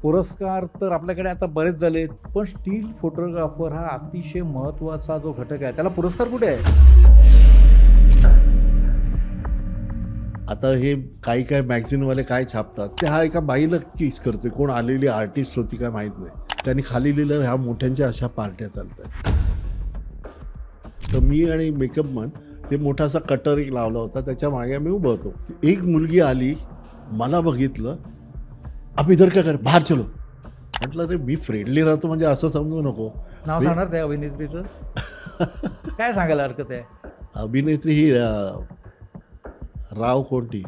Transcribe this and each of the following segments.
पुरस्कार तर आपल्याकडे आता बरेच झालेत, पण स्टील फोटोग्राफर हा अतिशय महत्त्वाचा जो घटक आहे, त्याला पुरस्कार कुठे आहे? आता हे काही काय मॅगझिनवाले काय छापतात ते हा एका बाईला किस करतोय. कोण आलेली आर्टिस्ट होती काय माहीत नाही. त्यांनी खाली लिहिलं ह्या मोठ्यांच्या अशा पार्ट्या चालतात. तर मी आणि मेकअपमन ते मोठा असा कटर एक लावला होता, त्याच्या मागे आम्ही उभं होतो. एक मुलगी आली, मला बघितलं, "अब इधर क्या कर, बाहेर चलो." म्हटलं रे मी फ्रेंडली राहतो म्हणजे असं समजू नको. नाव सांगणार त्या अभिनेत्रीचं? काय सांगायला हरकत आहे? अभिनेत्री ही राव कोणती,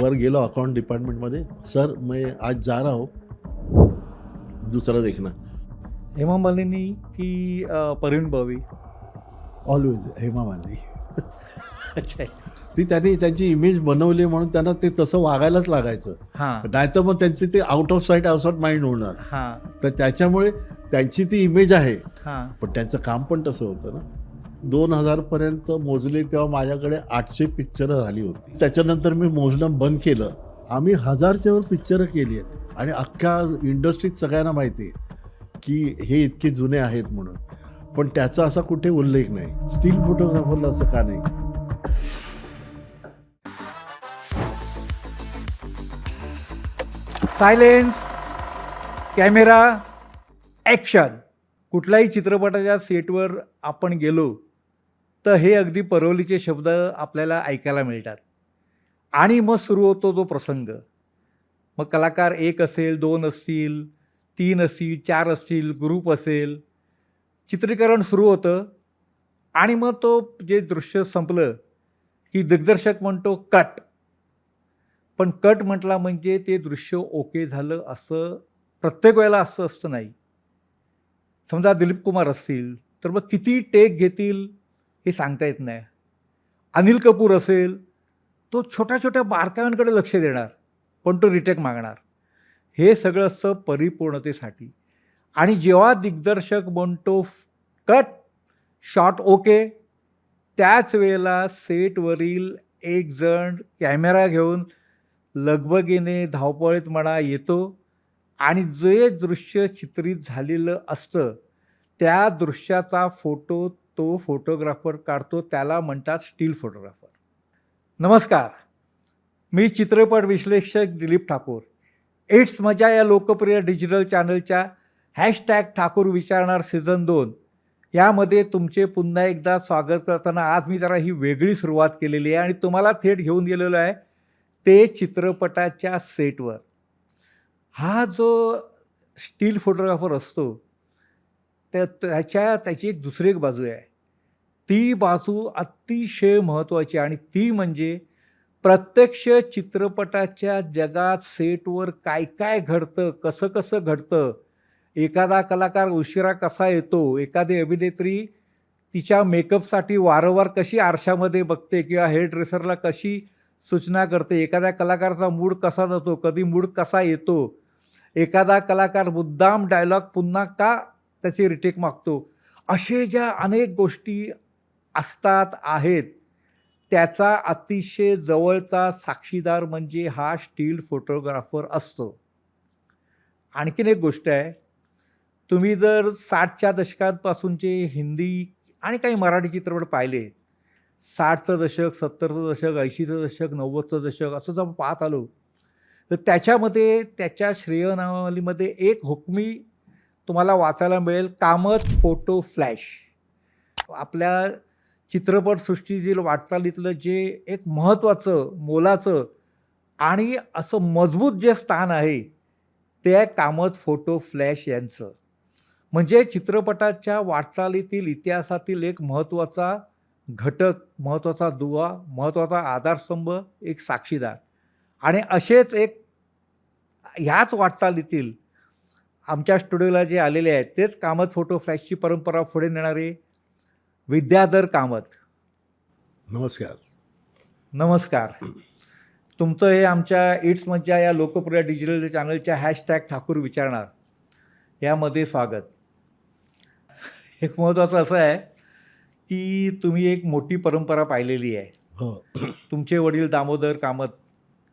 वर गेलो अकाउंट डिपार्टमेंटमध्ये, "सर मैं आज जा रहा हूँ, दूसरा देखना." हेमा मालिनी की परवीन बवी? ऑलवेज हेमा मालिनी. अच्छा. ती त्यांनी त्यांची इमेज बनवली म्हणून त्यांना ते तसं वागायलाच लागायचं. हां नाहीतर मग त्यांचे ते out of site out of mind होणार. हां तर त्याच्यामुळे त्यांची ती इमेज आहे, हां. पण त्यांचं काम पण तसं होतं ना. 2000 पर्यंत मोजले तेव्हा माझ्याकडे 800 पिक्चरं झाली होती. त्याच्यानंतर मी मोजणं बंद केलं. आम्ही 1000च्या वर पिक्चरं केली आहेत आणि अख्ख्या इंडस्ट्रीत सगळ्यांना माहिती आहे की हे इतके जुने आहेत म्हणून, पण त्याचा असा कुठे उल्लेख नाही. स्टील फोटोग्राफरला असं का नाही? Silence, camera, action. कुठल्याही चित्रपटाच्या सेटवर आपण गेलो तर हे अगदी परवलीचे शब्द आपल्याला ऐकायला मिळतात आणि मग सुरू होतो तो प्रसंग. मग कलाकार 1 असेल, 2 असतील, 3 असतील, 4 असतील, ग्रुप असेल, चित्रीकरण सुरू होतं आणि मग तो जे दृश्य संपलं की दिग्दर्शक म्हणतो कट. पण कट म्हटला म्हणजे ते दृश्य ओके झालं असं प्रत्येक वेळेला असतं नाही. समजा दिलीप कुमार असतील तर मग किती टेक घेतील हे सांगता येत नाही. अनिल कपूर असेल, तो छोट्या छोट्या बारकाव्यांकडे लक्ष देणार, पण तो रिटेक मागणार. हे सगळं असतं परिपूर्णतेसाठी. आणि जेव्हा दिग्दर्शक म्हणतो कट, शॉट ओके, त्याच वेळेला सेटवरील एक जण कॅमेरा घेऊन लगबगीने धावपळीत म्हणा येतो आणि जे दृश्य चित्रित झालेलं असतं त्या दृश्याचा फोटो तो फोटोग्राफर काढतो. त्याला म्हणतात स्टील फोटोग्राफर. नमस्कार, मी चित्रपट विश्लेषक दिलीप ठाकूर. इट्स मजा या लोकप्रिय डिजिटल चॅनलच्या #ठाकूर विचारणार सीझन 2 यामध्ये तुमचे पुन्हा एकदा स्वागत करताना आज मी जरा ही वेगळी सुरुवात केलेली आहे आणि तुम्हाला थेट घेऊन गेलेलो आहे ते चित्रपटाच्या सेटवर. हा जो स्टील फोटोग्राफर असतो त्याची एक दुसरी एक बाजू आहे. ती बाजू अतिशय महत्त्वाची आणि ती म्हणजे प्रत्यक्ष चित्रपटाच्या जगात सेटवर काय काय घडतं, कसं कसं घडतं, एखादा कलाकार उशिरा कसा येतो, एखादी अभिनेत्री तिच्या मेकअपसाठी वारंवार कशी आरशामध्ये बघते किंवा हेअर ड्रेसरला कशी सूचना करते, एखाद्या कलाकाराचा मूड कसा जातो, कधी मूड कसा येतो, एखादा कलाकार मुद्दाम डायलॉग पुन्हा का त्याची रिटेक मागतो, असे ज्या अनेक गोष्टी असतात आहेत त्याचा अतिशय जवळचा साक्षीदार म्हणजे हा स्टील फोटोग्राफर असतो. आणखीन एक गोष्ट आहे, तुम्ही जर 60च्या दशकांपासूनचे हिंदी आणि काही मराठी चित्रपट पाहिले, 60चं दशक, 70चं दशक, 80चं दशक, 90चं दशक असं जर पाहत आलो तर त्याच्यामध्ये त्याच्या श्रेयनावालीमध्ये एक हुकमी तुम्हाला वाचायला मिळेल, कामत फोटो फ्लॅश. आपल्या चित्रपटसृष्टीतील वाटचालीतलं जे एक महत्त्वाचं, मोलाचं आणि असं मजबूत जे स्थान आहे ते आहे कामत फोटो फ्लॅश यांचं. म्हणजे चित्रपटाच्या वाटचालीतील इतिहासातील एक महत्त्वाचा घटक, महत्त्वाचा दुवा, महत्त्वाचा आधारस्तंभ, एक साक्षीदार. आणि असेच एक ह्याच वाटचालीतील आमच्या स्टुडिओला जे आलेले आहेत तेच कामत फोटो फ्लॅशची परंपरा पुढे नेणारे विद्याधर कामत. नमस्कार. नमस्कार. तुमचं हे आमच्या इट्स मज्जा या लोकप्रिय डिजिटल चॅनलच्या #ठाकूर विचारणार यामध्ये स्वागत. एक महत्त्वाचं असं आहे की तुम्ही एक मोठी परंपरा पाहिलेली आहे. हो. तुमचे वडील दामोदर कामत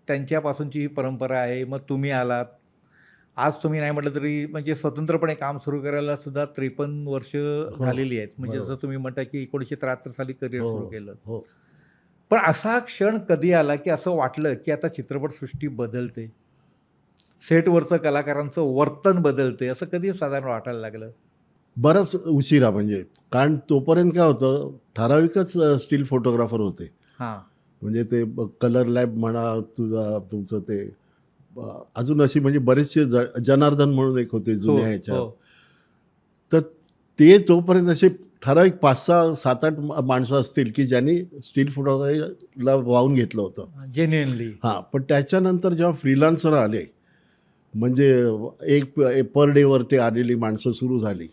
त्यांच्यापासूनची ही परंपरा आहे. मग तुम्ही आलात, आज तुम्ही नाही म्हटलं तरी म्हणजे स्वतंत्रपणे काम सुरू करायला सुद्धा 53 वर्ष झालेली आहेत. म्हणजे बरोबर. जसं तुम्ही म्हणता की 1973 साली करिअर हो सुरू केलं. हो. पण असा क्षण कधी आला की असं वाटलं की आता चित्रपटसृष्टी बदलते? सेटवरचं कलाकारांचं वर्तन बदलते, असं कधी साधारण वाटायला लागलं? बराच उशिरा म्हणजे. कारण तोपर्यंत काय होतं, ठराविकच स्टील फोटोग्राफर होते. हां. म्हणजे ते कलर लॅब म्हणा, तुमचं ते अजून अशी म्हणजे बरेचसे जनार्दन म्हणून एक होते हो, जुन्या ह्याच्या. हो. तर ते तोपर्यंत असे ठराविक 5-6, 7-8 माणसं असतील, की ज्यांनी स्टील फोटोग्राफीला वाहून घेतलं होतं. जेन्युइनली. हां, पण त्याच्यानंतर जेव्हा फ्रीलान्सर आले, म्हणजे एक पर डेवरती आलेली माणसं सुरू झाली.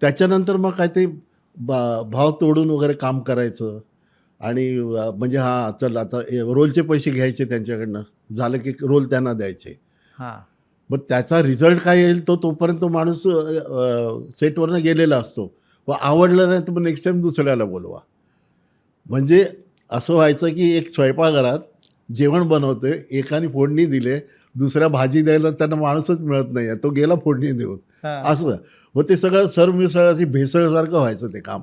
त्याच्यानंतर मग काय ते भाव तोडून वगैरे काम करायचं आणि म्हणजे हां, चल आता रोलचे पैसे घ्यायचे त्यांच्याकडनं. झालं की रोल त्यांना द्यायचे. हां. मग त्याचा रिझल्ट काय येईल तोपर्यंत माणूस सेटवरनं गेलेला असतो. व आवडलं नाही तर मग नेक्स्ट टाईम दुसऱ्याला बोलवा. म्हणजे असं व्हायचं की एक स्वयंपाकघरात जेवण बनवतोय, एकाने फोडणी दिले, दुसऱ्या भाजी द्यायला त्यांना माणूसच मिळत नाही आहे. तो गेला फोडणी देऊन. हां. असं. मग ते सगळं सरमिसळ अशी भेसळसारखं व्हायचं ते काम.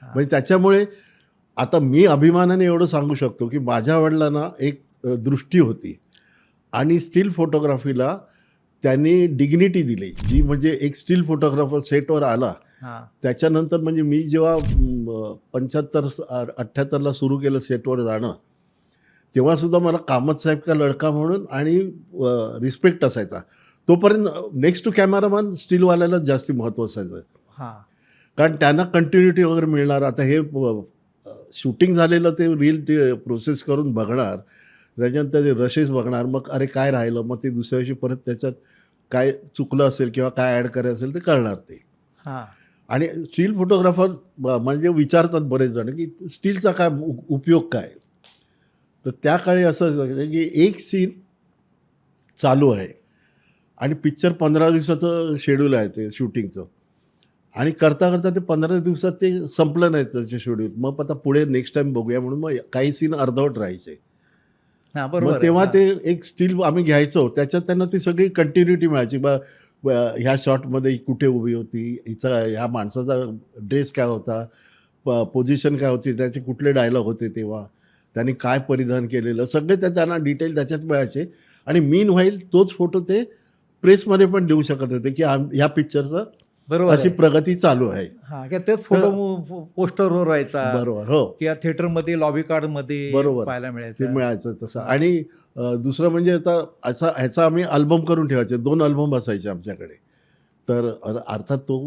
हां. म्हणजे त्याच्यामुळे आता मी अभिमानाने एवढं सांगू शकतो की माझ्या वडिलांना एक दृष्टी होती आणि स्टील फोटोग्राफीला त्यांनी डिग्निटी दिली. जी म्हणजे एक स्टील फोटोग्राफर सेटवर आला, हां. त्याच्यानंतर म्हणजे मी जेव्हा 75-78ला सुरू केलं सेटवर जाणं, तेव्हासुद्धा मला कामत साहेब का लडका म्हणून आणि रिस्पेक्ट असायचा. तोपर्यंत नेक्स्ट टू कॅमेरामन स्टीलवाल्यालाच जास्ती महत्त्व असायचं. हां. कारण त्यांना कंटिन्युटी वगैरे मिळणार. आता हे शूटिंग झालेलं ते रील ते प्रोसेस करून बघणार, त्याच्यानंतर ते रशेस बघणार, मग अरे काय राहिलं, मग ते दुसऱ्या दिवशी परत त्याच्यात काय चुकलं असेल किंवा काय ॲड करायचं असेल ते करणार ते. हां. आणि स्टील फोटोग्राफर म्हणजे विचारतात बरेच जण की स्टीलचा काय उपयोग काय? तर त्या काळी असं असायचं की एक सीन चालू आहे आणि पिक्चर 15 दिवसाचं शेड्यूल आहे ते शूटिंगचं आणि करता ते 15 दिवसात ते संपलं नाही त्याचं शेड्यूल. मग आता पुढे नेक्स्ट टाईम बघूया म्हणून मग काही सीन अर्धवट राहायचे. हां, मग बरोबर आहे. तेव्हा हां. ते एक स्टील आम्ही घ्यायचो, त्याच्यात त्यांना ती सगळी कंटिन्युटी मिळायची. ह्या शॉटमध्ये कुठे उभी होती, हिचा ह्या माणसाचा ड्रेस काय होता, पोझिशन काय होती, त्याचे कुठले डायलॉग होते तेव्हा, त्यांनी काय परिधान केलेलं, सगळे त्यांना डिटेल त्याच्यात मिळायचे. आणि मीन व्हाईल तोच फोटो ते प्रेसमध्ये पण देऊ शकत होते की ह्या पिक्चरचं बरोबर अशी आहे. प्रगती चालू आहे. हां, किंवा तेच फोटो पोस्टरवर व्हायचा बरोबर. हो. किंवा थिएटरमध्ये लॉबी कार्डमध्ये बरोबर. पाहायला ते मिळायचा. मिळायचं तसं. हां. आणि दुसरं म्हणजे आता ह्याचा आम्ही अल्बम करून ठेवायचे. 2 अल्बम असायचे आमच्याकडे. तर अर्थात तो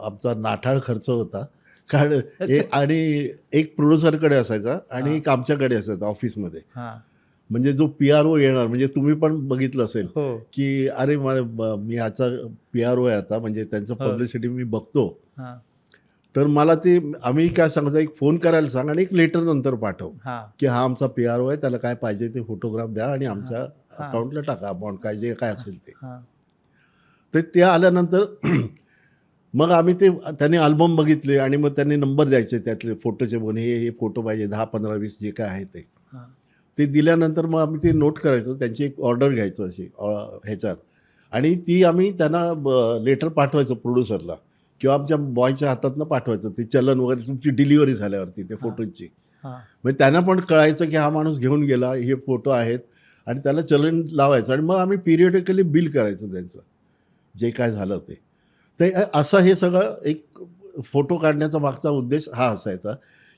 आमचा नाठाळ खर्च होता. कारण अच्छा. आणि एक प्रोड्युसरकडे असायचा आणि हां. एक आमच्याकडे असायचा ऑफिसमध्ये. हां. म्हणजे जो पी-आर-ओ येणार, म्हणजे तुम्ही पण बघितलं असेल हो. की अरे मी ह्याचा पी-आर-ओ आहे आता, म्हणजे त्यांचं हो. पब्लिसिटी मी बघतो. हां. तर मला ते आम्ही काय सांगायचं, एक फोन करायला सांग आणि एक लेटर नंतर पाठव हां. की हा आमचा पी-आर-ओ आहे, त्याला काय पाहिजे ते फोटोग्राफ द्या आणि आमच्या हां. अकाउंटला टाका अमाऊंट, काय जे काय असेल ते. हां. तर ते आल्यानंतर मग आम्ही त्यांनी अल्बम बघितले आणि मग त्यांनी नंबर द्यायचे त्यातले फोटोचे, म्हणून हे फोटो पाहिजे 10, 15, 20 जे काय आहे ते. हां. ते दिल्यानंतर मग आम्ही ते नोट करायचो, त्यांची एक ऑर्डर घ्यायचो अशी ह्याच्यात, आणि ती आम्ही त्यांना लेटर पाठवायचो प्रोड्युसरला किंवा आमच्या बॉयच्या हातातनं पाठवायचं, ते चलन वगैरे तुमची डिलिव्हरी झाल्यावरती ते फोटोची. हां. म्हणजे त्यांना पण कळायचं की हा माणूस घेऊन गेला, हे फोटो आहेत, आणि त्याला चलन लावायचं आणि मग आम्ही पिरियडिकली बिल करायचं त्यांचं जे काय झालं ते. तर असं हे सगळं एक फोटो काढण्याचा मागचा उद्देश हा असायचा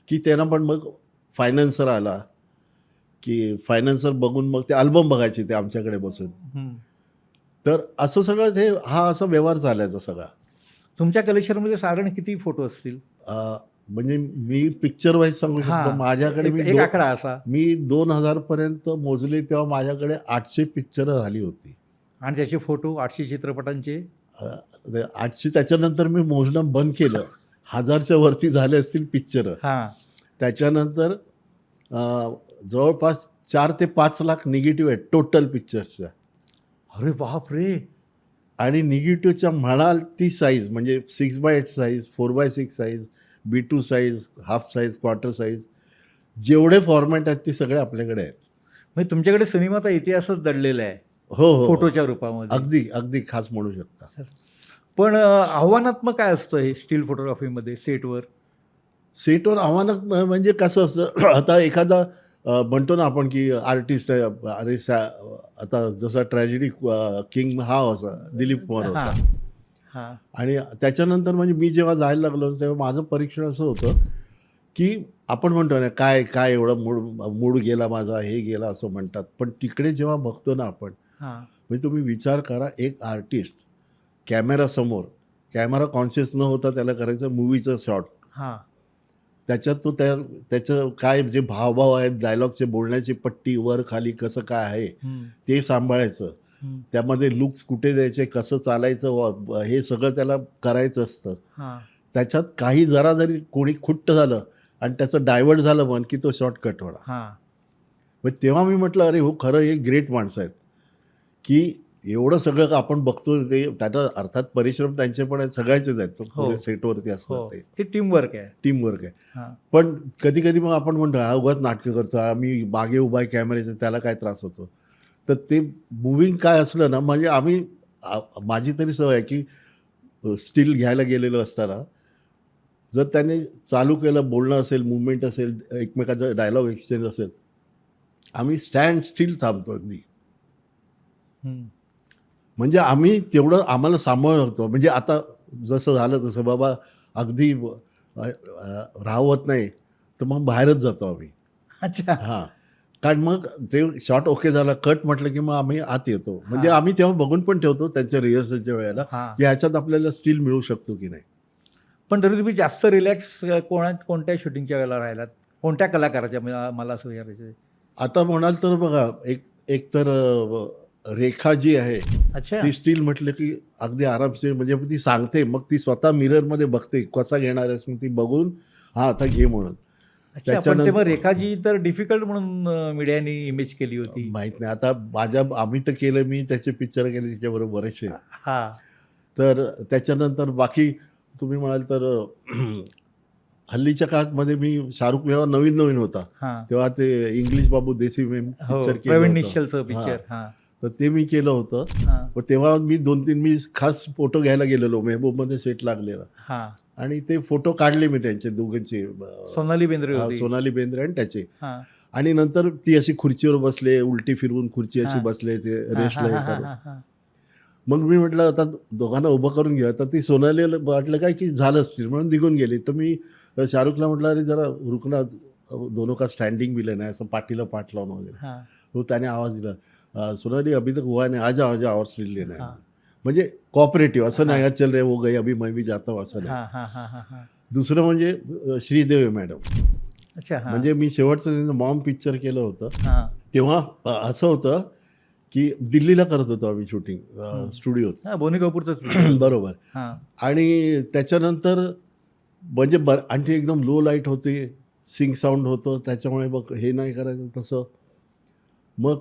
की त्यांना पण मग फायनान्सर आला की फायनान्सर बघून मग ते अल्बम बघायचे ते आमच्याकडे बसून. हं. तर असं सगळं ते हा असा व्यवहार चालायचा सगळा. तुमच्या कलेक्शनमध्ये साधारण किती फोटो असतील? म्हणजे मी पिक्चर वाईज सांगू शकतो, हां. माझ्याकडे एक आकडा असा. मी 2000 पर्यंत मोजले तेव्हा माझ्याकडे 800 पिक्चरं झाली होती. आणि त्याचे फोटो 800 चित्रपटांचे. 800 त्याच्यानंतर मी मोजणं बंद केलं. 1000च्या वरती झाले असतील पिक्चरं. हां. त्याच्यानंतर जवळपास 4 ते 5 लाख निगेटिव्ह आहेत टोटल पिक्चर्सच्या. अरे बापरे! आणि निगेटिव्हच्या म्हणाल ती साईज म्हणजे 6x8 size, 4x6 size, B2 size, half size, quarter size, जेवढे फॉर्मॅट आहेत ते सगळे आपल्याकडे आहेत. म्हणजे तुमच्याकडे सिनेमाचा इतिहासच दडलेला आहे. हो हो फोटोच्या रूपामध्ये. अगदी अगदी खास म्हणू शकता. पण आव्हानात्मक काय असतं हे स्टील फोटोग्राफीमध्ये सेटवर? सेटवर आव्हानात्मक म्हणजे कसं असतं आता एखादा म्हणतो ना आपण की आर्टिस्ट आहे अरे आता जसा ट्रॅजेडी किंग हा होता दिलीप कुमार हां, होता. हां, आणि त्याच्यानंतर म्हणजे मी जेव्हा जायला लागलो तेव्हा माझं परीक्षण असं होतं की आपण म्हणतो ना काय काय एवढं मूड गेला माझा हे गेला असं म्हणतात, पण तिकडे जेव्हा बघतो ना आपण हां, म्हणजे तुम्ही विचार करा एक आर्टिस्ट कॅमेरासमोर कॅमेरा कॉन्शियस न होता त्याला करायचं मूवीचं शॉट, हां. त्याच्यात तो त्याचं काय जे भावभाव आहेत डायलॉगचे बोलण्याची पट्टी वर खाली कसं काय आहे हं, ते सांभाळायचं, हं. त्यामध्ये लुक्स कुठे द्यायचे कसं चालायचं हे सगळं त्याला करायचं असतं. हां. त्याच्यात काही जरा जरी कोणी खुट्ट झालं आणि त्याचं डायव्हर्ट झालं पण की तो शॉर्टकट होणार. हां. मग तेव्हा मी म्हटलं अरे हो खरं हे ग्रेट माणसं आहेत की एवढं सगळं आपण बघतो ते त्याचा अर्थात परिश्रम त्यांचे पण आहेत सगळ्यांचेच आहेत. तो हो. पुढे सेटवरती असतात हो. ते हे टीमवर्क आहे. टीमवर्क आहे. हां. पण कधी कधी मग आपण म्हणतो हा उगाच नाटकं करतो आम्ही मागे उभा आहे कॅमेऱ्याचं त्याला काय त्रास होतो. तर ते मुव्हिंग काय असलं ना म्हणजे आम्ही माझी तरी सवय आहे की स्टील घ्यायला गेलेलो असताना जर त्याने चालू केलं बोलणं असेल मुवमेंट असेल एकमेकाचा डायलॉग एक्सचेंज असेल आम्ही स्टँड स्टील थांबतो अगदी. हं. म्हणजे आम्ही तेवढं आम्हाला सांभाळून होतो म्हणजे आता जसं झालं तसं बाबा अगदी राहवत नाही तर मग बाहेरच जातो आम्ही. अच्छा. हां. कारण मग ते शॉट ओके झाला, कट म्हटलं की मग आम्ही आत येतो. म्हणजे हां. आम्ही तेव्हा बघून पण ठेवतो त्यांच्या रिहर्सलच्या वेळेला, हां. की ह्याच्यात आपल्याला स्टील मिळू शकतो की नाही. पण तरी तुम्ही जास्त रिलॅक्स कोणत्या शूटिंगच्या वेळेला राहिलात? कोणत्या कलाकाराच्या मला असं विचारायचं आहे? आता म्हणाल तर बघा एक तर रेखा जी आहे, अच्छा. ती स्टील म्हटलं की अगदी आरामशीर म्हणजे ती सांगते, मग ती स्वतः मिररमध्ये बघते, कसा घेणार आहेस? मग ती बघून, हां, आता घे म्हणून. अच्छा. पण ते मग रेखाजी तर डिफिकल्ट म्हणून मीडियाने इमेज केली होती. माहीत नाही. आता आम्ही तर केलं, मी त्याचे पिक्चर केले तिच्याबरोबर बरेचसे. हां. तर त्याच्यानंतर बाकी तुम्ही म्हणाल तर हल्लीच्या काळामध्ये मी शाहरुख जेव्हा नवीन होता, हां. तेव्हा ते इंग्लिश बाबू देसी मेम हो. पिक्चर केलं प्रवीण होतं. निश्चलचं हां. पिक्चर. हां. तर ते मी केलं होतं. हां. पण तेव्हा मी 2-3 मी खास फोटो घ्यायला गेलेलो. मेहबूबमध्ये सेट लागलेला हां. आणि ते फोटो काढले मी त्यांचे दोघांचे. सोनाली बेंद्रे होती. सोनाली बेंद्रे आणि त्याचे. हां. आणि नंतर ती अशी खुर्चीवर बसले, उलटी फिरवून खुर्ची अशी हां. बसले, ते हां, रेस्टला हां, हे हां, करून. हां, हां. मग मी म्हटलं आता दोघांना उभं करून घेऊया. तर ती सोनालीला वाटलं काय की झालं असतील म्हणून निघून गेली. तर मी शाहरुखला म्हटलं अरे जरा रुकना, दोनों का स्टँडिंग भी लेना है, असं पाठीला पाठ लावून वगैरे. हां. तो त्याने आवाज दिला, सोनाली अभी तक हुआ नहीं, आजा आजा और स्टील लेना है. हां. म्हणजे कोऑपरेटिव्ह असं नाही हां. यार चल रे हो गई अभी मैं भी जाता हूं असं नाही. हां, हां, हां, हां, हां. दुसरं म्हणजे श्रीदेवी मॅडम. अच्छा. हां. म्हणजे मी शेवटचं त्यांचं मॉम पिक्चर केलं होतं. हां. तेव्हा असं होतं की दिल्लीला करत होतो आम्ही शूटिंग स्टुडिओत. हां, बोनी कपूरचंच पिक्चर. बरोबर. हां. आणि त्याच्यानंतर म्हणजे आणि ते एकदम लो लाईट होते, सिंग साऊंड होतं, त्याच्यामुळे मग हे नाही करायचं तसं. मग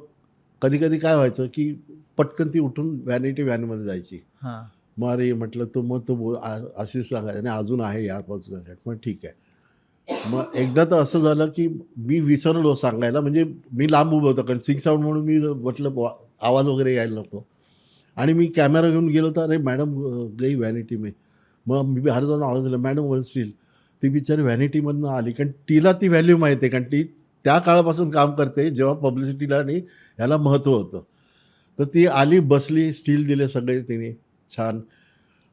कधी-कधी काय व्हायचं, की पटकन ती उठून व्हॅनिटी व्हॅनमध्ये जायची. हां. मग अरे म्हटलं तो अशीच सांगायचं आणि अजून आहे या बाजूला, मग ठीक आहे. मग एकदा तर असं झालं, की मी विसरलो सांगायला, म्हणजे मी लांब उभं होतो कारण सिंग साऊंड म्हणून मी म्हटलं आवाज वगैरे यायला नको. आणि मी कॅमेरा घेऊन गेलो तर अरे मॅडम गई व्हॅनिटी में. मग मी बाहेर जाऊन आवाज दिला, मॅडम वन स्टील. ती बिचारी व्हॅनिटीमधनं आली कारण तिला ती व्हॅल्यू माहिती आहे कारण ती त्या काळापासून काम करते जेव्हा पब्लिसिटीला आणि ह्याला महत्त्व होतं. तर ती आली, बसली, स्टील दिले सगळे तिने छान.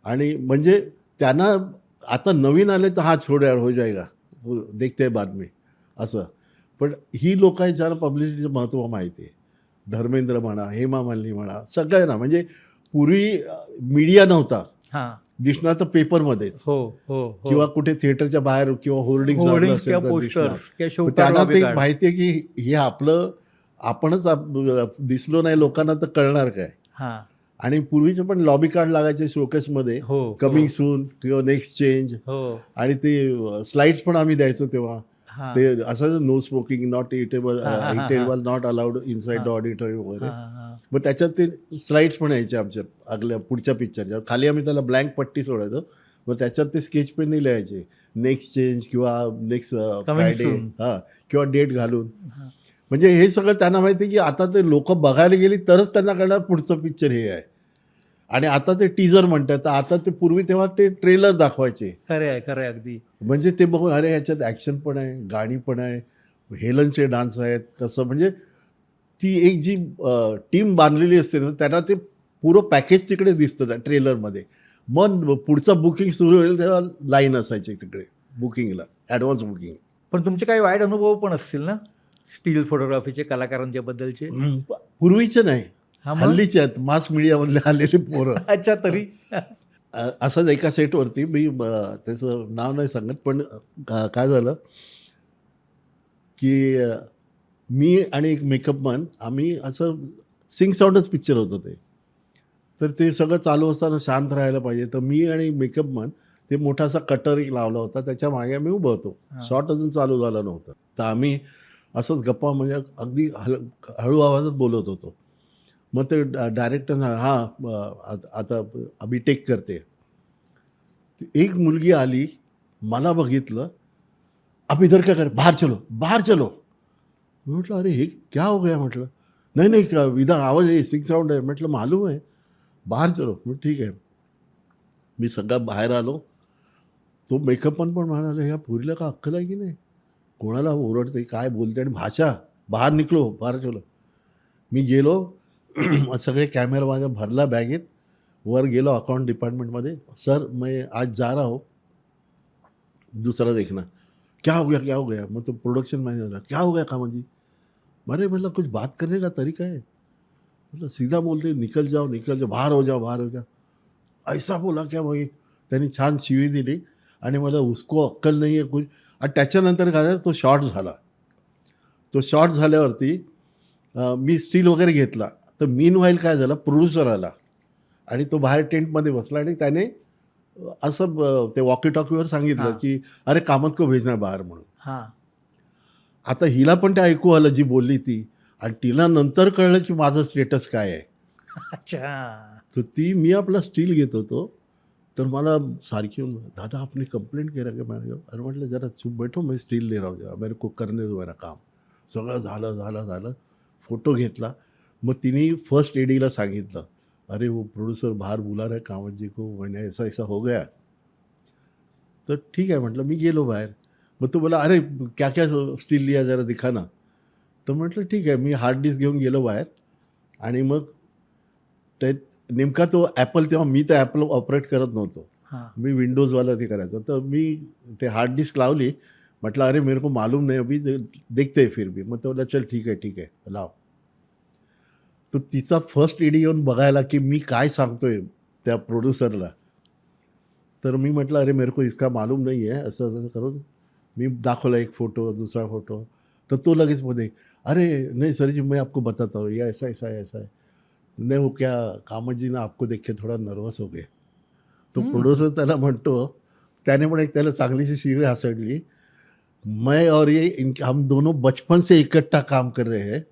आणि म्हणजे त्यांना आता नवीन आले तर हा छोड यार हो जाएगा, देखते बाद में असं. पण ही लोक आहेत ज्याला पब्लिसिटीचं महत्त्व माहिती आहे. धर्मेंद्र म्हणा, हेमा मालिनी म्हणा, सगळ्यांना. म्हणजे पूर्वी मीडिया नव्हता, हां. दिसणार तर पेपरमध्येच हो, हो, हो. किंवा कुठे थिएटरच्या बाहेर किंवा होर्डिंग्स होर्डिंग्स किंवा पोस्टर्स किंवा पण शोकार त्यांना लॉबी ते कार्ड. माहिती आहे की हे आपलं आपणच दिसलो नाही लोकांना तर कळणार काय. हां. आणि पूर्वीचे पण लॉबी कार्ड लागायचे शोकेसमध्ये, हो, कमिंग हो, सून किंवा नेक्स्ट चेंज. हो. आणि ते स्लाइड्स पण आम्ही द्यायचो तेव्हा. हां. ते असं नो स्मोकिंग, नॉट इटेबल, हां, हां, हां, edible not allowed inside the हां. ऑडिटोरियम वगैरे. हां, हां. मग त्याच्यात ते स्लाइड्स पण यायचे आमच्या अगल्या पुढच्या पिक्चरच्या खाली. आम्ही त्याला ब्लँक पट्टी सोडायचो, मग त्याच्यात ते स्केच पेनने लिहायचे नेक्स्ट चेंज किंवा नेक्स्ट फ्रायडे, soon. हां, किंवा डेट घालून. हां. म्हणजे हे सगळं त्यांना माहिती आहे की आता ते लोक बघायला गेली तरच त्यांना कळणार पुढचं पिक्चर हे आहे. आणि आता ते टीजर म्हणतात, तर आता ते पूर्वी तेव्हा ते ट्रेलर दाखवायचे. खरं आहे, खरं आहे अगदी. म्हणजे ते बघून अरे ह्याच्यात ॲक्शन पण आहे, गाणी पण आहे, हेलनचे डान्स आहेत, कसं म्हणजे ती एक जी टीम बांधलेली असते ना, त्यांना ते पुरं पॅकेज तिकडे दिसतं त्या ट्रेलरमध्ये. मग पुढचं बुकिंग सुरू होईल तेव्हा लाईन असायची तिकडे बुकिंगला, ॲडव्हान्स बुकिंग. पण तुमचे काही वाईट अनुभव पण असतील ना स्टील फोटोग्राफीचे, कलाकारांच्या बद्दलचे? पूर्वीचे नाही, हा मग? हल्लीचे आहेत, मास मीडियामधले आलेले पोरं. अच्छा, तरी असंच एका सेटवरती मी त्याचं नाव नाही सांगत, पण काय झालं की मी आणि एक मेकअपमन आम्ही असं सिंग साऊंडच पिक्चर होतं ते. तर ते सगळं चालू असताना शांत राहायला पाहिजे, तर मी आणि मेकअपमन ते मोठा असा कटर एक लावला होता, त्याच्या मागे आम्ही उभं होतो. हां. शॉट अजून चालू झाला नव्हता. तर आम्ही असंच गप्पा म्हणजे अगदी हळू आवाजात बोलत होतो. मग ते डायरेक्टर आता अभी टेक करते. एक मुलगी आली, मला बघितलं, "आप इधर क्या कर, बाहर चलो, बाहर चलो." मी म्हटलं, "अरे हे क्या हो गया?" म्हटलं. "नहीं नहीं इधर आवाज आहे, सिंग साऊंड आहे." म्हटलं, "मालूम आहे, बाहर चलो." म्हटलं, "ठीक आहे." मी सगळा बाहेर आलो. तो मेकअप पण म्हणाला, "या पोरीला का अक्कल आहे की नाही? कोणाला ओरडते, काय बोलते आणि भाषा, बाहेर निघलो, बाहेर चलो." मी गेलो, सगळे कॅमेरा माझ्या भरला बॅगेत, वर गेलो अकाउंट डिपार्टमेंटमध्ये. "सर मैं आज जा रहा हूँ दूसरा देखना." "क्या हो गया, क्या हो गया?" मग तो प्रोडक्शन मैनेजर, "क्या हो गया कामाजी?" अरे मतलब कुछ बात करने का तरीका है, मतलब सीधा बोलते निकल जाओ, निकल जाओ, बाहर हो जाओ, बाहर हो जाओ. ऐसा बोला क्या भाई. त्यांनी छान शिवी दिली आणि मला उसको अक्कल नाही आहे कुछ. आणि त्याच्यानंतर काय झालं, तो शॉर्ट झाला. तो शॉर्ट झाल्यावरती मी स्टील वगैरे घेतला. तर मीनवाईल काय झालं, प्रोड्युसर आला आणि तो बाहेर टेंटमध्ये बसला आणि त्याने असं ते वॉकी टॉकीवर सांगितलं हां. की अरे कामत को भेजना बाहेर म्हणून. हां. आता हिला पण ते ऐकू आलं जी बोलली ती, आणि तिला नंतर कळलं की माझं स्टेटस काय आहे. अच्छा. तर ती मी आपला स्टील घेत होतो, तर मला सारखी येऊन, "दादा आपने कंप्लेंट केला क्या?" मैंने अरे म्हटलं, "जरा चुप बैठो, मैं स्टील ले रहा हूँ, जरा मेरे को करने दो मेरा काम." सगळं झालं. फोटो घेतला. मग तिने फर्स्ट एडीला सांगितलं, "अरे वो प्रोड्यूसर बाहर बुला रहा है कामत जी को, मैंने ऐसा ऐसा हो गया." तर ठीक आहे म्हटलं. मी गेलो बाहेर. मग तो बोला, "अरे क्या क्या स्टील लिया जरा दिखा ना." तर म्हटलं ठीक आहे. मी हार्ड डिस्क घेऊन गेलो बाहेर आणि मग ते नेमका तो ॲपल, तेव्हा मी तर ॲपल ऑपरेट करत नव्हतो. हां. मी विंडोजवाला ते करायचं. तर मी ते हार्ड डिस्क लावली. म्हटलं, "अरे मेरे को मालूम नहीं अभी, देखते हैं फिर भी." मग तो बोलला, "चल ठीक आहे, लाव." तर तिचा फर्स्ट ईडी येऊन बघायला की मी काय सांगतोय त्या प्रोड्युसरला. तर मी म्हटलं, "अरे मेरे को इसका मालूम नहीं है." असं करून मी दाखवला एक फोटो, दुसरा फोटो. तर तो लगेच मध्ये, "अरे नहीं सर जी, मैं आपको बताता हूँ, ये ऐसा है." नहीं वो क्या, कामत जी ना आपको देख के थोड़ा नर्वस हो गए. तो प्रोड्यूसर त्याला म्हणतो, त्याने पण एक त्याला चांगलीशी शिवी हासडली. "मैं और ये हम दोनों बचपन से इकट्ठा काम कर रहे हैं.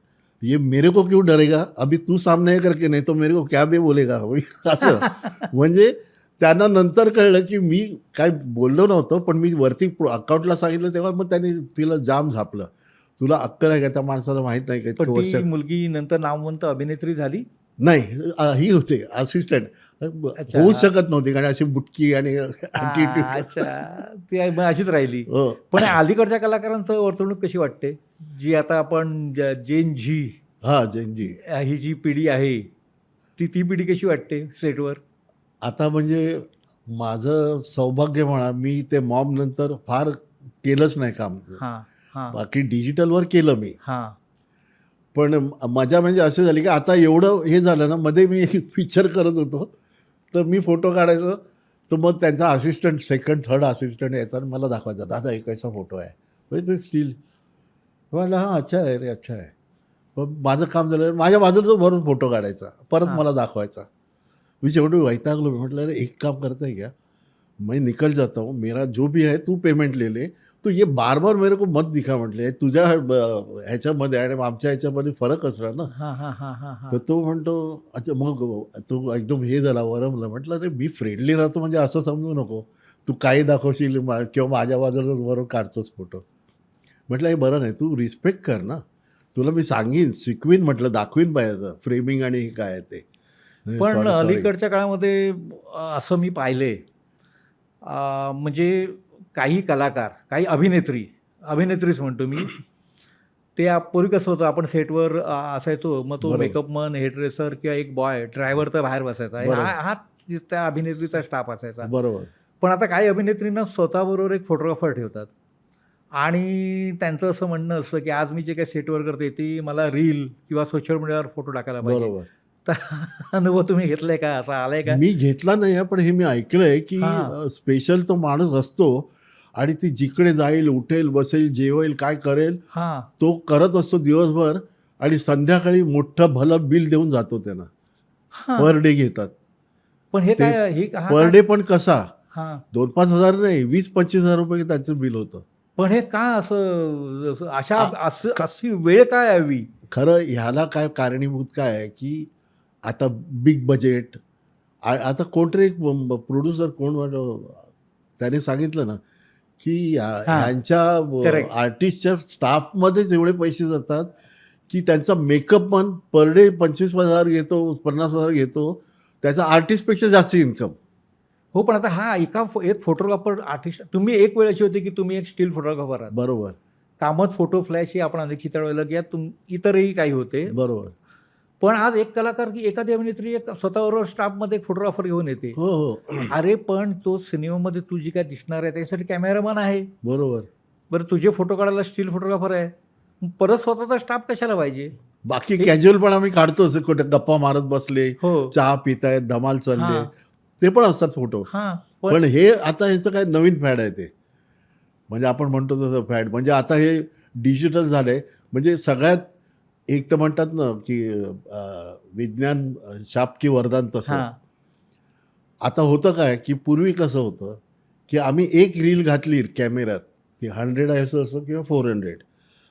ये मेरे को क्यों डरेगा? अभी तू सामने है करके, नहीं तो मेरे को क्या भी बोलेगा." असं. म्हणजे त्यांना नंतर कळलं की मी काय बोललो नव्हतो, पण मी वरती अकाउंटला सांगितलं तेव्हा मग त्यांनी तिला जाम झापलं. "तुला अक्कल आहे का? त्या माणसाला माहीत नाही का पण इतकं वर्ष." ती मुलगी नंतर नामवंत अभिनेत्री झाली? नाही, ही होते असिस्टंट. अच्छा. होऊच शकत नव्हती, कारण अशी बुटकी आणि ॲटिट्यूड. अच्छा. ती मग अशीच राहिली. हो. पण अलीकडच्या कलाकारांचं वर्तवणूक कशी वाटते? जी आता आपण जेन झी हां, जैनजी. ही जी पिढी आहे, ती पिढी कशी वाटते सेटवर? आता म्हणजे माझं सौभाग्य म्हणा, मी ते मॉम नंतर फार केलंच नाही काम. हां, हां, बाकी डिजिटलवर केलं मी. हां. पण मजा म्हणजे अशी झाली की आता एवढं हे झालं ना, मध्ये मी पिक्चर करत होतो, तर मी फोटो काढायचो, तर मग त्यांचा असिस्टंट, सेकंड, थर्ड असिस्टंट यायचा आणि मला दाखवायचा, "दादा एक ऐसा फोटो आहे." म्हणजे ते स्टील. म्हटलं, "हां, अच्छा आहे रे, अच्छा है." मग माझं काम झालं, माझ्या बाजूला तो भरून फोटो काढायचा, परत हां. मला दाखवायचा. मी शेवटी वैतागलो. मी म्हटलं, "अरे एक काम करता है क्या? मैं निकल जाता हूँ, मेरा जो भी है तू पेमेंट ले ले, तो ये बार-बार मेरे को मत दिखा." म्हटले, "तुझ्या ह्याच्यामध्ये आणि आमच्या ह्याच्यामध्ये फरक असणार ना." हां, हां, हां, हां, तर हां. तो म्हणतो, अच्छा मग तो एकदम हे झाला, वरमला. म्हटलं, "अरे मी फ्रेंडली राहतो म्हणजे असं समजू नको. तू काही दाखवशील किंवा माझ्या बाजूला वरून काढतोस फोटो." म्हटलं, "हे बरं नाही, तू रिस्पेक्ट कर ना. तुला मी सांगीन, शिकवीन, म्हटलं दाखवीन पाहिजे फ्रेमिंग आणि हे काय आहे ते. पण Sorry, sorry. अलीकडच्या काळामध्ये असं मी पाहिलंय, म्हणजे काही कलाकार, काही अभिनेत्रीच म्हणतो मी, ते पूर्वी कसं होतं, आपण सेटवर असायचो, मग तो बरोबर. मेकअपमन, हेअरड्रेसर किंवा एक बॉय, ड्रायव्हर तर बाहेर बसायचा, बरोबर. हा त्या अभिनेत्रीचा स्टाफ असायचा. बरोबर. पण आता काही अभिनेत्रींना स्वतःबरोबर एक फोटोग्राफर ठेवतात आणि त्यांचं असं म्हणणं असतं की आज मी जे काही सेटवर करते ती मला रील किंवा सोशल मीडियावर फोटो टाकायला पाहिजे. बरोबर. तर अनुभव तुम्ही घेतलाय का, असा आलाय का? मी घेतला नाही आहे, पण हे मी ऐकलंय की हां. स्पेशल तो माणूस असतो आणि ती जिकडे जाईल, उठेल, बसेल, जेवेल, काय करेल हां. तो करत असतो दिवसभर आणि संध्याकाळी मोठं भलं बिल देऊन जातो त्यांना. हां. पर डे घेतात. पण हे ते काय, हे पर डे पण कसा हां. 2-5 हजार नाही, 20-25 हजार रुपये त्यांचं बिल होतं. पण हे का असं अशा आ- अशी वेळ काय यावी? खरं ह्याला काय कारणीभूत काय आहे की आता बिग बजेट, आता कोणतरी एक प्रोड्युसर त्याने सांगितलं ना की हां. ह्यांच्या Correct. आर्टिस्टच्या स्टाफमध्येच एवढे पैसे जातात की त्यांचा मेकअप पण पर डे 25,000 घेतो, 50,000 घेतो, त्याचा आर्टिस्टपेक्षा जास्त इन्कम. हो, पण आता हा एक फोटोग्राफर आर्टिस्ट, तुम्ही एक वेळ अशी होती की तुम्ही एक स्टील फोटोग्राफर आहात. बरोबर. कामत फोटो फ्लॅश ही आपण अनेक चित्रवेळेला किंवा इतरही काही होते. बरोबर. पण आज एक कलाकार की एखादी अभिनेत्री एक स्वतःबरोबर स्टाफमध्ये एक फोटोग्राफर घेऊन येते. हो हो. अरे पण तो सिनेमामध्ये तू जी काय दिसणार आहे त्याच्यासाठी कॅमेरामन आहे. बरोबर. बरं, तुझे फोटो काढायला स्टील फोटोग्राफर आहे. परत स्वतःचा स्टाफ कशाला पाहिजे? बाकी कॅज्युअल पण आम्ही काढतोच, कुठे गप्पा मारत बसले, हो. चहा पितायत, धमाल चालले, हां. ते पण असतात फोटो. हां. पण हे आता ह्याचं काय नवीन फॅड आहे ते, म्हणजे आपण म्हणतो तसं फॅड, म्हणजे आता हे डिजिटल झालंय. म्हणजे सगळ्यात एक तर म्हणतात ना की विज्ञान शाप की वरदान, तसं हां. आता होतं काय की पूर्वी कसं होतं की आम्ही एक रील घातली कॅमेऱ्यात, ती 100 ISO असो किंवा 400,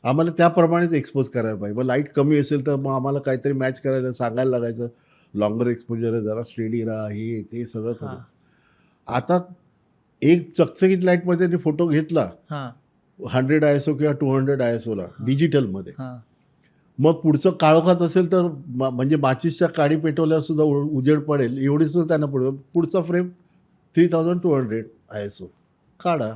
आम्हाला त्याप्रमाणेच एक्सपोज करायला पाहिजे. मग लाईट कमी असेल तर मग आम्हाला काहीतरी मॅच करायला सांगायला लागायचं, लॉंगर एक्सपोजर आहे, जरा स्टेडी राहा, हे ते सगळं करू. हां. आता एक चकचकीत लाईटमध्ये त्यांनी फोटो घेतला हां. 100 ISO किंवा 200 ISOला डिजिटलमध्ये, हां. मग पुढचं काळोखात असेल तर म्हणजे माचीसच्या काडी पेटवल्यावर सुद्धा उजेड पडेल एवढी सुद्धा त्यांना पुढचा फ्रेम 3200 ISO काढा.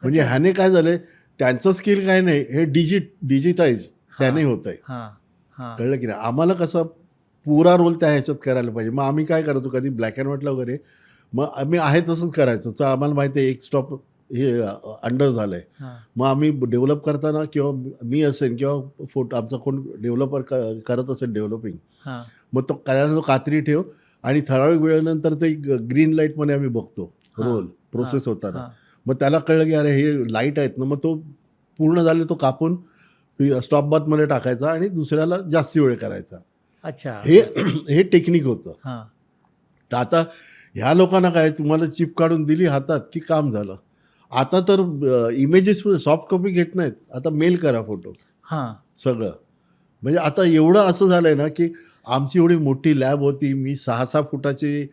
म्हणजे अच्छा. ह्याने काय झालंय, त्यांचं स्किल काय नाही, हे डिजिटाईज त्याने होत आहे. हां. हां. कळलं की नाही. आम्हाला कसं पुरा रोल त्या ह्याच्यात करायला पाहिजे. मग आम्ही काय करायचो, कधी ब्लॅक अँड व्हाईटला वगैरे मग आम्ही आहे तसंच करायचो. तर आम्हाला माहिती आहे एक स्टॉप हे अंडर झालं आहे, हां. मग आम्ही डेव्हलप करताना किंवा मी असेल किंवा फोटो आमचा कोण डेव्हलपर करत असेल डेव्हलपिंग, हां. मग तो तो कात्री ठेव आणि ठराविक वेळेनंतर ते ग्रीन लाईटमध्ये आम्ही बघतो रोल प्रोसेस होताना. हां. मग त्याला कळलं की अरे हे लाईट आहेत ना, मग तो पूर्ण झाले तो कापून स्टॉप बाथमध्ये टाकायचा आणि दुसऱ्याला जास्ती वेळ करायचा. अच्छा. हे टेक्निक होतं. हां. तर आता ह्या लोकांना काय, तुम्हाला चिप काढून दिली हातात की काम झालं. आता तर इमेजेस सॉफ्ट कॉपी घेत नाहीत, आता मेल करा फोटो हां. सगळं. म्हणजे आता एवढं असं झालं आहे ना की आमची एवढी मोठी लॅब होती, मी 6-6 फुटाचे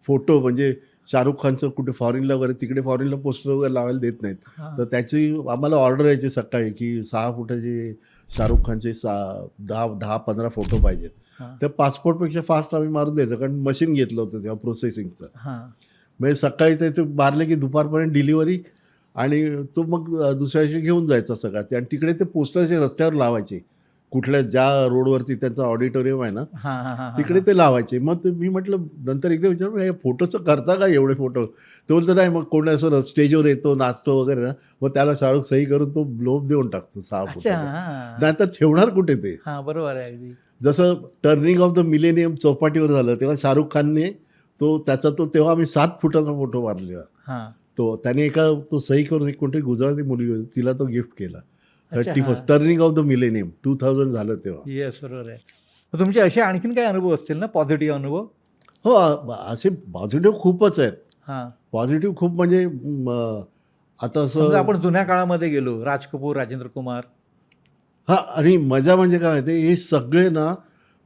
फोटो, म्हणजे शाहरुख खानचं कुठे फॉरेनला वगैरे, तिकडे फॉरेनला पोस्टर वगैरे लावायला देत नाहीत, हां. तर त्याची आम्हाला ऑर्डर यायची सकाळी की 6 फुटाचे शाहरुख खानचे 10-15 फोटो पाहिजेत. हां. त्या पासपोर्टपेक्षा फास्ट आम्ही मारून द्यायचं, कारण मशीन घेतलं होतं तेव्हा प्रोसेसिंगचं. हां. म्हणजे सकाळी ते मारले की दुपारपर्यंत डिलिव्हरी, आणि तो मग दुसऱ्या दिवशी घेऊन जायचा सगळा ते, आणि तिकडे ते पोस्टरचे रस्त्यावर लावायचे, कुठल्या ज्या रोडवरती त्यांचं ऑडिटोरियम आहे ना हां. हां. हां. तिकडे ते लावायचे. मग मी म्हटलं नंतर एकदा विचारलं, हे फोटोचं करता का एवढे फोटो? तो बोलतो नाही, मग कोणी असं स्टेजवर येतो नाचतो वगैरे ना, मग त्याला शाहरुख सही करून तो लोभ देऊन टाकतो 6 अच्छा. फुटाला. हां. नाही तर ठेवणार कुठे ते? हां, बरोबर आहे अगदी. जसं टर्निंग ऑफ द मिलेनियम चौपाटीवर झालं तेव्हा शाहरुख खानने तेव्हा आम्ही 7 फुटाचा फोटो मारलेला. हां. त्याने तो सही करून एक कोणतरी गुजराती मुलगी होती, तिला तो गिफ्ट केला. अच्छा. 31st turning of the millennium 2000 झालं तेव्हा. येस, बरोबर आहे. मग तुमचे असे आणखीन काही अनुभव असतील ना, पॉझिटिव्ह अनुभव? हो, असे पॉझिटिव्ह खूपच आहेत. हां. पॉझिटिव्ह खूप, म्हणजे आता समजा असं आपण जुन्या काळामध्ये गेलो, राज कपूर, राजेंद्र कुमार. हां, आणि मजा म्हणजे काय माहिती आहे, हे सगळे ना,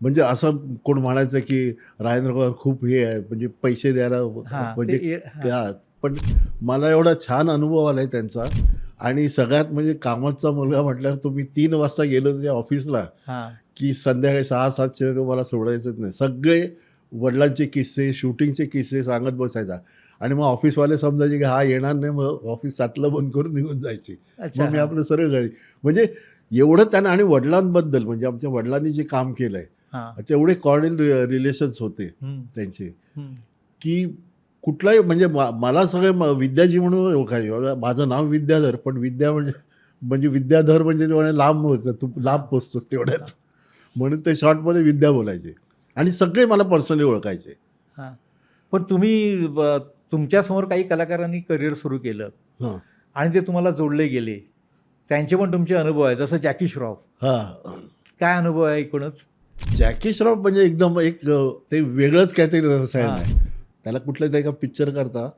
म्हणजे असं कोण म्हणायचं की राजेंद्र कुमार खूप हे आहे, म्हणजे पैसे द्यायला हां. म्हणजे हां. पण मला एवढा छान अनुभव आला आहे त्यांचा. आणि सगळ्यात म्हणजे कामाचा मुलगा म्हटल्यावर तुम्ही 3 वाजता गेलो त्या ऑफिसला हां. की संध्याकाळी 6-7चे तुम्हाला सोडायचंच नाही. सगळे वडिलांचे किस्से, शूटिंगचे किस्से सांगत बसायचा आणि मग ऑफिसवाले समजायचे की हा येणार नाही, मग ऑफिस 7ला बंद करून निघून जायचे. अच्छा. मग मी हां. आपलं सरळ घरी. म्हणजे एवढं त्यांना आणि वडिलांबद्दल म्हणजे आमच्या वडिलांनी जे काम केलंय, हां. तेवढे कॉर्डियल रिलेशन्स होते हं. त्यांचे, हं. की कुठलाही म्हणजे मला सगळे विद्याजी म्हणून ओळखायचे. बघा माझं नाव विद्याधर, पण विद्या म्हणजे म्हणजे विद्याधर म्हणजे ते म्हणे लांब होतं, तू लांब हां. पोचतोस तेवढ्यात. म्हणून ते शॉर्टमध्ये विद्या बोलायचे आणि सगळे मला पर्सनली ओळखायचे. हां. पण तुम्ही तुमच्यासमोर काही कलाकारांनी करिअर सुरू केलं हां. आणि ते तुम्हाला जोडले गेले. त्यांचे पण तुमचे अनुभव आहेत. जसं जॅकी श्रॉफ. हां. काय अनुभव आहे एकूणच? जॅकी श्रॉफ म्हणजे एकदम एक ते वेगळंच काहीतरी रसायन हां. आहे. त्याला कुठल्यातरी एका पिक्चर करता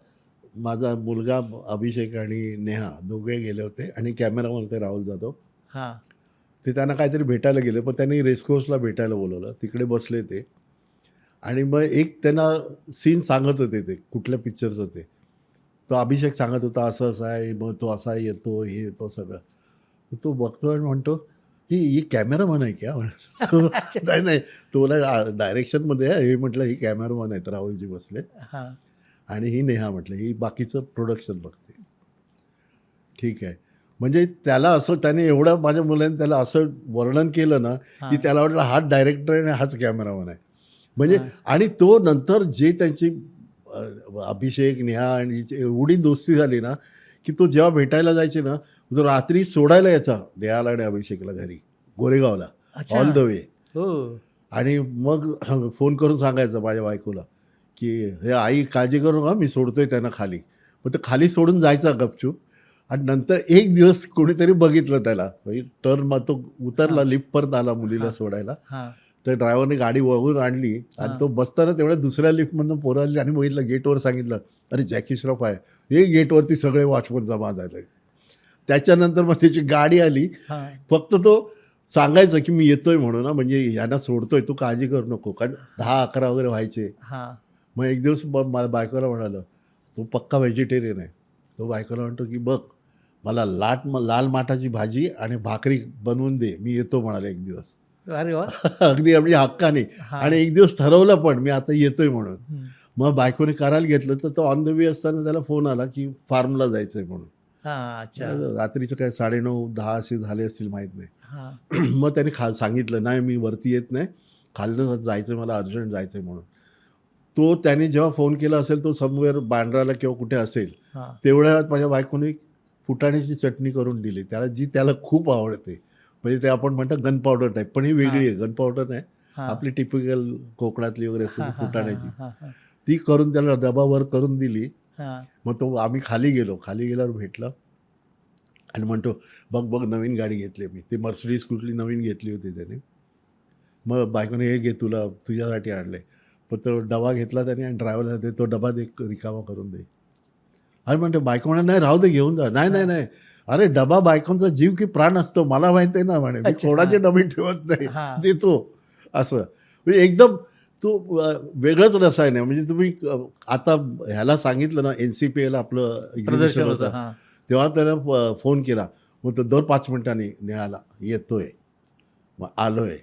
माझा मुलगा अभिषेक आणि नेहा दोघे गेले होते आणि कॅमेरामन होते राहुल जाधव. हां. ते त्यांना काहीतरी भेटायला गेले, पण त्यांनी रेसकोर्सला भेटायला बोलवलं. तिकडे बसले ते आणि मग एक त्यांना सीन सांगत होते ते कुठल्या पिक्चरचं ते. तो अभिषेक सांगत होता असं-असं आहे, मग तो असा येतो, हे येतो सगळं. तो बघतो आणि म्हणतो, ही कॅमेरामन आहे क्या? नाही, नाही. तो बोलला डायरेक्शनमध्ये आहे. हे म्हटलं ही कॅमेरामन आहेत राहुलजी भोसले हां. आणि ही नेहा म्हटलं ही बाकीचं प्रोडक्शन बघते. ठीक आहे. म्हणजे त्याला असं त्याने एवढं माझ्या मुलाने त्याला असं वर्णन केलं ना, की हां. त्याला वाटलं हाच डायरेक्टर आहे आणि हाच कॅमेरामन आहे. म्हणजे हां. आणि तो नंतर जे त्यांची अ, अभिषेक, नेहा आणि हिची एवढी दोस्ती झाली ना, की तो जेव्हा भेटायला जायचे ना, तो रात्री सोडायला यायचा नेहाला आणि अभिषेकला घरी गोरेगावला अच्छा. All the way. हो. आणि मग फोन करून सांगायचं माझ्या बायकोला, की "हे आई काळजी करू नका, मी सोडतोय त्यांना खाली." मग तो खाली सोडून जायचा गपचूप आणि नंतर एक दिवस कोणीतरी बघितलं त्याला. म्हणजे टर्न मग तो उतरला, हां. लिफ्टपर्यंत आला मुलीला हां. सोडायला. हां. तर ड्रायव्हरने गाडी वळवून आणली आणि हां. तो बसताना तेवढ्या दुसऱ्या लिफ्टमधून पोरं आली आणि बघितलं गेटवर सांगितलं, "अरे जॅकी श्रॉफ आहे." हे गेटवरती सगळे वॉचमन जमा झाले. त्याच्यानंतर मग त्याची गाडी आली. हां. फक्त तो सांगायचं, की मी येतोय म्हणून हां, म्हणजे यांना सोडतोय, तू काळजी करू नको. कारण 10-11 वगैरे व्हायचे. हां. मग एक दिवस माझ्या बायकोला म्हणालं, "तो पक्का व्हेजिटेरियन आहे." तो बायकोला म्हणतो, की "बघ, मला लाल माठाची भाजी आणि भाकरी बनवून दे. मी येतो" म्हणाला एक दिवस. अरे वाह! अगदी म्हणजे हक्काने. हां. आणि एक दिवस ठरवलं पण मी आता येतोय म्हणून. हं. मग बायकोने करायला घेतलं, तर तो ऑन द वे असताना त्याला फोन आला, की फार्मला जायचंय म्हणून. हां. अच्छा. रात्रीचं काय 9:30-10 असे झाले असतील माहीत नाही. हां. मग त्याने सांगितलं, "नाही, मी वरती येत नाही. खालनं जायचं मला अर्जंट जायचं आहे म्हणून." तो त्याने जेव्हा फोन केला असेल, तो समवेअर बांद्राला किंवा कुठे असेल. हां. तेवढ्या वेळात माझ्या बायकोने फुटाण्याची चटणी करून दिली. त्याला खूप आवडते. म्हणजे ते आपण म्हणतो गन पावडर टाईप, पण ही वेगळी आहे. गन पावडर नाही. हां. आपली टिपिकल कोकणातली वगैरे असते हां, ती हां, फुटाण्याची. हां, हां, ती करून त्याला डबावर करून दिली. हां. मग तो आम्ही खाली गेलो. खाली गेल्यावर भेटला आणि म्हणतो, "बघ, बघ नवीन गाडी घेतली मी." ती मर्सिडीज कुठली नवीन घेतली होती त्याने. मग बायकोने, "हे घे तुला तुझ्यासाठी आणलंय." पण तो डबा घेतला त्याने आणि ड्रायव्हरला दे, "तो डबा दे रिकामा करून दे." अरे म्हणते बायको म्हणे, "नाही राहू दे घेऊन जा." "नाही, नाही, नाही." "अरे डबा बायकोंचा जीव की प्राण असतो. मला माहिती आहे ना," म्हणे, "मी अच्छा. कोणाचे हां. डबे ठेवत नाही. हां. देतो." असं. म्हणजे एकदम तो वेगळंच रसायन आहे. म्हणजे तुम्ही आता ह्याला सांगितलं ना NCPL आपलं एक्झिबिशन प्रदर्शन होतं. होतं. हां. तेव्हा त्याला फोन केला. मग तो दर 5 मिनिटांनी नेहाला येतोय. मग आलोय.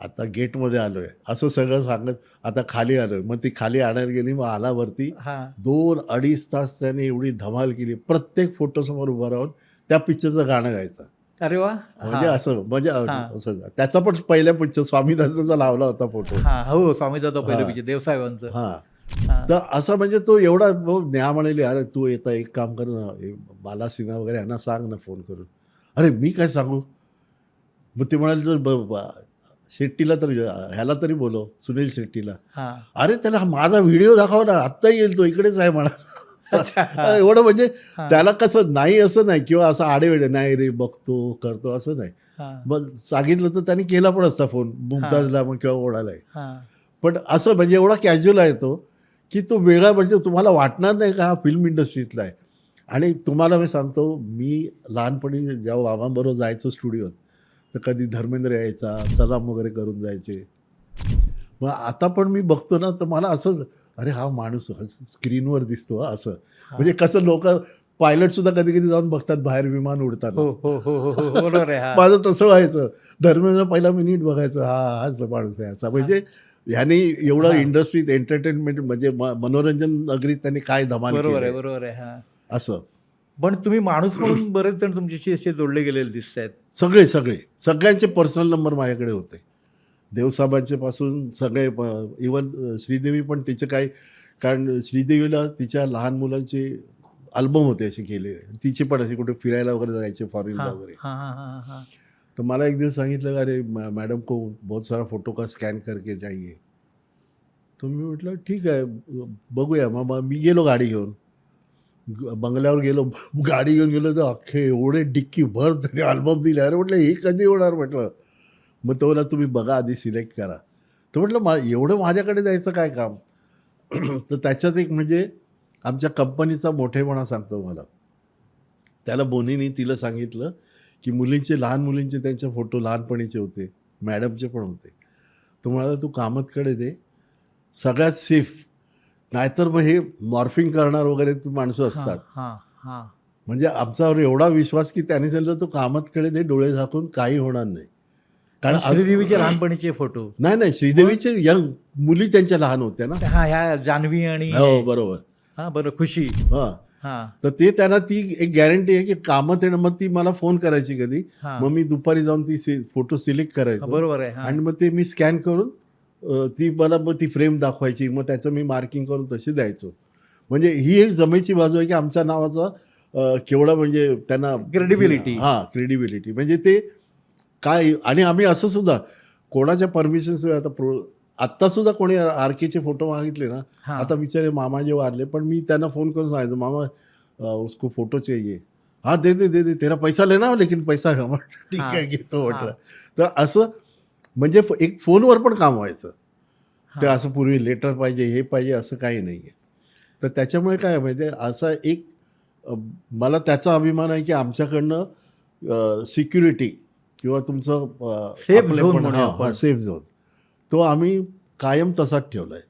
आता गेटमध्ये आलोय. असं सगळं सांगत आता खाली आलोय. मग ती खाली आणायला गेली. मग आला वरती. हां. 2-2.5 तास त्याने एवढी धमाल केली. प्रत्येक फोटोसमोर उभा राहून त्या पिक्चरचं गाणं गायचं. अरे वाह! म्हणजे हां. असं म्हणजे हां. असं त्याचा पण पहिल्या पिक्चर स्वामीदासाचा लावला होता फोटो. हां. हो. स्वामीदादा पहिलं हां. पिक्चर देवसाहेबांचं. हां. हां. तर असं म्हणजे तो एवढा नेहा म्हणाली, "अरे तू येता एक काम कर ना, हे बाला सिन्हा वगैरे यांना सांग ना फोन करून." "अरे मी काय सांगू?" मग ते म्हणाले, "तर शेट्टीला तरी ह्याला तरी बोलव, सुनील शेट्टीला." हां. "अरे त्याला माझा व्हिडिओ दाखव ना, आत्ता येईल तो, इकडेच आहे म्हणा." अच्छा. हां. एवढं म्हणजे हां. त्याला कसं नाही असं नाही किंवा असं आडेवेडे नाही रे बघतो, करतो असं नाही. हां. मग सांगितलं तर त्याने केला पण असता फोन मुमताजला मग किंवा ओढालाही. हां. पण असं म्हणजे एवढा कॅज्युअल आहे तो, की तो वेगळा म्हणजे तुम्हाला वाटणार नाही का हा फिल्म इंडस्ट्रीतला आहे. आणि तुम्हाला मी सांगतो, मी लहानपणी जेव्हा बाबांबरोबर जायचो स्टुडिओत, तर कधी धर्मेंद्र यायचा, सलाम वगैरे करून जायचे. मग आता पण मी बघतो ना, तर मला असं अरे हा माणूस स्क्रीनवर दिसतो हां, असं. म्हणजे कसं लोकं पायलट सुद्धा कधी कधी जाऊन बघतात बाहेर विमान हो उडताना. हो हो हो हो हो, बरोबर आहे. हा माझं तसं व्हायचं. धर्मेंद्र पहिला मिनिट बघायचं, हाच माणूस आहे असा. म्हणजे ह्यानी एवढं हा. इंडस्ट्रीत एंटरटेनमेंट म्हणजे मनोरंजन नगरीत त्यांनी काय धमाल बरोबर आहे, केली बरोबर आहे. हा, असं. पण तुम्ही माणूस म्हणून बरेच जण तुमच्याशी असे जोडले गेलेले दिसत आहेत. सगळे सगळ्यांचे पर्सनल नंबर माझ्याकडे होते. देवसाहेबांचे पासून सगळे इवन श्रीदेवी पण तिचे काही, कारण श्रीदेवीला तिच्या लहान मुलांचे अल्बम होते असे केलेले. तिचे पण असे कुठे फिरायला वगैरे जायचे फॉरेनला हा वगैरे. हा हा हा हा. तर मला एक दिवस सांगितलं, अरे मैडम को बहुत सारा फोटो का स्कॅन करके चाहिए. तर मी म्हटलं ठीक आहे, बघूया. मग मी गेलो गाडी घेऊन, बंगल्यावर गेलो. गाडी घेऊन गेलो तर अख्खे एवढे डिक्की भर त्याने अल्बम दिले. अरे म्हटलं हे कधी होणार म्हटलं. मग तो बोला तुम्ही बघा आधी सिलेक्ट करा. तर म्हटलं एवढं माझ्याकडे द्यायचं काय काम. तर त्याच्यात एक म्हणजे आमच्या कंपनीचा मोठेपणा सांगतो मला. त्याला बोनीनी तिला सांगितलं की मुलींचे, लहान मुलींचे त्यांचे फोटो लहानपणीचे होते, मॅडमचे पण होते. तो म्हणाला तू कामतकडे दे, सगळ्यात सेफ. नाहीतर मग हे मॉर्फिंग करणार वगैरे ती माणसं असतात. हा हा. म्हणजे आमच्यावर एवढा विश्वास की त्याने सांगितलं तू कामतकडे दे, डोळे झाकून काही होणार नाही. आणि कारण श्रीदेवीचे लहानपणीचे फोटो. नाही श्रीदेवीचे यंग मुली त्यांच्या लहान होत्या ना. हा, ह्या जान्हवी आणि हो बरोबर. हा बरं, खुशी. हां. हा तर ते त्यांना ती एक गॅरंटी आहे की कामात येणं. मग ती मला फोन करायची कधी, हा. मग मी दुपारी जाऊन ती फोटो सिलेक्ट करायचो बरोबर आहे. हा आणि मग ते मी स्कॅन करून ती मला मग ती फ्रेम दाखवायची. मग त्याचं मी मार्किंग करून तशी द्यायचो. म्हणजे ही एक जमेची बाजू आहे की आमच्या नावाचा केवढा म्हणजे त्यांना Credibility. हां, क्रेडिबिलिटी. म्हणजे ते काय. आणि आम्ही असं सुद्धा कोणाच्या परमिशनशिवाय आत्तासुद्धा कोणी आरकेचे फोटो मागितले ना, हा. आता बिचारे मामा जे वारले, पण मी त्यांना फोन करून सांगायचो, मामा उसको फोटो चाहिए. हाँ दे दे तेरा पैसा लेना हो, लेकिन पैसा का. म्हटलं ठीक हा. आहे घेतो म्हटलं. हा. तर असं म्हणजे एक फोनवर पण काम व्हायचं. ते हा. असं पूर्वी लेटर पाहिजे, हे पाहिजे, असं काही नाही आहे. तर त्याच्यामुळे काय म्हणजे असा एक मला त्याचा अभिमान आहे की आमच्याकडनं सिक्युरिटी किंवा तुमचं Safe आपलेपण, zone म्हणूया आपण. सेफ झोन, तो आम्ही कायम तसाच ठेवला आहे.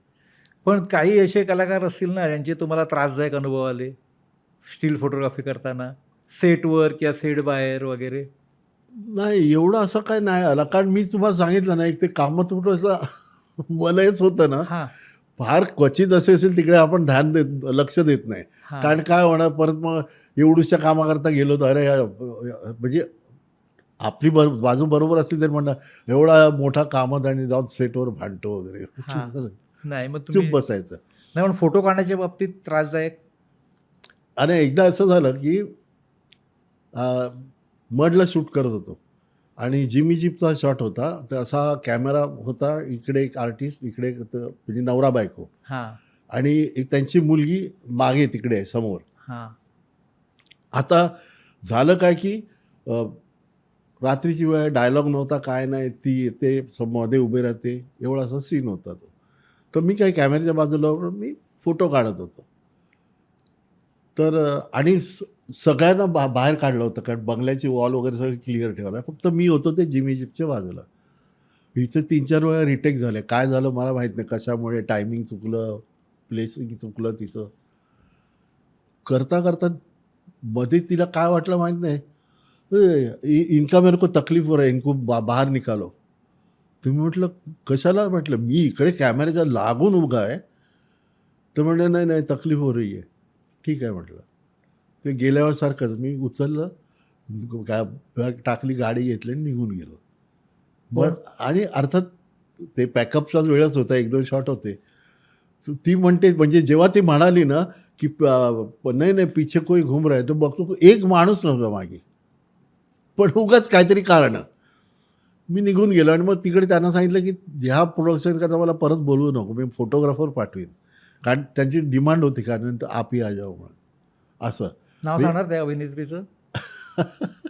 पण काही असे कलाकार असतील ना ज्यांचे तुम्हाला त्रासदायक अनुभव आले स्टील फोटोग्राफी करताना, सेटवर किंवा सेट बाहेर वगैरे? नाही एवढं असं काय नाही आला. कारण मी तुम्हाला सांगितलं ना, एक ते कामत असं वलयच होतं ना, हा फार क्वचित असेल तिकडे आपण लक्ष देत नाही. हा. कारण काय होणार, परत मग एवढूशा कामाकरता गेलो तर अरे म्हणजे आपली बाजू बरोबर असली तरी म्हणणार एवढा मोठा कामात आणि जाऊन सेटवर भांडतो वगैरे. हा. नाही मग चूप तुम्ही बसायचं. नाही, पण फोटो काढण्याच्या बाबतीत त्रासदायक? आणि एकदा असं झालं की मडला शूट करत होतो आणि जिमी जीपचा शॉट होता. तर असा कॅमेरा होता, इकडे एक आर्टिस्ट, इकडे एक म्हणजे नवरा बायको, हा आणि एक त्यांची मुलगी मागे तिकडे आहे समोर. हा आता झालं काय की रात्रीची वेळ, डायलॉग नव्हता, काय नाही, ती येते मध्ये उभे राहते, एवढा असा सीन होता तो. तर मी काय कॅमेऱ्याच्या बाजूला मी फोटो काढत होतो. तर आणि सगळ्यांना बाहेर काढलं होतं, कारण बंगल्याची वॉल वगैरे सगळं क्लिअर ठेवलं. फक्त मी होतो ते जिमी जीपच्या बाजूला. हिचं 3-4 वेळा रिटेक झाले. काय झालं मला माहीत नाही, कशामुळे टायमिंग चुकलं, प्लेसिंग चुकलं तिचं. करता करता मध्ये तिला काय वाटलं माहीत नाही, इनका मेरे को तकलीफ हो रहा है, इनको बाहेर निकालो. तुम्ही म्हटलं कशाला. म्हटलं मी इकडे कॅमेऱ्याच्या लागून उभा आहे. तर म्हटलं नाही तकलीफ हो रही आहे. ठीक आहे म्हटलं. ते गेल्यावर सारखंच मी उचललं, बॅग टाकली, गाडी घेतली आणि निघून गेलो. मग आणि अर्थात ते पॅकअपचाच वेळच होता, 1-2 शॉट होते. ती म्हणते, म्हणजे जेव्हा ती म्हणाली ना की नाही पीछे कोई घूम रहा है, तो बघतो एक माणूस नव्हता मागे, पण उगाच काहीतरी कारण. मी निघून गेलो आणि मग तिकडे त्यांना सांगितलं की ह्या प्रोडक्शन करता मला परत बोलवू नको, मी फोटोग्राफर पाठवीन. कारण त्यांची डिमांड होती, कारण आप ही आ जाओ म्हणून. असं नाव सांगणार त्या अभिनेत्रीचं?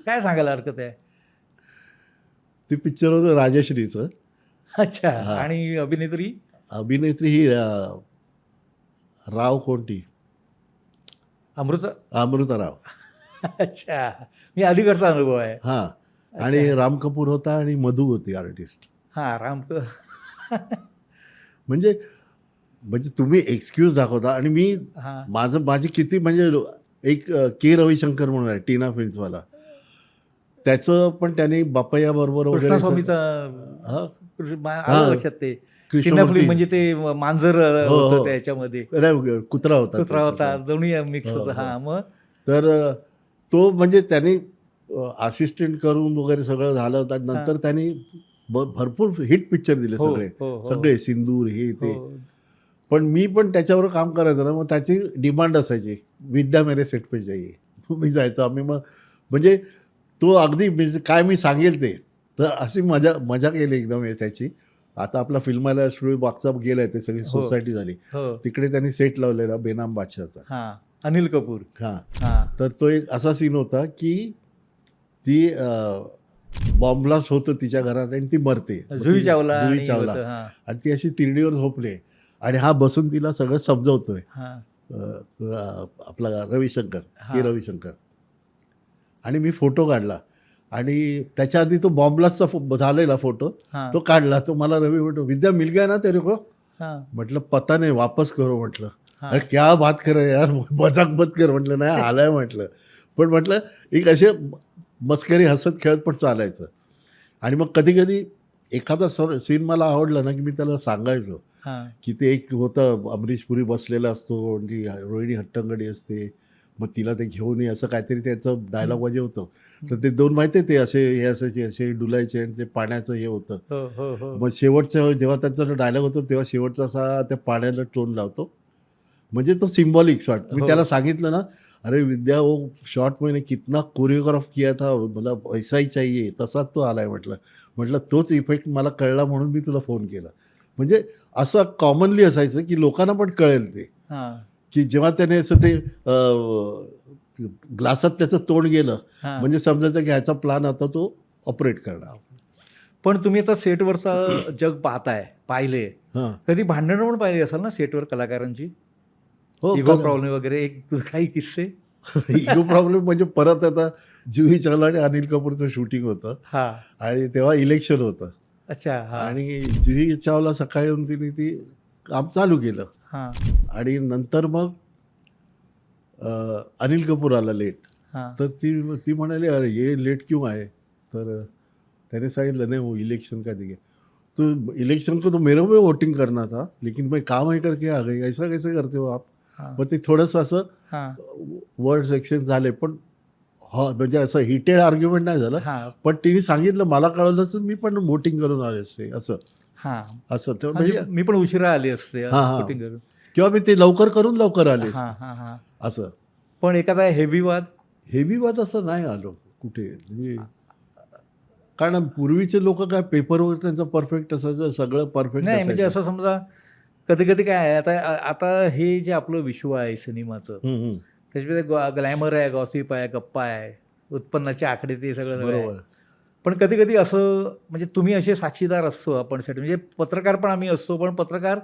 काय सांगायला हरकत आहे? ते पिक्चर होतं राजश्रीचं. अच्छा. हा. आणि अभिनेत्री? अभिनेत्री ही राव कोणती, अमृता राव. अच्छा, मी अलीकडचा अनुभव आहे. हां. आणि राम कपूर होता आणि मधू होती आर्टिस्ट. हा राम. म्हणजे तुम्ही एक्सक्यूज दाखवता आणि मी हा माझी किती म्हणजे एक के रविशंकर म्हणून आहे टीना फिल्म्सवाला, त्याचं पण त्याने बापय्या बरोबर वगैरे कृष्णास्वामीचा हा आलं लक्षात ते कृष्णमूर्ती. म्हणजे ते मांजर हो, होतं हो. त्याच्यामध्ये, नाही, कुत्रा होता कुत्रा होता, त्याच्यात. दोन्ही मिक्स हो, होता. हो. हा मग तर तो म्हणजे त्याने असिस्टंट करून वगैरे सगळं झालं होतं. नंतर त्यांनी भरपूर हिट पिक्चर दिले हो, सगळे हो, हो. सगळे सिंदूर हे ते. हो. पण मी पण त्याच्यावर काम करायचो ना, मग त्याची डिमांड असायची, विद्या मेरे सेट पे जाईये. मी जायचो, आम्ही मग म्हणजे तो अगदी काय मी सांगेल ते. तर अशी मजा केली एकदम त्याची. आता आपला फिल्माला स्टुडिओ बॉक्सअप गेलाय, ते सगळी हो. सोसायटी झाली. हो. तिकडे त्यांनी सेट लावलेला बेनाम बादशाहचा. हा, अनिल कपूर. हां, हा. तर तो एक असा सीन होता की ती बॉम्ब ब्लास्ट होतं तिच्या घरात आणि ती मरते. जुही चावला जुही आणि चावला. होतं, हा. आणि ती अशी तिरडीवर झोपली आणि हा बसून तिला सगळं समजवतोय. हा. आपला रविशंकर, हा. के रविशंकर. आणि मी फोटो काढला आणि त्याच्या आधी तो बॉम्ब ब्लास्टचा झालेला फोटो हा. तो काढला. तो मला रवी म्हणतो, विद्या मिल गया ना तेरे को? हा. म्हटलं पता नाही, वापस करो म्हटलं. हा. अरे क्या बात कर यार, मजाक मत कर म्हटलं. नाही आलाय म्हटलं. पण म्हटलं एक असे मस्करी हसत खेळत पण चालायचं. आणि मग कधी कधी एखादा सीन मला आवडला ना की मी त्याला सांगायचो हा. की ते एक होतं, अमरीश पुरी बसलेला असतो, ती रोहिणी हट्टंगडी असते, मग तिला ते घेऊन ये असं काहीतरी त्याचं डायलॉग म्हणजे होतं. तर ते दोन माहिती आहे, ते असे हे असायचे, असे डुलायचे आणि ते पाण्याचं हे होतं. हो, हो, हो. मग शेवटचं जेव्हा त्यांचा डायलॉग होतो तेव्हा शेवटचा असा त्या पाण्याला टोन लावतो, म्हणजे तो सिम्बॉलिक शॉट. मी हो. त्याला सांगितलं ना, अरे विद्या वो शॉट मैंने कितना कोरियोग्राफ किया था, मला ऐसा ही चाहिए, तसाच तो आलाय म्हटलं तोच इफेक्ट मला कळला म्हणून मी तुला फोन केला. म्हणजे असं कॉमनली असायचं की लोकांना पण कळेल ते, हा. की जेव्हा त्याने असं ते ग्लासात त्याचं तोंड गेलं हा. म्हणजे समजायचं की ह्याचा प्लान आता तो ऑपरेट करणार. पण तुम्ही आता सेटवरचा जग पाहिले, हां, कधी भांडणं पण पाहिली असाल ना सेटवर कलाकारांची, हो. इगो प्रॉब्लेम वगैरे, काही किस्से? इगो प्रॉब्लेम म्हणजे परत आता जुही चावला आणि अनिल कपूरचं शूटिंग होतं हा. आणि तेव्हा इलेक्शन होतं. अच्छा. हा. आणि जुही चावला सकाळी येऊन तिने ती काम चालू केलं. हा. आणि नंतर मग अनिल कपूर आला लेट. हा. तर ती म्हणाली, अरे ये लेट क्यों आए? तर त्याने सांगितलं, नाही वो इलेक्शन का दिखे, तो इलेक्शन को तो मेरे को वोटिंग करना था, लेकिन मैं काम ही करके आ गई, ऐसा कैसे करते हो आप? हा. मग ते थोडंसं असं हा. वर्ड सेक्शन झाले, पण हा म्हणजे असं हिटेड आर्ग्युमेंट नाही झालं. हा. पण तिने सांगितलं, मला कळलं असं मी पण वोटिंग करून आले असते असं हा. असं तर म्हणजे म्हणजे मी पण उशिरा आली असते हा, हा. शूटिंग करून. किंवा मी ते लवकर करून लवकर आले हा. हा. हा. असं. पण एखादा हेवी वाद? हेवी वाद असं नाही आलो कुठे, म्हणजे कारण पूर्वीचे लोक काय पेपर वगैरे त्यांचं परफेक्ट असायचं, सगळं परफेक्ट नाही, म्हणजे असायचं. असं समजा कधी कधी काय आहे, आता हे जे आपलं विश्व आहे सिनेमाचं, हम्म. त्याच्यामध्ये ग्लॅमर आहे, गॉसिप आहे, गप्पा आहे, उत्पन्नाचे आकडे, ते सगळं आहे. बरोबर. पण कधी कधी असं म्हणजे तुम्ही असे साक्षीदार असतो आपण सेट, म्हणजे पत्रकार पण आम्ही असतो, पण पत्रकार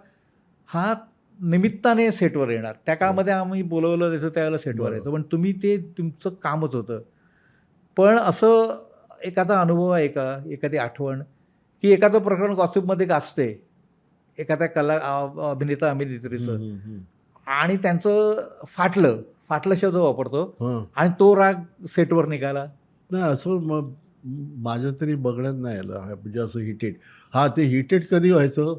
हा निमित्ताने सेटवर येणार. त्या काळामध्ये आम्ही बोलवलं त्याचं त्यावेळेला सेटवर बरोबर. यायचं, पण तुम्ही ते तुमचं कामच होतं. पण असं एखादा अनुभव आहे का, एखादी आठवण, की एखादं प्रकरण गॉसिपमध्ये गाजते एखाद्या अभिनेता अभिनेत्रीचं, हम्म. आणि त्यांचं फाटलं शब्द वापरतो, हं. आणि तो राग सेटवर निघाला? नाही असं मग माझ्या तरी बघण्यात नाही आलं म्हणजे असं हिटेड. हा, ते हिटेड कधी व्हायचं,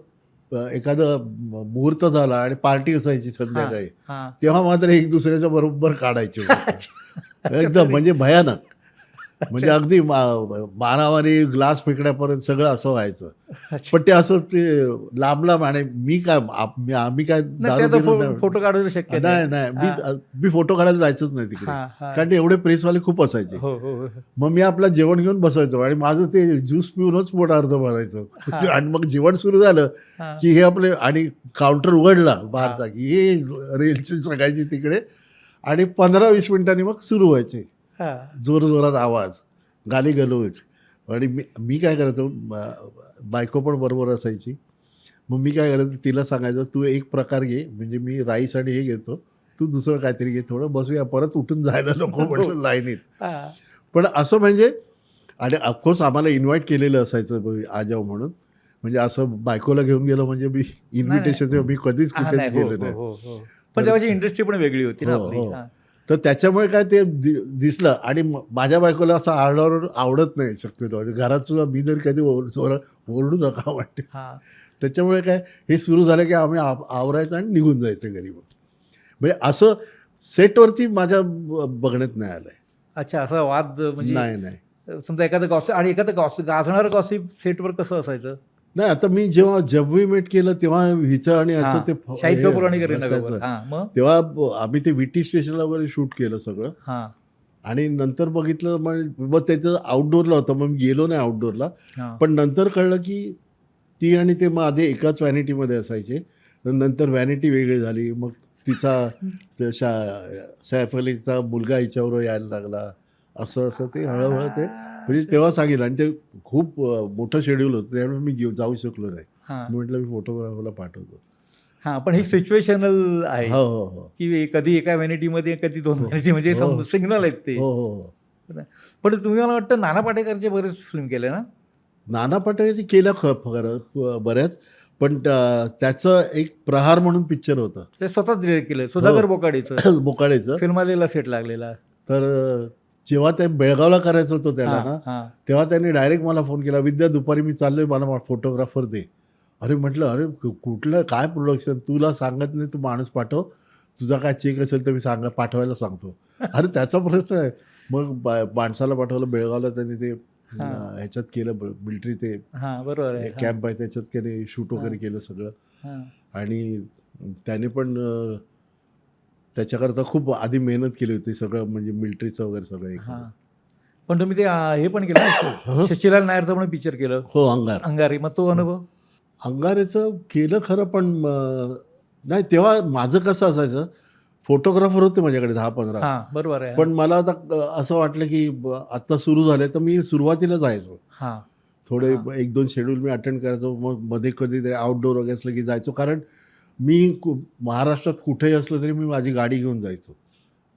एखादं मुहूर्त झाला आणि पार्टी असायची संध्याकाळी, हा. तेव्हा मात्र एक दुसऱ्याच्या बरोबर काढायचे एकदम, तरी. म्हणजे भयानक. म्हणजे अगदी मारामारी, ग्लास फेकण्यापर्यंत सगळं असं व्हायचं. अच्छा. पण ते असं ते लांब आणि मी काय आम्ही काय नाही, दारू ते आता पिऊन नाही. फोटो काढू शक्य नाही मी फोटो काढायला जायचोच नाही तिकडे, हा. हा. कारण ते एवढे प्रेसवाले खूप असायचे. हो, हो, हो. मग मी आपला जेवण घेऊन बसायचो आणि माझं ते ज्यूस पिऊनच पोट अर्ध भरायचं. हा. आणि मग जेवण सुरू झालं हा. की हे आपले, आणि काउंटर उघडला बाहेरचा की हे रेलची सगळ्याची तिकडे, आणि 15-20 मिनिटांनी मग सुरू व्हायचे हा. जोरजोरात आवाज, गाली गलोच. आणि मी काय करायचो, बायको पण बरोबर असायची. मग मी काय करायचं, तिला सांगायचं, तू एक प्रकार घे, म्हणजे मी राईस आणि हे घेतो, तू दुसरं काहीतरी घे, थोडं बसूया, परत उठून जायला नको म्हटलं लाईनीत. हा. पण असं म्हणजे, आणि ऑफकोर्स आम्हाला इन्व्हाइट केलेलं असायचं आजाव म्हणून, म्हणजे असं बायकोला घेऊन गेलो म्हणजे मी इन्व्हिटेशन मी कधीच हा, कुठेच नाही, हो, गेलो हो, नाही. हो, हो. पण तेव्हाची इंडस्ट्री पण वेगळी होती ना हो, आपली. हो. हा. तर त्याच्यामुळे काय ते दिसलं आणि माझ्या बायकोला असं आरडाओरड आवडत नाही शक्यतो. आणि घरात सुद्धा मी जर कधी ओरडू नका वाटते. हां. त्याच्यामुळे काय हे सुरू झालं की आम्ही आवरायचं आणि निघून जायचं घरी. म्हणजे असं सेटवरती माझ्या बघण्यात नाही आलंय. अच्छा, असा वाद म्हणजे नाही, नाही. समजा एखादं गॉसिप आणि एखादं गाजणारं गॉसिप सेटवर कसं असायचं? नाही, आता मी जेव्हा जब वी मेट केलं तेव्हा हिचं आणि ह्याचं हां, ते शाहिद हे कपूर आणि करीना असायचं. कपूर. हां, मग? तेव्हा आम्ही ते विटी स्टेशनला वगैरे शूट केलं सगळं. हां, आणि नंतर बघितलं मग त्याचं आउटडोअरला होतं. मग मी गेलो नाही आउटडोअरला. हां. पण नंतर कळलं की ती आणि ते मग आधी एकाच व्हॅनिटीमध्ये असायचे. तर नंतर व्हॅनिटी वेगळी झाली. मग तिचा सैफ अलीचा मुलगा हिच्याबरोबर यायला लागला. असं ते हळूहळू ते म्हणजे तेव्हा सांगितलं. आणि ते खूप मोठं शेड्यूल होतं. त्यामुळे मी जाऊ शकलो नाही. हां, मी म्हटलं मी फोटोग्राफरला पाठवतो. हां. पण हे सिच्युएशनल आहे, हो, हो, हो. की कधी एका व्हॅनिटीमध्ये, कधी 2 हो. व्हॅनिटी म्हणजे हो. सिग्नल आहेत ते. हो, हो, हो. पण तुम्ही मला वाटतं नाना पाटेकरचे बरेच फिल्म केले ना? नाना पाटेकरची केल्या बऱ्याच. पण त्याचं एक प्रहार म्हणून पिक्चर होतं. ते स्वतःच डिरेक्ट केलं. सुधाकर बोकाडेचं. बोकाडेचं. फिल्मालेला सेट लागलेला. तर जेव्हा ते बेळगावला करायचं होतं त्याला हां, ना, हां. तेव्हा त्यांनी डायरेक्ट मला फोन केला, "विद्या दुपारी मी चाललोय, मला फोटोग्राफर दे." अरे म्हटलं, "अरे कुठलं काय प्रोडक्शन? तुला सांगत नाही, तू माणूस पाठव. तुझा काय चेक असेल तर मी पाठवायला सांगतो." अरे त्याचा प्रश्न आहे. मग माणसाला पाठवलं बेळगावला. त्यांनी ते ह्याच्यात केलं मिलिटरी ते हां, बरोबर आहे. कॅम्प आहे त्याच्यात त्याने शूट वगैरे केलं सगळं. हां. आणि त्याने पण त्याच्याकरता खूप आधी मेहनत केली होती सगळं, म्हणजे मिलिटरीचं वगैरे सगळं हे हां. करून. पण तुम्ही ते हे पण केलं ना, शशीलाल नायरचं पण पिक्चर केलं, हो, अंगार. अंगारी. मग तो अनुभव? अंगारेचं केलं खरं, पण नाही तेव्हा माझं कसं असायचं, फोटोग्राफर होते माझ्याकडे 10-15. हां, बरोबर आहे. पण मला आता असं वाटलं की आत्ता सुरू झालं तर मी सुरुवातीला जायचो. हां, थोडे हां. 1-2 शेड्यूल मी अटेंड करायचो. मग मध्ये कधी आउटडोअर वगैरे असलं की जायचो. कारण मी महाराष्ट्रात कुठेही असलं तरी मी माझी गाडी घेऊन जायचो.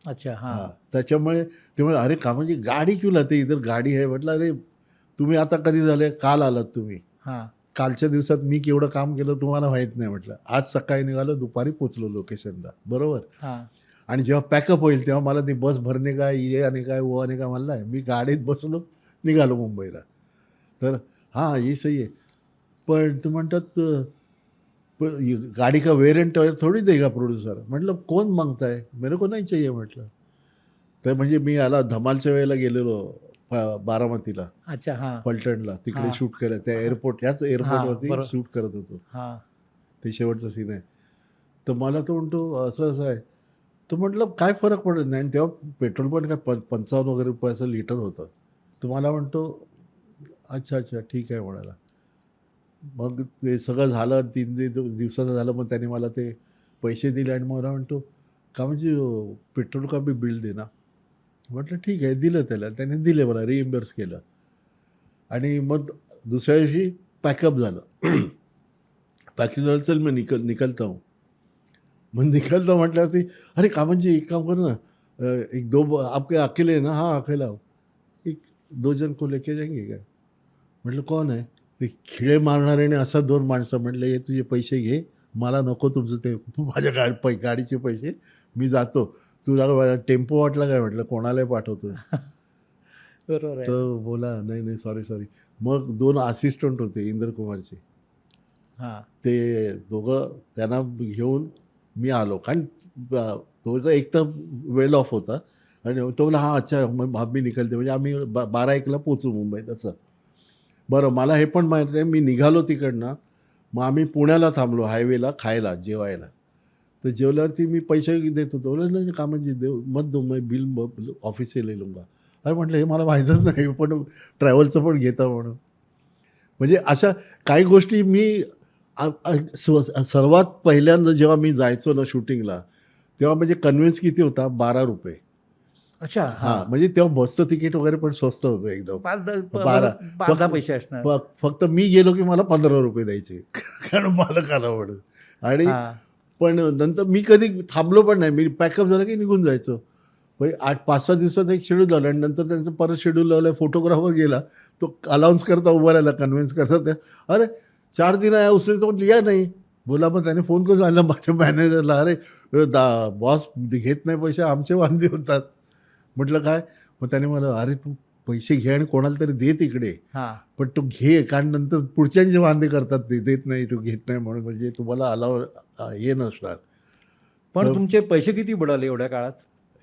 अच्छा, हां. हां, त्याच्यामुळे ते म्हणे, "अरे का म्हणजे गाडी क्यों लाते इधर, गाडी आहे." म्हटलं, "अरे तुम्ही आता कधी झाले, काल आलात तुम्ही. हां, कालच्या दिवसात मी केवढं काम केलं तुम्हाला माहीत नाही." म्हटलं. "आज सकाळी निघालो, दुपारी पोचलो लोकेशनला." बरोबर. हां. आणि जेव्हा पॅकअप होईल तेव्हा मला ती बस भरणे काय, ये आने काय, वो आने का म्हणला आहे. मी गाडीत बसलो, निघालो मुंबईला. तर हां, ये सही आहे. पण ते म्हणतात गाड़ी का वेरिएंट थोड़ी देगा प्रोड्यूसर. म्हटलं कोण मागताय, मेरे को नहीं चाहिए म्हटलं. तर म्हणजे मी याला धमालच्या वेळेला गेलेलो बारामतीला, अच्छा, हां. पलटणला, तिकडे हां. शूट करायला. त्या एअरपोर्ट, ह्याच हां, एअरपोर्टवरती बरोबर. शूट करत होतो. हां, ते शेवटचं सीन आहे. तर मला तो म्हणतो असं आहे. तर म्हटलं काय फरक पडत नाही. आणि तेव्हा पेट्रोल पण काय 55 वगैरे रुपयाचं लिटर होतं. तर मला म्हणतो, अच्छा अच्छा ठीक आहे म्हणाला. मग ते सगळं झालं, 3 दिवसाचं झालं. मग त्याने मला ते पैसे दिले आणि मला म्हणतो, का म्हणजे पेट्रोल का बी बिल दे ना. म्हटलं ठीक आहे. दिलं त्याला. त्याने दिले मला, रिइम्बर्स केलं. आणि मग दुसऱ्या दिवशी पॅकअप झालं. पॅकिंग झालं, चल मी निकलता हूँ. मग निकलता म्हटल्यावरती, अरे का म्हणजे एक काम कर ना, एक दो आपके अकेले है ना. हाँ अकेला हूँ. एक 2 जण को लेके जाएंगे क्या. म्हटलं कोण आहे. ते खिळे मारणाऱ्याने असा 2 माणसं. म्हटलं हे तुझे पैसे घे, मला नको तुमचं ते माझ्या गाडीचे पैसे, मी जातो. तुला टेम्पो वाटला काय. म्हटलं कोणालाही पाठवतो. बरोबर आहे. तर बोला नाही नाही सॉरी. मग 2 असिस्टंट होते इंद्र कुमारचे. हां, ते दोघं त्यांना घेऊन मी आलो. कारण तो तर एक तर वेल ऑफ होता. आणि तो बोला हां अच्छा मग मी निघालते. म्हणजे आम्ही 12-1ला पोचू मुंबईत असं. बरं मला हे पण माहीत नाही. मी निघालो तिकडनं. मग आम्ही पुण्याला थांबलो हायवेला खायला, जेवायला. तर जेवल्यावरती मी पैसे देत होतो. बोलले नाही का म्हणजे देऊ मत दो, मैं बिल ऑफिस से ले लूँगा. अरे म्हटलं हे मला माहीतच नाही. पण ट्रॅव्हलचं पण घेता म्हणून. म्हणजे अशा काही गोष्टी मी सर्वात पहिल्यांदा जेव्हा मी जायचो ना शूटिंगला, तेव्हा म्हणजे कन्व्हिन्स किती होता, ₹12. अच्छा, हां, हां. म्हणजे तेव्हा बसचं तिकीट वगैरे पण स्वस्त होतं एकदम. 12 5-10 पैसे असणार. फक्त मी गेलो की मला ₹15 द्यायचे. कारण मालकाला म्हणून. आणि हां, पण नंतर मी कधी थांबलो पण नाही. मी पॅकअप झालं की निघून जायचो. म्हणजे 5-6 दिवसाचं एक शेड्यूल झालं आणि नंतर त्यांचं परत शेड्यूल लावलं. फोटोग्राफर गेला. तो अनाउन्स करता उभा राहिला, कन्व्हिन्स करता. अरे 4 दिन आया उसने तो लिया नहीं. बोला मग त्याने फोन करून सांगितलं माझ्या मॅनेजरला, अरे बॉस घेत नाही पैसे, आमचे वांदे होतात. म्हटलं काय? मग त्याने मला, अरे तू पैसे घे आणि कोणाला तरी दे तिकडे, हां. पण तू घे, कारण नंतर पुढच्यांचे वांदे करतात, ते देत नाही, तू घेत नाही म्हणून, म्हणजे तुम्हाला अलाव हे नसणार. पण तर तुमचे पैसे किती बुडाले एवढ्या काळात?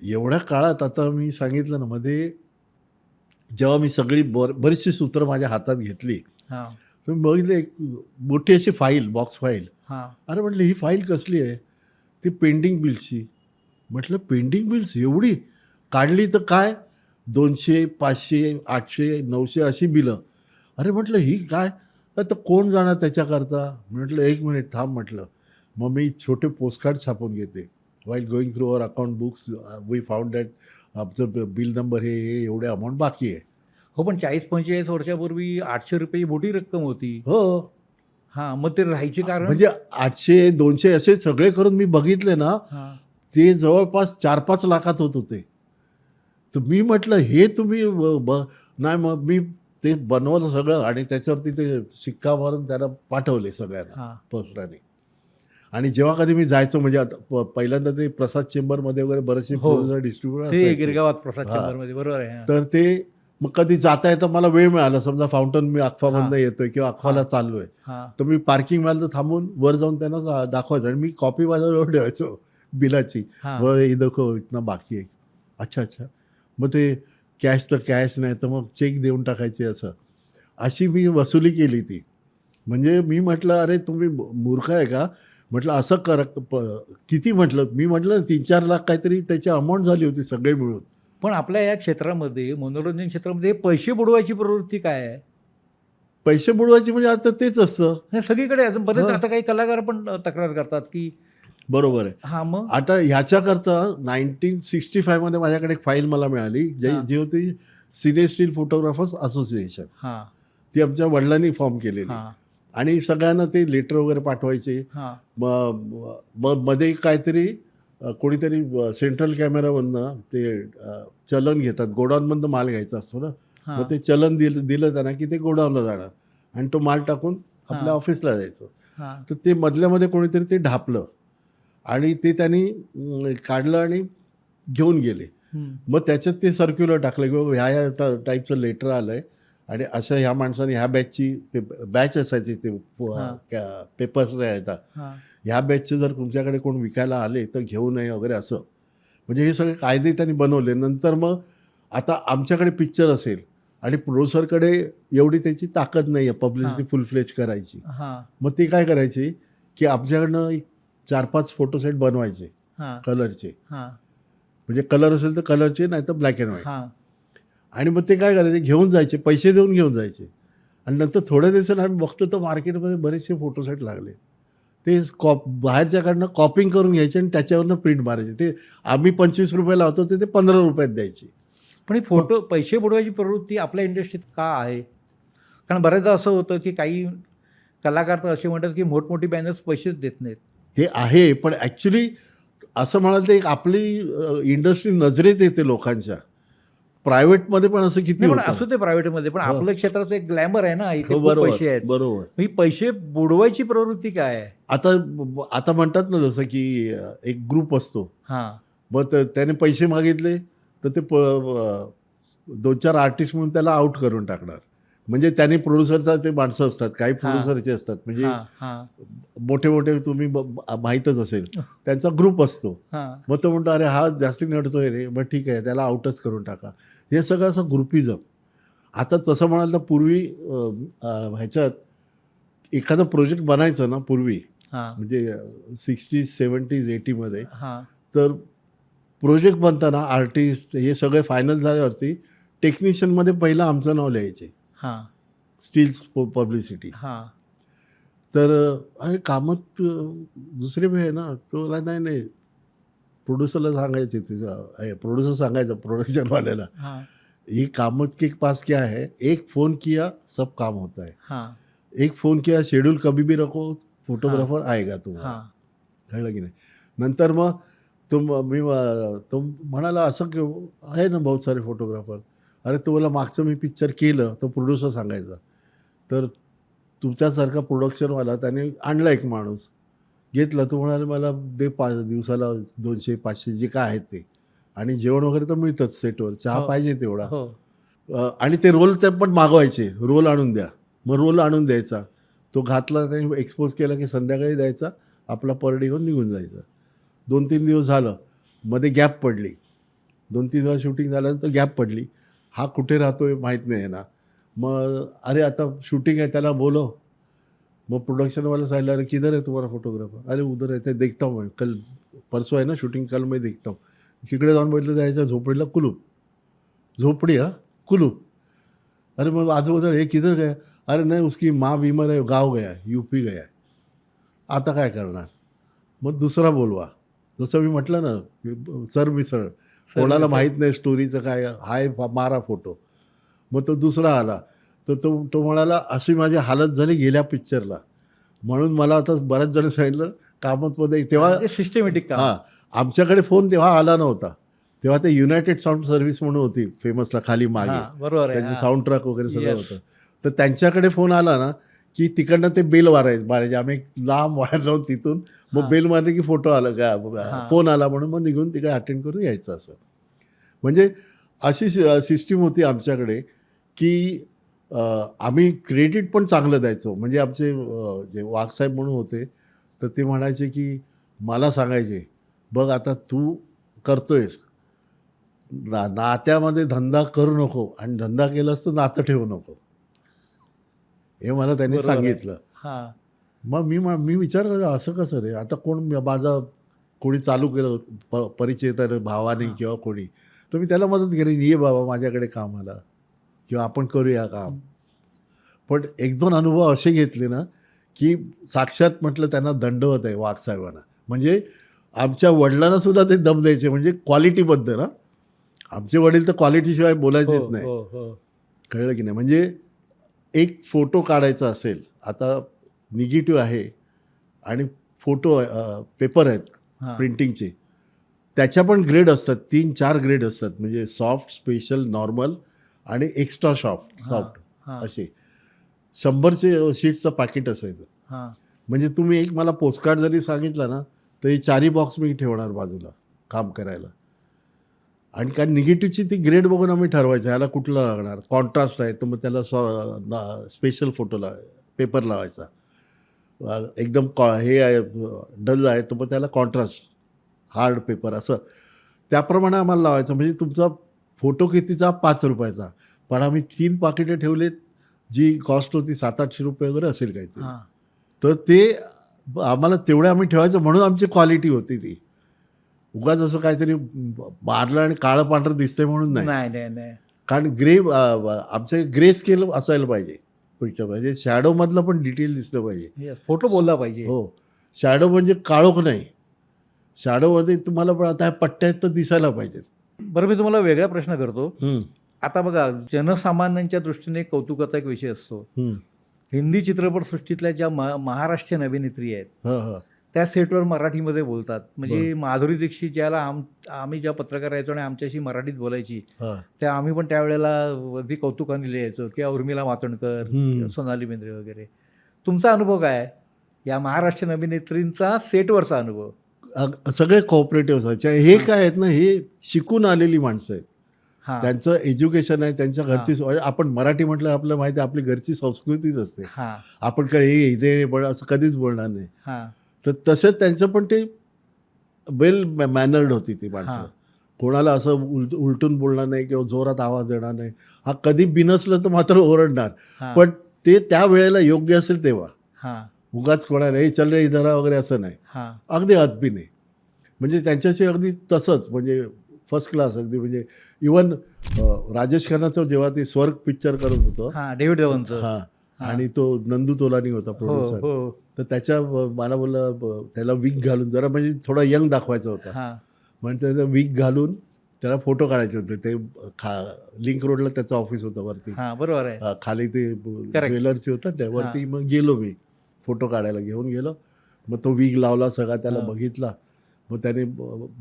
एवढ्या काळात आता मी सांगितलं ना, मध्ये जेव्हा मी सगळी बरीचशी सूत्र माझ्या हातात घेतली, हां, तर मी बघितलं एक मोठी अशी फाईल, बॉक्स फाईल. हां. अरे म्हटलं ही फाईल कसली आहे? ती पेंडिंग बिल्सची. म्हटलं पेंडिंग बिल्स एवढी? काढली तर काय 200, 500, 800, 900 अशी बिलं. अरे म्हटलं ही काय? आता कोण जाणार त्याच्याकरता? म्हटलं एक मिनिट थांब म्हटलं. मग मी छोटे पोस्टकार्ड छापून घेते. While going through our account books we found that आमचं बिल नंबर हे एवढे अमाऊंट बाकी आहे. हो, पण 40-45 वर्षापूर्वी ₹800 ही मोठी रक्कम होती. हो, हां, मग ते राहायचे कारण? म्हणजे 800, 200 असे सगळे करून मी बघितले ना, हां, ते जवळपास 4-5 लाखात होत होते. तर मी म्हटलं हे तुम्ही नाही, मग मी ते बनवलं सगळं आणि त्याच्यावरती ते शिक्का मारून त्याला पाठवले सगळ्यांना हां. पोस्टाने. आणि जेव्हा कधी मी जायचो, म्हणजे आता पहिल्यांदा ते प्रसाद चेंबरमध्ये वगैरे बरेचसे हो. प्रोड्युसर डिस्ट्रीब्युटर ते असायचे. गिरगावात प्रसाद हां. चेंबरमध्ये बरोबर आहे. हां. तर ते मग कधी जाता येता मला वेळ मिळाला, समजा फाउंटन मी अक्फामधनं हां. येतोय किंवा अक्फाला हां. चाललोय, हां. तर मी पार्किंग मिळालं तर थांबून वर जाऊन त्यांना दाखवायचं आणि मी कॉपी माझ्याजवळ ठेवायचो बिलाची. हां. वर हे देखो इतना बाकी आहे. अच्छा, अच्छा. मग ते कॅश तर कॅश, नाही तर मग चेक देऊन टाकायचे असं. अशी मी वसुली केली ती. म्हणजे मी म्हटलं, "अरे तुम्ही मूर्ख आहे का?" म्हटलं, "असं कर किती?" म्हटलं. मी म्हटलं 3-4 लाख काहीतरी त्याची अमाउंट झाली होती सगळे मिळून. पण आपल्या या क्षेत्रामध्ये, मनोरंजन क्षेत्रामध्ये पैसे बुडवायची प्रवृत्ती काय आहे? पैसे बुडवायचे म्हणजे आता तेच असतं. हे सगळीकडे आहे. बरेच हं. आता काही कलाकार पण तक्रार करतात, की बरोबर आहे. हां, मग? आता ह्याच्याकरता 1965 मध्ये माझ्याकडे एक फाईल मला मिळाली, हां. जी होती सिने स्टील फोटोग्राफर्स असोसिएशन. हां, ती आमच्या वडिलांनी फॉर्म केलेली हां, आणि सगळ्यांना ते लेटर वगैरे पाठवायचे. हां, मग मध्ये काहीतरी कोणीतरी सेंट्रल कॅमेरामधनं ते चलन घेतात. गोडाऊनमधनं माल घ्यायचा असतो ना. हां, मग ते चलन दिलं त्यांना की ते गोडाऊनला जाणार आणि तो माल टाकून आपल्या हां. ऑफिसला जायचं. हां. तर ते मधल्यामध्ये कोणीतरी ते ढापलं आणि ते त्यांनी काढलं आणि घेऊन गेले. हं. मग त्याच्यात ते सर्क्युलर टाकलं की बाबा ह्या टाईपचं लेटर आलं आहे आणि अशा ह्या माणसाने ह्या बॅचची ते बॅच असायची, ते हां. पेपर्स यायचा, हां. ह्या बॅचचे जर तुमच्याकडे कोण विकायला आले तर घेऊ नये वगैरे असं. म्हणजे हे सगळे कायदे त्यांनी बनवले. नंतर मग आता आमच्याकडे पिक्चर असेल आणि प्रोड्युसरकडे एवढी त्याची ताकद नाही आहे पब्लिसिटी हां. फुल फ्लेज करायची. हां. मग ते काय करायचे की आमच्याकडनं एक 4-5 फोटो सेट बनवायचे हां. कलरचे. हां. म्हणजे कलर असेल तर कलरचे, नाही तर ब्लॅक अँड व्हाईट. हां. आणि मग ते काय करायचे, घेऊन जायचे, पैसे देऊन घेऊन जायचे आणि नंतर थोड्या दिवसांनी आम्ही बघतो तर मार्केटमध्ये बरेचसे फोटो सेट लागले. ते बाहेरच्याकडनं कॉपिंग करून घ्यायचे आणि त्याच्यावरनं प्रिंट मारायचे. ते आम्ही ₹25 लावतो ते 15 रुपयात द्यायचे. पण ही पैसे बुडवायची प्रवृत्ती आपल्या इंडस्ट्रीत का आहे? कारण बऱ्याचदा असं होतं, की काही कलाकार तर असे म्हणतात, की मोठमोठी बॅनर्स पैसेच देत नाहीत. ते आहे, पण ॲक्च्युली असं म्हणाल तर एक आपली इंडस्ट्री नजरेत येते लोकांच्या. प्रायव्हेटमध्ये पण असं किती नाही, पण होतं. असू दे प्रायव्हेटमध्ये, पण हो. आपल्या क्षेत्राचं एक ग्लॅमर आहे ना, इथे हो, खूप बरोबर, पैसे आहेत. बरोबर. ही पैसे बुडवायची प्रवृत्ती काय आहे? आता म्हणतात ना, जसं की एक ग्रुप असतो. हां. मग त्याने पैसे मागितले तर ते 2-4 आर्टिस्ट म्हणून त्याला आउट करून टाकणार. म्हणजे त्यांनी प्रोड्युसरचा ते माणसं असतात, काही प्रोड्युसरचे असतात, म्हणजे हां, हां, मोठे तुम्ही माहीतच असेल, त्यांचा ग्रुप असतो. हां. मग तो म्हणतो, अरे हा जास्ती नडतोय रे, मग ठीक आहे त्याला आउटच करून टाका. हे सगळं असं ग्रुपिझम. आता तसं म्हणाल तर पूर्वी ह्याच्यात एखादा प्रोजेक्ट बनायचं ना पूर्वी, हां, म्हणजे 60s, 70s, 80मध्ये, हां, तर प्रोजेक्ट बनताना आर्टिस्ट हे सगळे फायनल झाल्यावरती टेक्निशियनमध्ये पहिलं आमचं नाव लिहायचे, हां, स्टील्स पब्लिसिटी. हां, तर अरे कामात दुसरे आहे ना, तो नाही प्रोड्युसरला सांगायचे, प्रोड्युसर सांगायचं प्रोडक्शनवाल्याला, हां, ये कामत के पास क्या है, एक फ़ोन किया सब काम होता है, हां, एक फ़ोन किया शेड्यूल कभी भी रखो, फोटोग्राफर आएगा तुम्हाला. हां, कळलं की नाही. नंतर मग तो म्हणाला, असं आहे ना बहुत सारे फोटोग्राफर. अरे तुम्हाला मागचं मी पिक्चर केलं, तो प्रोड्युसर सांगायचा. तर तुमच्यासारखा प्रोडक्शनवाला त्याने आणला एक माणूस. घेतलं. तो म्हणाले मला दे दिवसाला 200-500 जे काय आहेत ते, आणि जेवण वगैरे तर मिळतंच सेटवर, चहा हो. पाहिजे तेवढा. हो. आणि ते रोल ते पण मागवायचे, रोल आणून द्या. मग रोल आणून द्यायचा. तो घातला, त्याने एक्सपोज केला की संध्याकाळी द्यायचा, आपला पर डे घेऊन निघून जायचं. 2-3 दिवस झालं, मध्ये गॅप पडली. 2-3 दिवस शूटिंग झाल्यानंतर गॅप पडली. हा कुठे राहतोय माहीत नाही ना. मग अरे आता शूटिंग आहे, त्याला बोलव. मग प्रोडक्शनवाला सांगितलं, अरे किधर है तुम्हारा फोटोग्राफर? अरे उधर है, ते देखता हूँ मैं, कल परसों है ना शूटिंग, कल मैं देखता हूँ. तिकडे जाऊन बघितलं, जायचं झोपडीला कुलूप. झोपड़ी हा कुलूप. अरे मग आजूबाजूला हे किधर गया? अरे नाही, उसकी माँ बीमार है, गाव गया है, यूपी गया है. आता काय करणार? मग दुसरा बोलवा. जसं मी म्हटलं ना, सरमिसळ. कोणाला सरमिसळ. माहीत नाही स्टोरीचं काय, हाय मारा फोटो. मग तो दुसरा आला, तर तो म्हणाला, अशी माझी हालत झाली गेल्या पिक्चरला, म्हणून मला आता बऱ्याच जण सांगितलं कामतमध्ये तेव्हा. म्हणजे सिस्टमॅटिक काम. हां, आमच्याकडे फोन तेव्हा आला नव्हता. तेव्हा ते युनायटेड साऊंड सर्व्हिस म्हणून होती फेमसला खाली मागे. हां, बरोबर आहे. त्याचं हां. साऊंड ट्रॅक वगैरे सगळं Yes. होतं. तर त्यांच्याकडे फोन आला ना, की तिकडनं ते बेल मारायचे. आम्ही एक लांब वायर लावून तिथून मग हां. बेल मारली की फोटो आला का, हां. फोन आला म्हणून मग निघून तिकडे अटेंड करून यायचं. असं म्हणजे अशी सिस्टीम होती आमच्याकडे, की आम्ही क्रेडिट पण चांगलं द्यायचो. म्हणजे आमचे जे वाघसाहेब म्हणून होते, तर ते म्हणायचे की मला सांगायचे, बघ आता तू करतोयस, नात्यामध्ये धंदा करू नको, आणि धंदा केलास तर नातं ठेवू नको. हे मला त्यांनी बरोबर आहे. सांगितलं. हां. मग मी विचार केला, असं कसं रे? आता माझा कोणी चालू केलं, परिचय तर भावाने हां. किंवा कोणी, तर मी त्याला मदत केली, ये बाबा माझ्याकडे कामाला, किंवा आपण करूया काम. पण 1-2 अनुभव असे घेतले ना, की साक्षात म्हटलं त्यांना दंडवत आहे वाघसाहेबांना. म्हणजे आमच्या वडिलांना सुद्धा ते दम द्यायचे, म्हणजे क्वालिटीबद्दल. हां, आमचे वडील तर क्वालिटीशिवाय हो, बोलायचेच नाही. हो, हो. कळलं की नाही? म्हणजे एक फोटो काढायचा असेल, आता निगेटिव्ह आहे आणि फोटो पेपर आहेत हां. प्रिंटिंगचे, त्याच्या पण ग्रेड असतात, 3-4 ग्रेड असतात. म्हणजे सॉफ्ट, स्पेशल, नॉर्मल आणि एक्स्ट्रा सॉफ्ट हां. असे 100चे शीटचं पाकिट असायचं. हां. म्हणजे तुम्ही एक मला पोस्टकार्ड जरी सांगितला ना, तर हे 4ही बॉक्स मी ठेवणार बाजूला काम करायला. आणि काय निगेटिव्हची ती ग्रेड बघून आम्ही ठरवायचं, ह्याला कुठलं लागणार. कॉन्ट्रास्ट आहे तर मग त्याला स्पेशल फोटो पेपर लावायचा. एकदम हे आहे, डल आहे तर मग त्याला कॉन्ट्रास्ट हार्ड पेपर, असं त्याप्रमाणे आम्हाला लावायचं. म्हणजे तुमचा फोटो कितीचा? ₹5. पण आम्ही 3 पाकिटे ठेवलेत, जी कॉस्ट होती ₹700-800 वगैरे असेल काहीतरी. हां. तर ते आम्हाला तेवढे आम्ही ठेवायचं, म्हणून आमची क्वालिटी होती ती. उगाच असं काहीतरी मारलं आणि काळं पांढरं दिसतंय म्हणून नाही. नाही. कारण आमचं ग्रे स्केल असायला पाहिजे पिक्चर, म्हणजे शॅडोमधलं पण डिटेल दिसलं पाहिजे. येस, फोटो बोलला पाहिजे. हो, शॅडो म्हणजे काळोख नाही. शॅडोमध्ये तुम्हाला पण आता ह्या पट्ट्या आहेत तर दिसायला पाहिजेत. बरं, मी तुम्हाला वेगळा प्रश्न करतो. आता बघा, जनसामान्यांच्या दृष्टीने एक कौतुकाचा एक विषय असतो. हिंदी चित्रपटसृष्टीतल्या ज्या महाराष्ट्रीयन अभिनेत्री आहेत, हां. त्या सेटवर मराठीमध्ये बोलतात. म्हणजे बरं. माधुरी दीक्षित ज्याला आम्ही ज्या पत्रकार यायचो आणि आमच्याशी मराठीत बोलायची, हां. त्या आम्ही पण त्यावेळेला अगदी कौतुकाने लिहायचो, किंवा उर्मिला मातोंडकर, सोनाली बेंद्रे वगैरे. तुमचा अनुभव काय आहे या महाराष्ट्रीयन अभिनेत्रींचा सेटवरचा अनुभव? सगळे कोऑपरेटिव्ह असायचे. हे काय आहेत ना, हे शिकून आलेली माणसं आहेत. हां. त्यांचं एज्युकेशन आहे, त्यांच्या घरची आपण मराठी म्हटलं आपल्याला माहिती आहे, आपली घरची संस्कृतीच असते. हां. आपण काय हे इथे बोल असं कधीच बोलणार नाही. हां. तर तसं त्यांचं पण ते वेल मॅनर्ड होती ती माणसं. हां. कोणाला असं उलटून बोलणार नाही किंवा जोरात आवाज देणार नाही. हा कधी बिनसलं तर मात्र ओरडणार. हां. पण ते त्या वेळेला योग्य असेल तेव्हा. हां. उगाच कोणाला हे चल रे इधर आ वगैरे असं नाही. हां. अगदी अदबीने. म्हणजे त्यांच्याशी अगदी तसंच, म्हणजे फर्स्ट क्लास अगदी. म्हणजे इवन राजेश खन्नाचं जेव्हा ते स्वर्ग पिक्चर करत होतं, हां, डेव्हिड धवनचं. हां, आणि तो नंदू तोलानी होता हो, प्रोड्युसर. हो. तर त्याच्या मला बोललं त्याला विग घालून, जरा म्हणजे थोडा यंग दाखवायचा होता, हां. म्हणजे त्याचा विग घालून त्याला फोटो काढायचे होते. ते लिंक रोडला त्याचं ऑफिस होतं वरती. हां, बरोबर आहे. खाली ते ज्वेलर्सची होतं त्यावरती. मग गेलो मी फोटो काढायला, घेऊन गेलो. मग तो विग लावला सगळा, त्याला बघितला. मग त्याने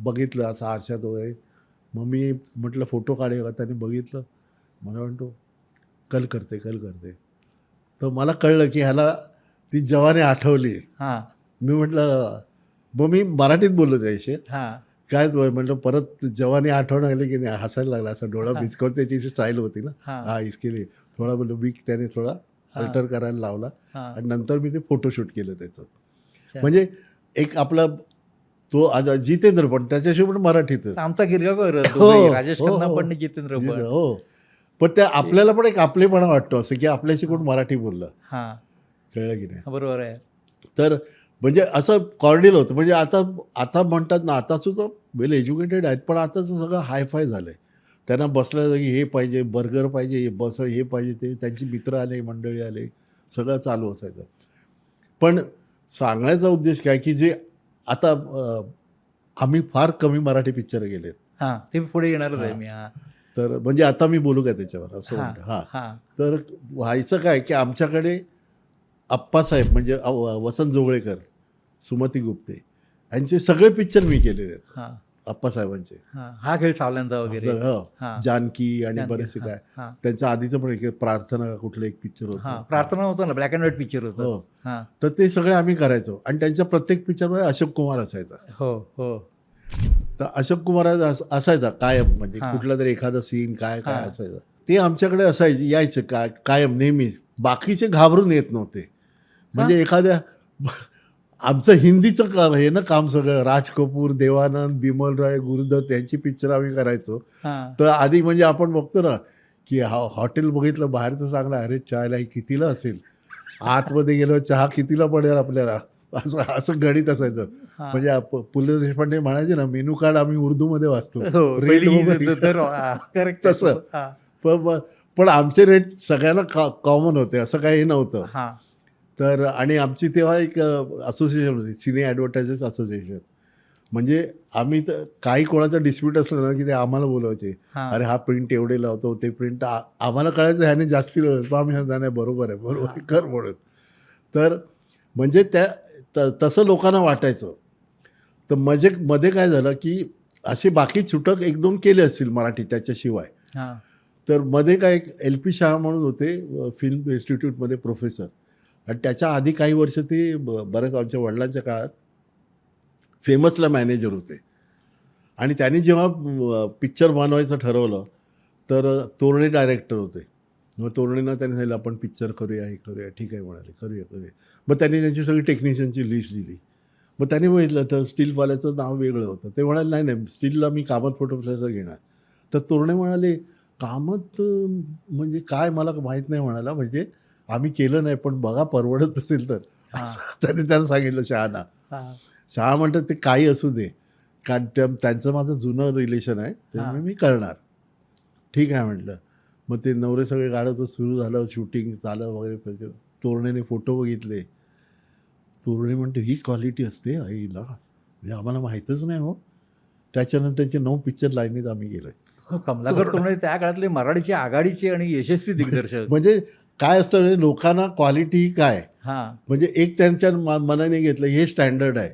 बघितलं असं आरशात वगैरे. मग मी म्हटलं फोटो काढेल का? त्याने बघितलं. मला म्हणतो कल करते. तर मला कळलं की ह्याला ती जवानी आठवली. हां. मी म्हटलं मग मी मराठीत बोललो त्याशी. हां. काय म्हटलं परत जवानी आठवण आली की नाही, हसायला लागला. असा डोळा हां. बिचकवून त्याची स्टाईल होती ना. हां. हा इसके लिए थोडा बोललो मी, त्याने थोडा हां. अल्टर करायला लावला हां. आणि नंतर मी ते फोटोशूट केलं त्याचं. अच्छा. म्हणजे एक आपला तो आता जितेंद्र पण त्याच्याशी पण मराठीतच. आमचा गिरगावकर हो, दोघंही, राजेश हो, खन्ना हो. पण, जितेंद्र पण. हो. पण त्या आपल्याला पण एक आपलेपणा वाटतो असं की आपल्याशी कोण मराठी बोललं. हां. कळलं की नाही. बरोबर आहे. तर म्हणजे असं कॉर्डियल होतं. म्हणजे आता आता म्हणतात ना, आता सुद्धा वेल एज्युकेटेड आहेत, पण आताचं सगळं हाय-फाय झालं आहे. त्यांना बसल्या जागी हे पाहिजे, बर्गर पाहिजे, हे पाहिजे, ते त्यांची मित्र आले, मंडळी आले, सगळं चालू असायचं. पण सांगण्याचा उद्देश काय की जे आता आम्ही फार कमी मराठी पिक्चर गेलेत. हां. ते पुढे येणारच आहे हां. मी. हां. तर म्हणजे आता मी बोलू का त्याच्यावर असं हां. म्हणतो. हां. हां. तर व्हायचं काय की आमच्याकडे अप्पासाहेब म्हणजे वसंत जोगळेकर, सुमती गुप्ते यांचे सगळे पिक्चर मी केलेले आहेत हां. अप्पासाहेबांचे. हां. हा खेळ सावल्यांचा वगैरे. हो. हां. जानकी आणि जानकी. बरेचसे हां. काय. हां. त्यांच्या आधीचं पण एक प्रार्थना का कुठलं एक पिक्चर हां. होतं. प्रार्थना होतं ना, ब्लॅक अँड व्हाईट पिक्चर होतं. हो. हां. तर ते सगळे आम्ही करायचो आणि त्यांच्या प्रत्येक पिक्चरमध्ये अशोक कुमार असायचा. हो, हो. तर अशोक कुमार असायचा कायम, म्हणजे हां. कुठला तरी एखादा सीन काय हां. असायचं. ते आमच्याकडे असायचे, यायचे कायम नेहमी. बाकीचे घाबरून येत नव्हते. म्हणजे एखाद्या आमचं हिंदीचं हे ना काम सगळं राज कपूर, देवानंद, बिमल राय, गुरुदत्त यांची पिक्चर आम्ही करायचो. हां. तर आधी म्हणजे आपण बघतो ना की हॉटेल बघितलं बाहेरचं चांगलं, अरे चायला ही कितीला असेल, आतमध्ये गेलो चहा कितीला पडेल आपल्याला, असं असं गणित असायचं. हां. म्हणजे पु ल देशपांडे म्हणायचे ना, मेनू कार्ड आम्ही उर्दूमध्ये वाचतो. हो. रेट पहिली वगैरे. तर हां. करेक्ट. तसं. हां. पण आमचे रेट सगळ्यांना कॉमन होते, असं काही नव्हतं. हां. तर आणि आमची तेव्हा एक असोसिएशन होती, सिने ॲडव्हर्टायझर्स असोसिएशन. म्हणजे आम्ही तर काही कोणाचं डिस्प्यूट असलं ना की ते आम्हाला बोलवायचे. हां. अरे हा प्रिंट एवढे लावतो, ते प्रिंट आम्हाला कळायचं ह्याने जास्ती लावलं. मग आम्ही सांगतो नाही बरोबर आहे, बरोबर आहे, कर म्हणून. तर म्हणजे तसं लोकांना वाटायचं. तर मध्ये काय झालं की असे बाकी छुटक 1-2 केले असतील मराठी त्याच्याशिवाय. हां. तर मध्ये काय एक LP शाह म्हणून होते फिल्म इन्स्टिट्यूटमध्ये प्रोफेसर, आणि त्याच्या आधी काही वर्ष ते बऱ्याच आमच्या वडिलांच्या काळात फेमसला मॅनेजर होते. आणि त्यांनी जेव्हा पिक्चर बनवायचं ठरवलं तर तोरणे डायरेक्टर होते. मग तोरणेंना त्यांनी सांगितलं आपण पिक्चर करूया, हे करूया. ठीक आहे म्हणाले, करूया. मग त्यांनी त्यांची सगळी टेक्निशियनची लिस्ट दिली. मग त्यांनी बघितलं तर स्टीलवाल्याचं नाव वेगळं होतं. ते म्हणाले नाही स्टीलला मी कामत फोटोग्राफर घेणार. तर तोरणे म्हणाले कामत म्हणजे काय मला माहीत नाही म्हणाला, म्हणजे आम्ही केलं नाही पण बघा परवडत असेल तर. त्यांनी त्याला सांगितलं शहाना. शहा म्हणतात ते काही असू दे, कारण त्यांचं माझं जुनं रिलेशन आहे, त्यामुळे मी करणार. ठीक आहे म्हटलं. मग ते नवरे सगळे गाडं सुरू झालं, शूटिंग झालं वगैरे. तोरणेने फोटो बघितले. तोरणे म्हणते ही क्वालिटी असते आईला, म्हणजे आम्हाला माहीतच नाही हो. त्याच्यानंतर त्यांचे 9 पिक्चर लाईनीत आम्ही गेलोय. कमलाकर तोरणे त्या काळातले मराठीचे आघाडीचे आणि यशस्वी दिग्दर्शक. म्हणजे काय असतं म्हणजे लोकांना क्वालिटी काय, हां. म्हणजे एक त्यांच्या मनाने घेतलं हे स्टँडर्ड आहे.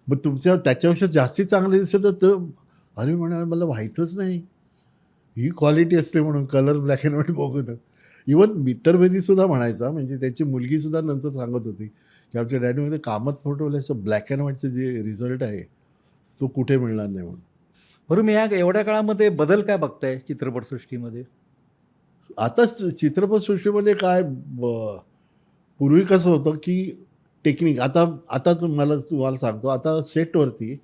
मग तुमच्या त्याच्यापेक्षा जास्ती चांगले दिसेल तर अरे म्हणा मला माहीतच नाही ही क्वालिटी असते म्हणून, कलर ब्लॅक अँड व्हाईट बघून. इवन मित्रभेदीसुद्धा म्हणायचा, म्हणजे त्याची मुलगीसुद्धा नंतर सांगत होती की आमच्या डॅडीमध्ये कामत फोटोल्याचं ब्लॅक अँड व्हाईटचं जे रिझल्ट आहे तो कुठे मिळणार नाही म्हणून. बरं, मी एवढ्या काळामध्ये बदल काय बघताय चित्रपटसृष्टीमध्ये? आता चित्रपटसृष्टीमध्ये काय पूर्वी कसं होतं की टेक्निक, आता तुम्हाला सांगतो, आता सेटवरती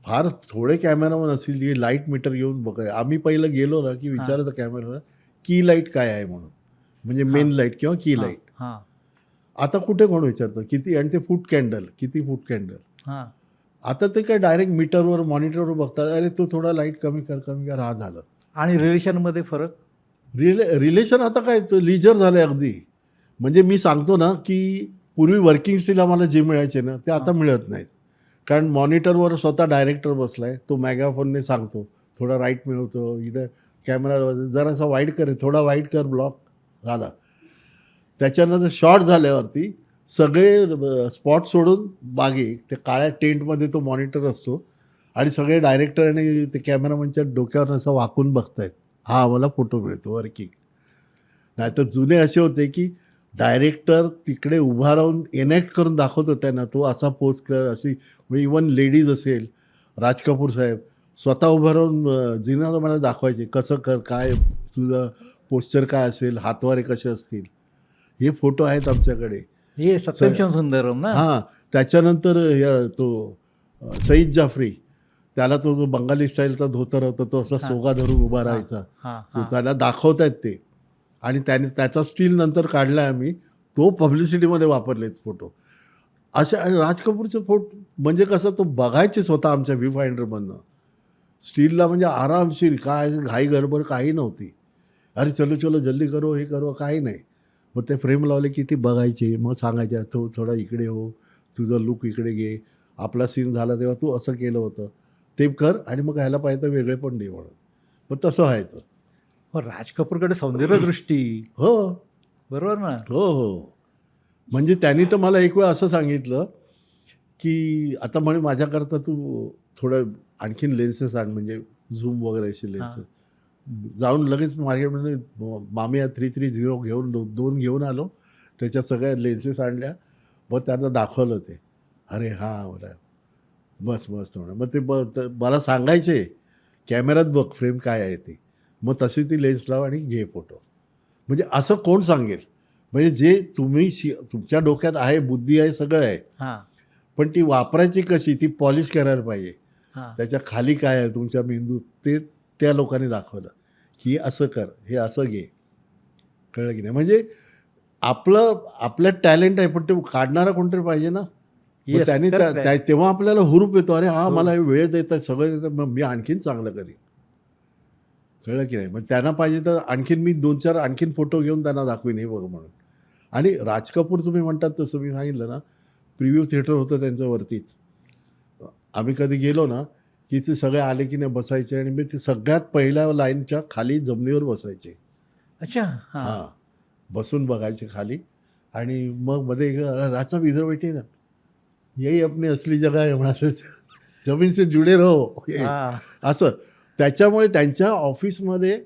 फार थोडे कॅमेरामन असतील जे लाईट मीटर घेऊन बघाय. आम्ही पहिलं गेलो ना की विचारायचं कॅमेराला की लाईट काय आहे म्हणून, म्हणजे मेन लाईट किंवा की लाईट. हां. आता कुठे कोण विचारतं किती, आणि ते फूट कॅन्डल किती फूट कॅन्डल. हां. आता ते काय डायरेक्ट मीटरवर मॉनिटरवर बघतात, अरे तो थोडा लाईट कमी कर हा झालं. आणि रिलेशनमध्ये फरक? रिलेशन आता काय तो लीजर झालं आहे अगदी. म्हणजे मी सांगतो ना की पूर्वी वर्किंग स्टील आम्हाला जे मिळायचे ना ते आता मिळत नाहीत. कारण मॉनिटरवर स्वतः डायरेक्टर बसला आहे, तो मेगाफोनने सांगतो थोडा राईट मिळवतो, इथं कॅमेरा जरासा वाईड कर, थोडा वाईड कर, ब्लॉक झाला. त्याच्यानंतर शॉट झाल्यावरती सगळे स्पॉट सोडून मागे त्या काळ्या टेंटमध्ये तो मॉनिटर असतो आणि सगळे डायरेक्टर आणि ते कॅमेरामनच्या डोक्यावर असं वाकून बघतायत, हा आम्हाला फोटो मिळतो वर्किंग. नाही तर जुने असे होते की डायरेक्टर तिकडे उभा राहून एनॅक्ट करून दाखवतो त्यांना, तो असा पोज कर, अशी इवन लेडीज असेल, राज कपूर साहेब स्वतः उभं राहून जिना मला दाखवायचे, कसं कर, काय तुझं पोस्चर काय असेल, हातवारे कसे असतील. हे फोटो आहेत आमच्याकडे. हे सत्यम सुंदरम ना. हां, त्याच्यानंतर तो सईद जाफरी, त्याला तो बंगाली स्टाईलचा धोतर होता, तो असा सोगा धरून उभा राहायचा. तो त्याला दाखवतायत ते, आणि त्याने त्याचा स्टील नंतर काढला आम्ही, तो पब्लिसिटीमध्ये वापरलेत फोटो. अशा राज कपूरचे फोटो म्हणजे कसं, तो बघायचे स्वतः आमच्या व्ह्यू फाइंडरमधनं. स्टीलला म्हणजे आरामशीर, काय घाई गडबड काही नव्हती. अरे चलो चलो जल्दी करो, हे करो, काही नाही. मग ते फ्रेम लावले की ती बघायचे, मग सांगायचे थोडा इकडे हो, तुझं लुक इकडे घे, आपला सीन झाला तेव्हा तू असं केलं होतं, ते कर, आणि मग ह्याला पाहिजे तर वेगळे पण दे म्हणून. मग तसं व्हायचं. राज कपूरकडे सौंदर्यदृष्टी. हो बरोबर ना. हो हो. म्हणजे त्यांनी तर मला एक वेळ असं सांगितलं की आता म्हणे माझ्याकरता तू थोडं आणखीन लेन्सेस आण, म्हणजे झूम वगैरे असे लेन्सेस. जाऊन लगेच मार्केटमध्ये मामिया 330 घेऊन 2 घेऊन आलो, त्याच्यात सगळ्या लेन्सेस आणल्या. मग त्यांना दाखवलं ते. अरे हां मला बस मस्त म्हणा. मग ते मला सांगायचे कॅमेऱ्यात बघ फ्रेम काय आहे ते, मग तशी ती लेन्स लाव आणि घे फोटो. म्हणजे असं कोण सांगेल, म्हणजे जे तुम्ही तुमच्या डोक्यात आहे, बुद्धी आहे, सगळं आहे, पण ती वापरायची कशी, ती पॉलिश करायला पाहिजे. त्याच्या खाली काय आहे तुमच्या मेंदूत, ते त्या लोकांनी दाखवलं की असं कर, हे असं घे. कळलं की नाही. म्हणजे आपलं टॅलेंट आहे, पण ते काढणारा कोणतरी पाहिजे ना. मग त्यांनी तेव्हा आपल्याला हुरूप येतो, अरे हा मला वेळ देत आहे, सगळं देतात, मग मी आणखीन चांगलं करीन. कळलं की नाही. मग त्यांना पाहिजे तर आणखीन मी 2-4 आणखीन फोटो घेऊन त्यांना दाखवीन, हे बघ म्हणून. आणि राज कपूर तुम्ही म्हणतात तसं मी सांगितलं ना, प्रिव्ह्यू थिएटर होतं त्यांच्यावरतीच. आम्ही कधी गेलो ना की ते सगळे आले की नाही बसायचे, आणि मी ते सगळ्यात पहिल्या लाईनच्या खाली जमिनीवर बसायचे. अच्छा. हां, बसून बघायचे खाली, आणि मग मध्ये राजा इधर बैठे ना, यही अपनी असली जगह आहे म्हणाले, जमीन से जुडे रहो, असं. त्याच्यामुळे त्यांच्या ऑफिसमध्ये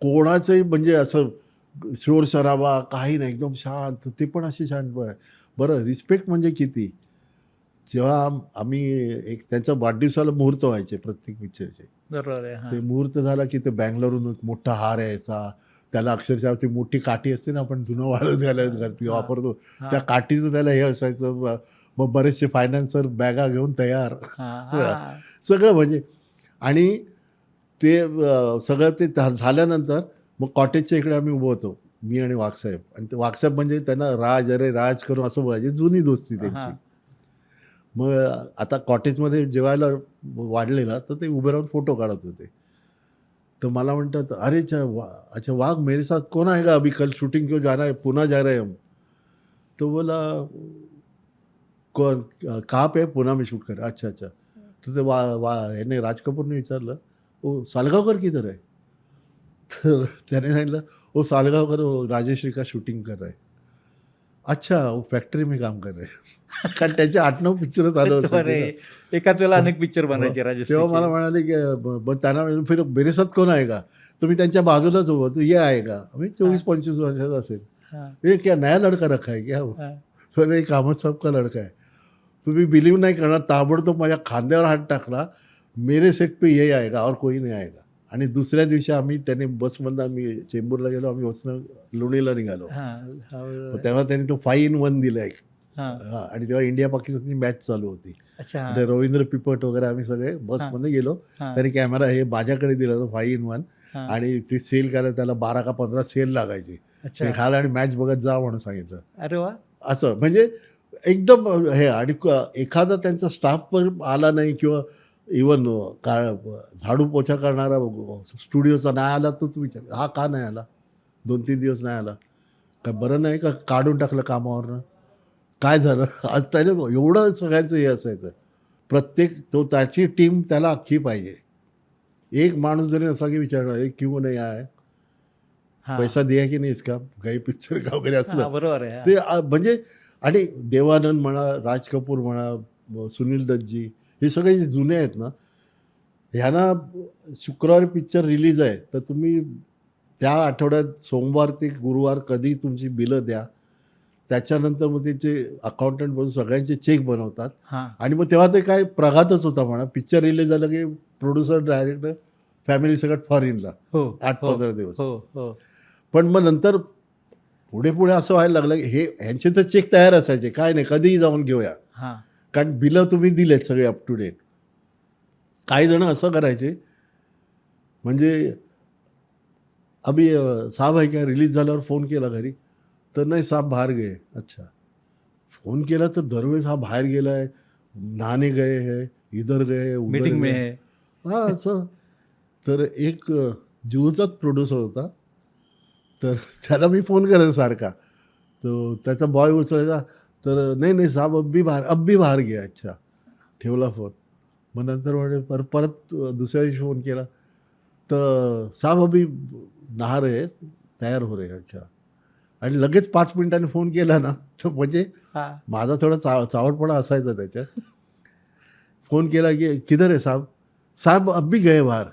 कोणाचंही म्हणजे असं शोर शराबा काही नाही, एकदम शांत. ते पण असे शांत. बरं रिस्पेक्ट म्हणजे किती. जेव्हा आम्ही एक त्यांचा वाढदिवसाला मुहूर्त व्हायचे प्रत्येक पिक्चरचे. बरोबर आहे. ते मुहूर्त झाला की ते बँगलोरहून एक मोठा हार यायचा, त्याला अक्षरशः ती मोठी काठी असते ना, आपण जुनं वाळत घालायला वापरतो, त्या काठीचं त्याला हे असायचं. मग बरेचसे फायनान्सर बॅगा घेऊन तयार, सगळं म्हणजे. आणि ते सगळं ते झाल्यानंतर मग कॉटेजच्या इकडे आम्ही उभं होतो, मी आणि वाघसाहेब. आणि ते वाघसाहेब म्हणजे त्यांना राज, अरे राज करून असं बोलायचे, जुनी दोस्ती त्यांची. मग आता कॉटेजमध्ये जेवायला वाढलेला, तर ते उभे राहून फोटो काढत होते. तर मला म्हणतात, अरे अच्छा वाघ मेरे साथ कौन आएगा अभी, कल शूटिंग क्यों जा रहा है, पुणे जा रहे हम. तो बोला कौन, कहाँ पे, पुणे में शूट कर. अच्छा अच्छा. तर ते याने राज कपूरने विचारलं, ओ सालगावकर किधर आहे. तर त्याने सांगितलं, ओ सालगावकर राजेश्री का शूटिंग कर रहा है. अच्छा वो फॅक्टरी में काम कर रहे हैं. कारण त्याचे 8-9 पिक्चर चालू असतात, एकाच वेळेला अनेक पिक्चर बनायचे राजेश. तेव्हा मला म्हणाले की त्यांना फिर मेरे साथ कोण आहे का, तुम्ही त्यांच्या बाजूलाच उभं, तो ये आहे का. मी 24-25 वर्षाचा असेल. हे क्या नया लडका रखा है क्या. तर एक अहमद साहब का लडका आहे. तुम्ही बिलीव्ह नाही करणार, ताबडतोब माझ्या खांद्यावर हात टाकला, मेरे सेट पे ये आएगा और कोई नाही आएगा. आणि दुसऱ्या दिवशी आम्ही त्याने बसमधनं आम्ही चेंबूरला गेलो, आम्ही बसनं लोणीला निघालो. तेव्हा त्यांनी तो 5-in-1 दिला एक. आणि तेव्हा इंडिया पाकिस्तानची मॅच चालू होती. ते रवींद्र पिपट वगैरे आम्ही सगळे बसमध्ये गेलो. त्यांनी कॅमेरा हे माझ्याकडे दिला, तो 5-in-1, आणि ते सेल करायला त्याला 12 का 15 सेल लागायचे. ते खायला आणि मॅच बघत जा म्हणून सांगितलं. अरे वा. असं म्हणजे एकदम हे. आणि एखादा त्यांचा स्टाफ पण आला नाही, किंवा इवन झाडू पोछा करणारा स्टुडिओचा नाही आला, तर तू विचार, हा का नाही आला, 2-3 दिवस नाही आला, काय बरं नाही का, काढून टाकलं कामावरनं, काय झालं. आज त्याने एवढं सगळ्यांचं हे असायचं. प्रत्येक तो त्याची टीम त्याला अख्खी पाहिजे. एक माणूस जरी असा की विचारणार, एक क्यों नाही आहे, पैसा दिया की नाही इसका, काही पिक्चर का वगैरे असलं, बरोबर आहे ते म्हणजे. आणि देवानंद म्हणा, राज कपूर म्हणा, सुनील दत्तजी, हे सगळे जे जुने आहेत ना, ह्यांना शुक्रवारी पिक्चर रिलीज आहे, तर तुम्ही त्या आठवड्यात सोमवार ते गुरुवार कधी तुमची बिलं द्या, त्याच्यानंतर मग त्याचे अकाउंटंट बनून सगळ्यांचे चेक बनवतात. हां. आणि मग तेव्हा ते काय प्रघातच होता म्हणा. पिक्चर रिलीज झालं की प्रोड्युसर डायरेक्टर फॅमिली सगळं फॉरेनला हो 8-15 दिवस. हो हो पण मग नंतर पुढे पुढे असं व्हायला लागलं की ह्यांचे तर चेक तयार असायचे, काय नाही कधीही जाऊन घेऊया, हां कारण बिलं तुम्ही दिलेत सगळे अप टू डेट. काही जण असं करायचे म्हणजे अभी साहब आहे का रिलीज झाल्यावर फोन केला घरी तर नाही साहब बाहेर गए. अच्छा, फोन केला तर दरवेळेस हा बाहेर गेला आहे, नहाने गए है, इधर गए उधर मीटिंग में गए. है. हां असं. तर एक जुहूचाच प्रोड्युसर होता, तर त्याला मी फोन करायचा सारखा. तो त्याचा बॉय उचलायचा, तर नाही नाही साहब अब भी बाहेर गया. अच्छा, ठेवला फोन. मग नंतर म्हणे परत दुसऱ्या दिवशी फोन केला तर साहब अभी नहा रहे तयार हो रहे. अच्छा, आणि लगेच 5 मिनिटांनी फोन केला ना तर म्हणजे हां माझा थोडा चावटपणा असायचा त्याच्यात. फोन केला की किधर है साहब, साहब अब भी गए बाहर.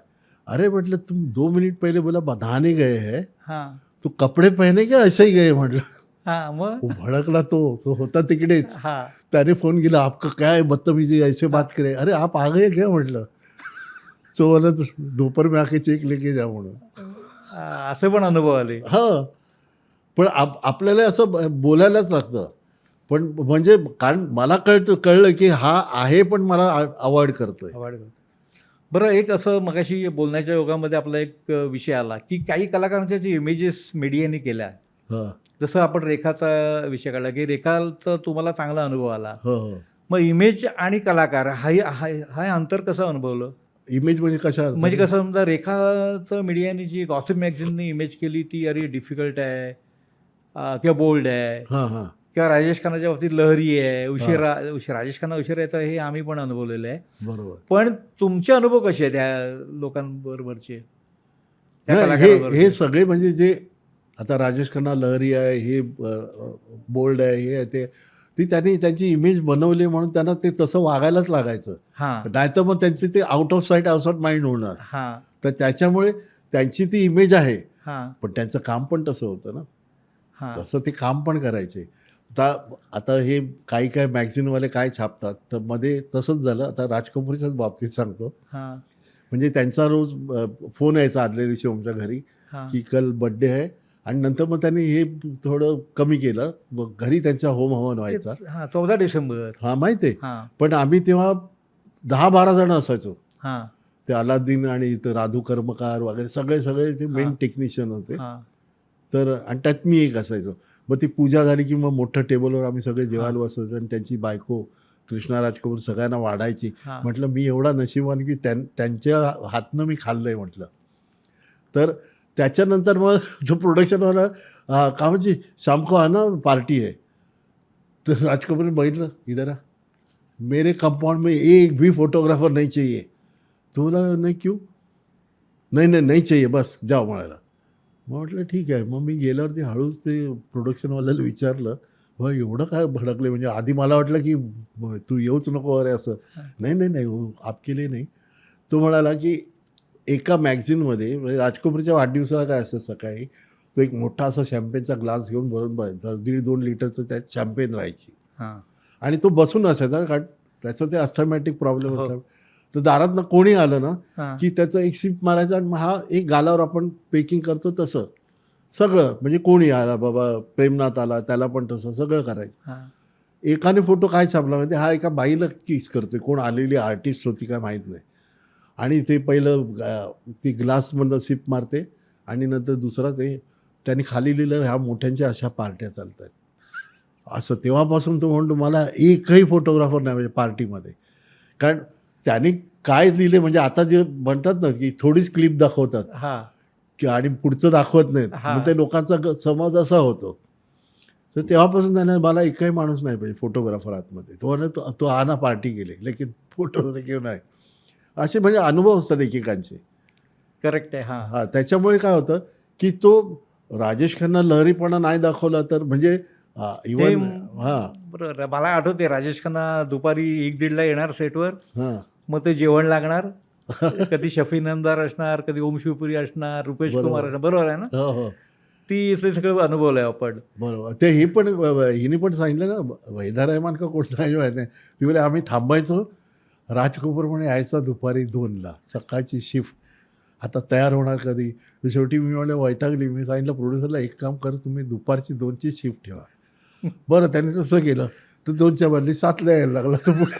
अरे म्हटलं तुम 2 मिनिट पहिले बोला नहाने गए है, हां तो कपडे पहने क्या ऐसे ही गए म्हटलं. हां मग वो भडकला, तो होता तिकडेच. हां त्याने फोन केला, आपका क्या है बदतमीजी ऐसे बात करे. अरे आप आ गए क्या म्हटलं. तो बोला दोपहर में आके चेक लेके जा म्हणून. असे पण अनुभव आले. हां, पण आपल्याला असं बोलायलाच लागतं. पण म्हणजे कारण मला कळलं की हा आहे पण मला अवॉइड करतोय. आवड. बरं, एक असं मगाशी बोलण्याच्या योगामध्ये आपला एक विषय आला की काही कलाकारांच्या जे इमेजेस मीडियाने केल्या, हां. जसं आपण रेखाचा विषय काढला की रेखाचा तुम्हाला चांगला अनुभव आला. हो, हो. मग इमेज आणि कलाकार हा अंतर कसं अनुभवलं? इमेज म्हणजे कशा म्हणजे कसं समजा रेखाचं मीडियाने जी गॉसिप मॅगझिनने इमेज केली ती अरे डिफिकल्ट आहे किंवा बोल्ड आहे, हां, हां. किंवा राजेश खन्नाच्या बाबतीत लहरी आहे, राजेश खन्ना उशिरा यायचा हे आम्ही पण अनुभवलेलं आहे. बरोबर. पण तुमचे अनुभव कसे आहेत त्या लोकांबरोबरचे, त्या नाही, कलाकारांबरोबरचे? हे सगळे म्हणजे जे आता राजेश खन्ना लहरी आहे, हे बोल्ड आहे, हे आहे ते, ती त्यांनी त्यांची इमेज बनवली म्हणून त्यांना ते तसं वागायलाच लागायचं. हां नाहीतर मग त्यांचे ते out of site out of mind होणार. हां तर त्याच्यामुळे त्यांची ती इमेज आहे, हां पण त्यांचं काम पण तसं होतं ना. हां तसं ते काम पण करायचे. आता हे काही मॅगझिनवाले काय छापतात, तर मध्ये तसंच झालं. आता राज कपूरच्याच बाबतीत सांगतो. हां म्हणजे त्यांचा रोज फोन यायचा आदल्या दिवशी आमच्या घरी हां की कल बड्डे आहे, आणि नंतर मग त्यांनी हे थोडं कमी केलं. मग घरी त्यांचा होम हवन व्हायचा. हां 14 डिसेंबर. हां, माहिती आहे. हां पण आम्ही तेव्हा 10-12 जण असायचो. हां ते अलादीन आणि ते राधू कर्मकार वगैरे सगळे ते मेन हां. टेक्निशियन होते. हां तर आणि त्यात मी एक असायचो. मग ती पूजा झाली की मग मोठ्या टेबलवर आम्ही सगळे जेवायला बसायचो, आणि त्यांची बायको कृष्णा राज कपूर सगळ्यांना वाढायची. हां म्हटलं मी एवढा नशिबान की त्यांच्या हातनं मी खाल्लंय म्हटलं. तर त्याच्यानंतर मग जो प्रोडक्शनवाला का म्हणजे शाम को आना पार्टी है. तर राज कपूरने बघितलं, इधर आ, मेरे कंपाउंड में एक भी फोटोग्राफर नहीं चाहिए. तो बोला नहीं क्यों. नहीं चाहिए बस जाओ म्हणाला. मग म्हटलं ठीक आहे. मग मी गेल्यावरती हळूच ते प्रोडक्शनवाल्याला विचारलं, बा एवढं काय भडकले, म्हणजे आधी मला वाटलं की तू येऊच नको अरे असं. नाही हो आपके लिए नाही. तो म्हणाला की एका मॅगझिनमध्ये म्हणजे राज कपूरच्या वाढदिवसाला काय असतं सकाळी, तो एक मोठा असा शॅम्पेनचा ग्लास घेऊन भरून 1.5-2 लिटरचं त्यात शॅम्पेन राहायची, हां आणि तो बसून असायचा, कारण त्याचं ते अस्थमॅटिक प्रॉब्लेम हो. असतात. तर दारातनं कोणी आलं ना हां की त्याचं एक सिप मारायचं, आणि मग हा एक गालावर आपण पेकिंग करतो तसं सगळं, म्हणजे कोणी आला बाबा, प्रेमनाथ आला त्याला पण तसं सगळं करायचं. हां एकाने फोटो काय छापला म्हणजे हा एका बाईला किस करतोय, कोण आलेली आर्टिस्ट होती काय माहीत नाही, आणि ते पहिलं ती ग्लासमधनं सिप मारते, आणि नंतर दुसरा त्यांनी खाली लिहिलं ह्या मोठ्यांच्या अशा पार्ट्या चालत आहेत असं. तेव्हापासून तो म्हणतो मला एकही फोटोग्राफर नाही म्हणजे पार्टीमध्ये, कारण त्यांनी काय लिहिले म्हणजे आता जे म्हणतात ना की थोडीच क्लिप दाखवतात हां की आणि पुढचं दाखवत नाहीत, हां. मग ते लोकांचा समज असा होतो. तर तेव्हापासून त्याने मला एकही माणूस नाही पाहिजे फोटोग्राफर आतमध्ये. तो म्हणा तो आना पार्टी गेले लेकिन फोटो घेऊन आहे. असे म्हणजे अनुभव असतात एकेकांचे. करेक्ट आहे. हां हां, त्याच्यामुळे काय होतं की तो राजेश खन्ना लहरीपणा नाही दाखवला तर म्हणजे इवन हां बरोबर. मला आठवते राजेश खन्ना दुपारी 1-1:30ला येणार सेटवर, हां मग ते जेवण लागणार, कधी शफी नंदार असणार, कधी ओम शिवपुरी असणार, रुपेश बरोबर. कुमार असणार, बरोबर आहे ना? हो हो ती ते सगळं अनुभवलंय आपण. बरोबर. ते ही पण हिने पण सांगितलं ना, वहिदा रहमान का कोण सांगितलं माहिती नाही. ती बोले आम्ही थांबायचो, राज कपूर म्हणे यायचा दुपारी 2ला सकाळची शिफ्ट. आता तयार होणार कधी? तर शेवटी मी म्हणलं वैतागली. मी सांगितलं प्रोड्युसरला एक काम कर, तुम्ही दुपारची 2ची शिफ्ट ठेवा. बरं त्याने तसं केलं. तर 2च्या बदली 7ला यायला लागला तो पुढे.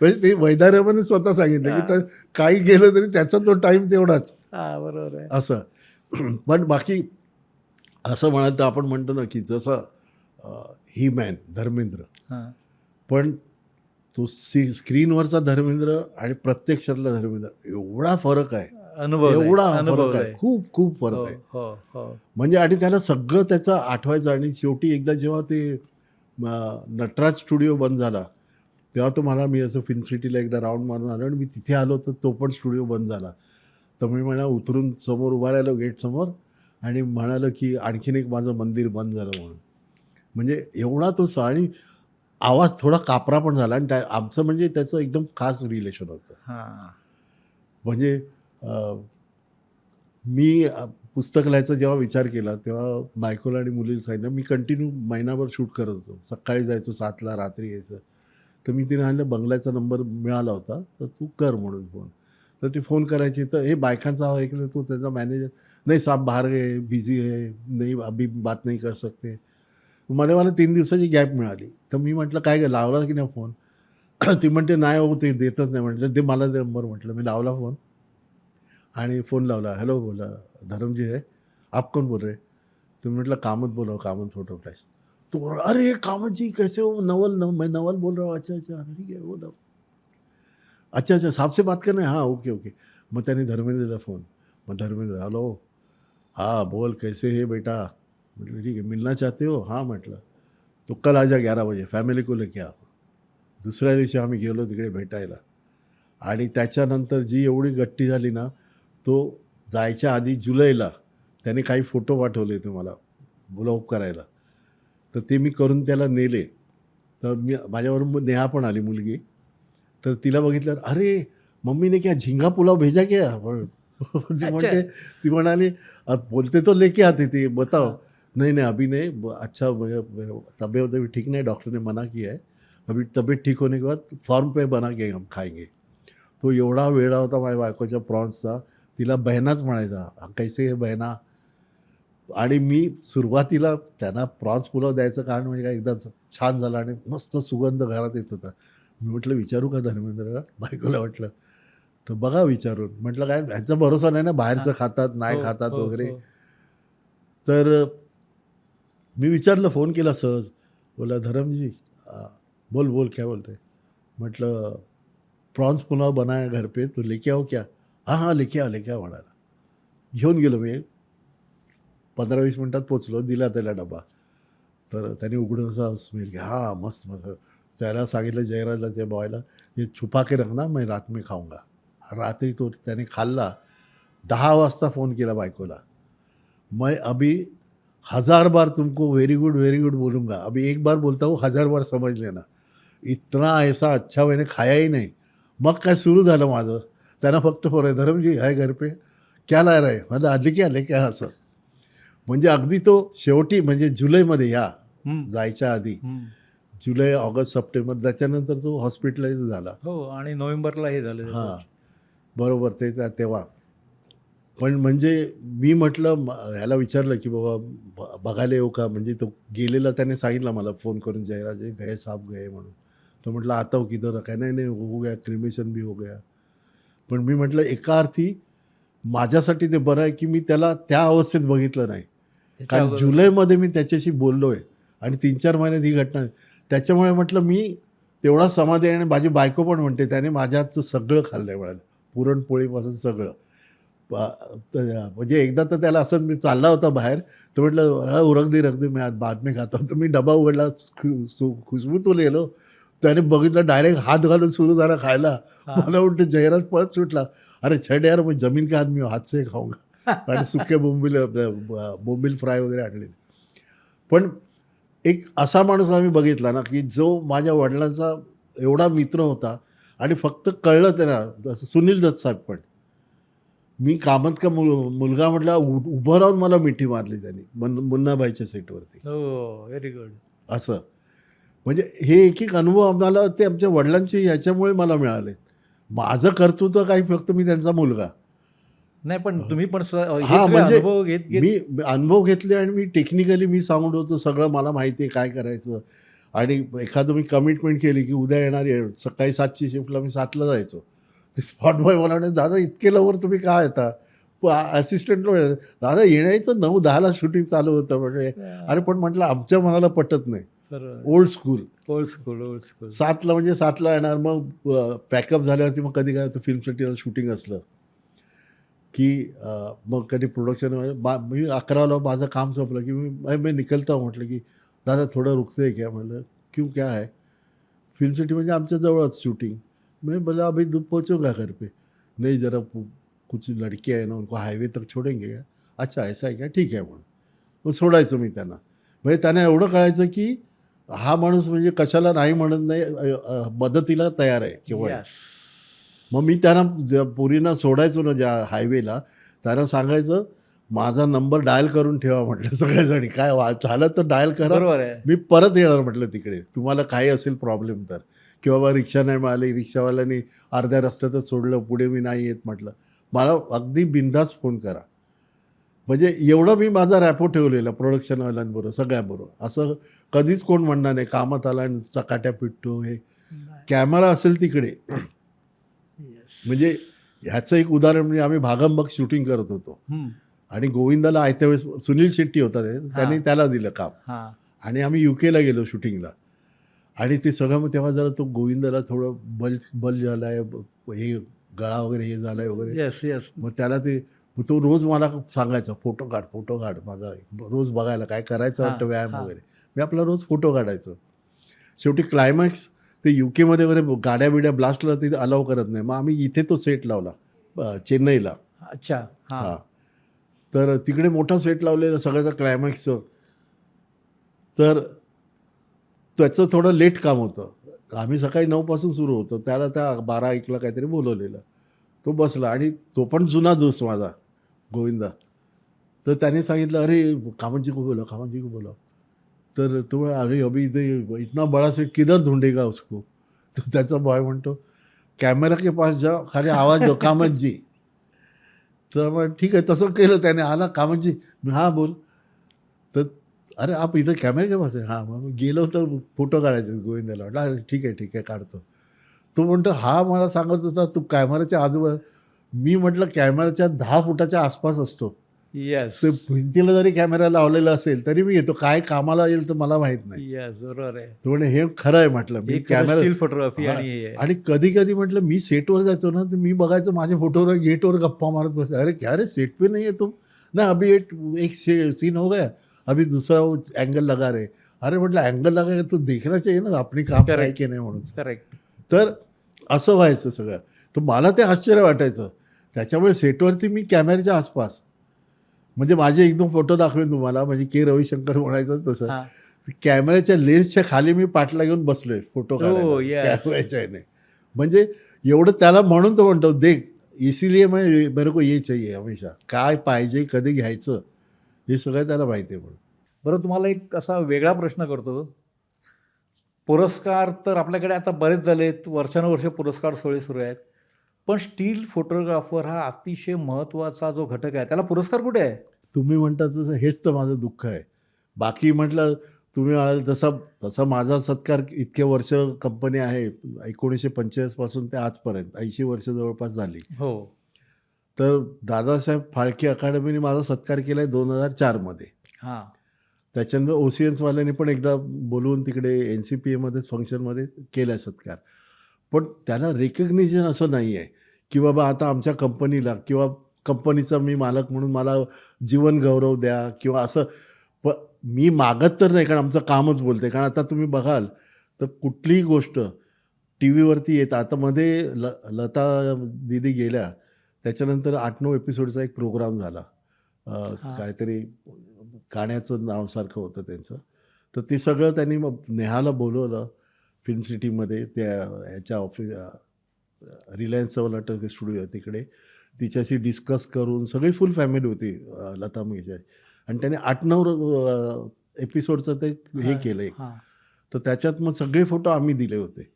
म्हणजे ते वैदा रहमानने स्वतः सांगितलं की तर काही गेलं तरी त्याचा तो टाईम तेवढाच हां, बरोबर आहे. असं. पण बाकी असं म्हणाल तर आपण म्हणतो ना की जसं ही मॅन धर्मेंद्र, हां. पण तो स्क्रीनवरचा धर्मेंद्र आणि प्रत्यक्षातला धर्मेंद्र एवढा फरक आहे, अनुभवलंय, एवढा फरक अनुभवलंय. आहे, खूप खूप हो, फरक आहे. हो, हो. म्हणजे आणि त्याला सगळं त्याचं आठवायचं. आणि शेवटी एकदा जेव्हा ते नटराज स्टुडिओ बंद झाला तेव्हा तो मला, मी असं फिल्म सिटीला एकदा राऊंड मारून आलो आणि मी तिथे आलो तर तो पण स्टुडिओ बंद झाला. तर मी म्हणा उतरून समोर उभा राहिलो गेटसमोर आणि म्हणालो की आणखीन एक माझं मंदिर बंद झालं म्हणून. म्हणजे एवढा तो आणि आवाज थोडा कापरा पण झाला. आणि आमचं म्हणजे त्याचं एकदम खास रिलेशन होतं. हां. म्हणजे मी पुस्तक लिहायचा जेव्हा विचार केला तेव्हा बायकोला आणि मुलीला सांगितलं, मी कंटिन्यू महिनाभर शूट करत होतो. सकाळी जायचो 7ला, रात्री यायचं. तर मी तिने सांगितलं बंगल्याचा नंबर मिळाला होता तर तू कर म्हणून फोन. तर ती फोन करायची. तर हे बायकांचा आवाज ऐकलं. तो त्याचा मॅनेजर, नाही साहब बाहर गए, बिझी आहे, नाही अभी बात नाही कर सकते. मध्ये मला 3 दिवसाची गॅप मिळाली. तर मी म्हटलं काय गं लावला की नाही फोन? ती म्हणते नाही हो ते देतच नाही. म्हटलं दे मला दे नंबर. म्हटलं मी लावला फोन आणि फोन लावला. हॅलो बोला धर्म जी है, आप कौन बोल रहे? तो म्हटलं कामत बोल रहा हूँ, कामत फोटो फ्लैश. तो बोल रहा, अरे कामत जी कैसे हो? नवल मैं नवल बोल रहा हूँ. अच्छा अच्छा ठीक है बोला. अच्छा अच्छा साहब से बात करना है, हाँ ओके ओके. मग त्याने धर्मेंद्रला फोन. मग धर्मेंद्र हॅलो, हाँ बोल कैसे है बेटा? म्हटलं ठीक है, मिलना चाहते हो? हाँ म्हटलं. तो कल आजा 11 बजे, फॅमिली को लेके आ. दुसऱ्या दिवशी आम्ही गेलो तिकडे भेटायला. आणि त्याच्यानंतर जी एवढी गट्टी झाली ना, तो जायच्या आधी जुलैला त्याने काही फोटो पाठवले होते मला ब्लॉग करायला. तर ते मी करून त्याला नेले. तर मी माझ्याबरोबर नेहा पण आली मुलगी. तर तिला बघितलं, अरे मम्मी ने क्या झिंगा पुलाव भेजा क्या? ती म्हणते, ती म्हणाली बोलते तो लेके आती थी बताओ. नहीं नहीं अभी नहीं, अच्छा तबीयत अभी ठीक नहीं, डॉक्टर ने मना किया है. अभी तबीयत ठीक होने के बाद फॉर्म पे बना के हम खाएंगे. तो एवढा वेडा होता माझ्या बायकोच्या प्रॉन्सचा. तिला बहनाच म्हणायचा, कैसे हे बहना. आणि मी सुरुवातीला त्यांना प्रॉन्स पुलाव द्यायचं कारण म्हणजे काय, एकदा छान झाला आणि मस्त सुगंध घरात येत होता. मी म्हटलं विचारू का धर्मेंद्रला? बायकोला म्हटलं. तर बघा विचारून. म्हटलं काय ह्यांचा भरोसा नाही ना, बाहेरचं खातात नाही हो, खातात हो, वगैरे. हो. तर मी विचारलं, फोन केला सहज. बोला धरमजी बोल बोल क्या बोलते? म्हटलं प्रॉन्स पुलाव बनाया घर पे तो लेके आओ क्या? हाँ हाँ लेके आओ म्हणाला. घेऊन गेलो मी. 15-20 मिनटात पोचलो. दिला त्याला डबा. तर त्याने उघडून असा स्मेल घ्या, हां मस्त मस्त. त्याला सांगितलं जयराजला, त्या बॉयला, हे छुपा के रखना मैं रात में खाऊंगा. रात्री तो त्याने खाल्ला. 10 वाजता फोन केला बायकोला, मैं अभी 1000 बार तुमको वेरी गुड बोलूँगा. अभी एक बार बोलता हूँ 1000 बार समझ लेना. इतना ऐसा अच्छा मैंने खाया ही नाही. मग काय सुरू झालं माझं. त्यांना फक्त फोन आहे, धर्मजी आहे घर पे, क्या ला रहा है? म्हटलं आले क्या असं. म्हणजे अगदी तो शेवटी म्हणजे जुलैमध्ये या हं, जायच्या आधी हं. जुलै, ऑगस्ट, सप्टेंबर, त्याच्यानंतर तो हॉस्पिटलाइज झाला. हो आणि नोव्हेंबरला हे झालं त्याचं. हां बरोबर ते तेव्हा. पण म्हणजे मी म्हटलं ह्याला विचारलं की बाबा बघायला येऊ का? म्हणजे तो गेलेला त्याने सांगितलं मला फोन करून, जयराज गए साहब गए म्हणून. तो म्हटलं आता हो किधर रखा? नाही हो गया, क्रिमेशन भी हो गया. पण मी म्हटलं एका अर्थी माझ्यासाठी ते बरं आहे की मी त्याला त्या अवस्थेत बघितलं नाही. त्याच्या कारण अगोदर- जुलैमध्ये मी त्याच्याशी बोललो आहे आणि 3-4 महिन्यात ही घटना आहे. त्याच्यामुळे म्हटलं मी तेवढा समाधी आहे. आणि माझी बायको पण म्हणते त्याने माझ्या हातचं सगळं खाल्लं आहे म्हणाले, पुरणपोळीपासून सगळं. म्हणजे एकदा तर त्याला असं मी चालला होता बाहेर, तर म्हटलं रख दे मी आज बाद में खाता हूं. तर मी डबा उघडला, खुशबू तो लेलो. त्याने बघितलं, डायरेक्ट हात घालून सुरू झाला खायला. हां. मला वाटतं जयराज पळत सुटला. अरे छड यार, मैं जमीन के आदमी हूं, हात से खाऊंगा. आणि सुके बोंबील फ्राय वगैरे आणले. पण एक असा माणूस आम्ही बघितला ना की जो माझ्या वडिलांचा एवढा मित्र होता आणि फक्त कळलं त्यांना, जसं सुनील दत्त साहेब पण, मी कामत का मुलगा म्हटला, उभं राहून मला मिठी मारली त्यांनी मुन्नाबाईच्या सेटवरती. हो, व्हेरी गुड. असं म्हणजे हे एक एक अनुभव आम्हाला ते आमच्या वडिलांचे ह्याच्यामुळे मला मिळाले. माझं कर्तृत्व काही, फक्त मी त्यांचा मुलगा. नाही, पण तुम्ही पण हे हां, सगळे म्हणजे अनुभव घेत घेत मी अनुभव घेतले आणि मी टेक्निकली मी साऊंड होतो, सगळं मला माहिती आहे काय करायचं. आणि एखादं मी कमिटमेंट केली की उद्या येणार आहे, सकाळी 7ची शिफ्टला मी 7ला जायचो. ते स्पॉट बॉय मला म्हणे, दादा इतके लवकर तुम्ही काय येता? असिस्टंटला, दादा येण्याचं 9-10ला शूटिंग चालू होतं. म्हणजे अरे पण म्हटलं आमच्या मनाला पटत नाही. Old school. Old school, old school. 7ला म्हणजे 7ला येणार. मग पॅकअप झाल्यावरती मग कधी काय होतं, फिल्म सिटीला शूटिंग असलं की मग कधी प्रोडक्शन मी 11ला माझं काम संपलं की मी निकलता हूँ, म्हटलं की दादा थोडं रुकते क्या? म्हटलं क्यों, क्या है? फिल्म सिटी म्हणजे आमच्या जवळच शूटिंग. मैं बोला अभी पहुँचूंगा घर पे. नहीं जरा कुछ लड़के आहे ना, उनको हायवे तक छोडेंगे क्या? अच्छा ऐसा आहे का? ठीक आहे म्हणून. मग सोडायचं मी त्यांना. म्हणजे त्यांना एवढं कळायचं की हा माणूस म्हणजे कशाला नाही म्हणत नाही, मदतीला तयार आहे केवळ. Yes. मग मी त्यांना पोरींना सोडायचो ना ज्या हायवेला, त्यांना सांगायचं माझा नंबर डायल करून ठेवा म्हटलं सगळ्याजणी. काय झालं तर डायल करा, बरोबर आहे. मी परत येणार म्हटलं तिकडे, तुम्हाला काही असेल प्रॉब्लेम तर. किंवा बाबा रिक्षा नाही मिळाली, रिक्षावाल्याने अर्ध्या रस्त्यातच सोडलं, पुढे मी नाही येत म्हटलं, मला अगदी बिनधास्त फोन करा. म्हणजे एवढं मी माझा रॅपो ठेवलेला प्रोडक्शनवाल्यांबरोबर सगळ्यांबरोबर. असं कधीच कोण म्हणणार नाही कामात आला आणि चकाट्या पिटतो. हे कॅमेरा असेल तिकडे. Yes. म्हणजे ह्याचं एक उदाहरण म्हणजे आम्ही भागमभाग शूटिंग करत होतो आणि गोविंदाला आयत्या वेळेस सुनील शेट्टी होता त्यांनी त्याला दिलं काम. हां. आणि आम्ही UKला गेलो शूटिंगला आणि ते सगळं, मग तेव्हा जरा तो गोविंदाला थोडं बल झाला आहे, हे गळा वगैरे हे झाला आहे वगैरे. Yes, yes. मग त्याला तो रोज मला सांगायचा फोटो काढ माझा, रोज बघायला काय करायचं वाटतं, व्यायाम वगैरे. मी आपला रोज फोटो काढायचो. शेवटी क्लायमॅक्स ते UKमध्ये वगैरे गाड्या बिड्या ब्लास्टला ते अलाव करत नाही. मग आम्ही इथे तो सेट लावला चेन्नईला. अच्छा. हां, तर तिकडे मोठा सेट लावलेला सगळ्याचा क्लायमॅक्सचं. तर त्याचं थोडं लेट काम होतं. आम्ही सकाळी 9 सुरू होतं, त्याला त्या 12-1ला काहीतरी बोलवलेलं. तो बसला आणि तो पण जुना दोस्त माझा गोविंदा. तर त्याने सांगितलं, अरे कामत जी को बोला. तर तो अरे अभी इतना बड़ा सेट किधर ढूंढेगा उसको? तर त्याचा बॉय म्हणतो, कॅमेरा के पास जाओ, खाली आवाज दो कामत जी. तर मग ठीक आहे, तसं केलं त्याने. आला कामत जी, हां बोल. तर अरे आप इथं कॅमेरा के पास आहे? हां. मग गेलो तर फोटो काढायचे गोविंदाला. म्हटलं अरे ठीक आहे काढतो. तो म्हणतो हा मला सांगत होता तू कॅमेराच्या आजूबाजू. मी म्हटलं कॅमेराच्या 10 फुटाच्या आसपास असतो. येस. ते भिंतीला जरी कॅमेरा लावलेला असेल तरी मी येतो, काय कामाला येईल तर मला माहीत नाही. येस, बरोबर आहे. तो म्हणे हे खरं आहे म्हटलं. मी कॅमेरा स्टील फोटोग्राफी आणि हे आहे. आणि कधी म्हटलं मी सेटवर जायचो ना, तर मी बघायचं माझे फोटोग्राफ गेटवर गप्पा मारत बस. अरे क्या रे सेट पे नहीं है तुम? ना अभी एक सीन हो गया, अभी दूसरा एंगल लगा रहे. अरे म्हटलं एंगल लगा तो देखना चाहिए ना अपनी काम काय की नाही म्हणून. करेक्ट. तर असं व्हायचं सगळं. तर मला ते आश्चर्य वाटायचं. त्याच्यामुळे सेटवरती मी कॅमेऱ्याच्या आसपास, म्हणजे माझे 1-2 फोटो दाखवेन तुम्हाला. म्हणजे के. रविशंकर म्हणायचं तसं. कॅमेऱ्याच्या लेन्सच्या खाली मी पाटला घेऊन बसलोय फोटो काढायला कॅमेऱ्याच्या ह्याने. म्हणजे एवढं त्याला म्हणून तो म्हणतो देख इसीलिए मैं मेरे को ये चाहिए हमेशा. काय पाहिजे, कधी घ्यायचं, हे सगळं त्याला माहिती आहे म्हणून. बरं, तुम्हाला एक असा वेगळा प्रश्न करतो. पुरस्कार तर आपल्याकडे आता बरेच झालेत, वर्षानुवर्ष पुरस्कार सोहळे सुरू आहेत. पण स्टील फोटोग्राफर हा अतिशय महत्त्वाचा जो घटक आहे, त्याला पुरस्कार कुठे आहे? तुम्ही म्हणता तसं हेच तर माझं दुःख आहे. बाकी म्हटलं तुम्ही म्हणाल तसा माझा सत्कार इतके वर्ष कंपनी आहे, 1945 पासून ते आजपर्यंत 80 वर्ष जवळपास झाली. हो. तर दादासाहेब फाळके अकादमीने माझा सत्कार केला आहे 2004 मध्ये. हां. त्याच्यानंतर OCNवाल्यांनी पण एकदा बोलवून तिकडे NCPAमध्येच फंक्शनमध्ये केला आहे सत्कार. पण त्याला रेकग्निशन असं नाही आहे की बाबा आता आमच्या कंपनीला किंवा कंपनीचा मी मालक म्हणून मला जीवन गौरव द्या किंवा असं. मी मागत तर नाही, कारण आमचं कामच बोलते. कारण आता तुम्ही बघाल तर कुठलीही गोष्ट TV वरती येतं. आता मध्ये लता दीदी गेल्या, त्याच्यानंतर 8-9 एपिसोडचा एक प्रोग्राम झाला. काहीतरी गाण्याचं नावसारखं होतं त्यांचं. तर ते सगळं त्यांनी मग नेहाला बोलवलं फिल्म सिटीमध्ये, त्या ह्याच्या रिलायन्सचा मला वाटतं स्टुडिओ आहे तिकडे. तिच्याशी डिस्कस करून सगळी फुल फॅमिली होती लता मंगेशकर आणि त्याने 8-9 एपिसोडचं ते हे केलं एक. हां. तर त्याच्यात मग सगळे फोटो आम्ही दिले होते.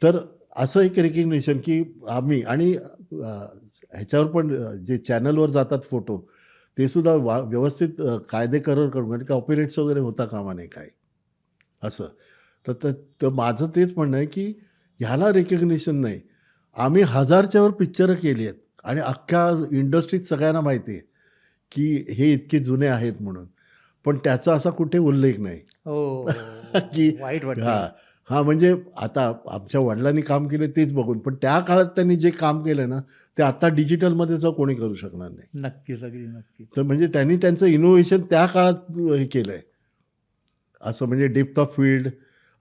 तर असं एक रेकग्निशन की आम्ही आणि ह्याच्यावर पण जे चॅनलवर जातात फोटो ते सुद्धा व्यवस्थित कायदे करून कारण कॉपीराईट्स वगैरे होता कामा नये काय असं. तर माझं तेच म्हणणं आहे की ह्याला रेकग्निशन नाही. आम्ही 1000च्या वर पिक्चरं केली आहेत आणि अख्ख्या इंडस्ट्रीत सगळ्यांना माहिती आहे की हे इतके जुने आहेत म्हणून. पण त्याचा असा कुठे उल्लेख नाही. हो. की वाईट वाटतं. हां, हां, म्हणजे आता आमच्या वडिलांनी काम केलं तेच बघून. पण त्या काळात त्यांनी जे काम केलं ना, ते आता डिजिटलमध्ये तर कोणी करू शकणार नाही. नक्कीच, अगदी नक्कीच. तर म्हणजे त्यांनी त्यांचं इनोव्हेशन त्या काळात हे केलं आहे. असं म्हणजे डेप्थ ऑफ फील्ड,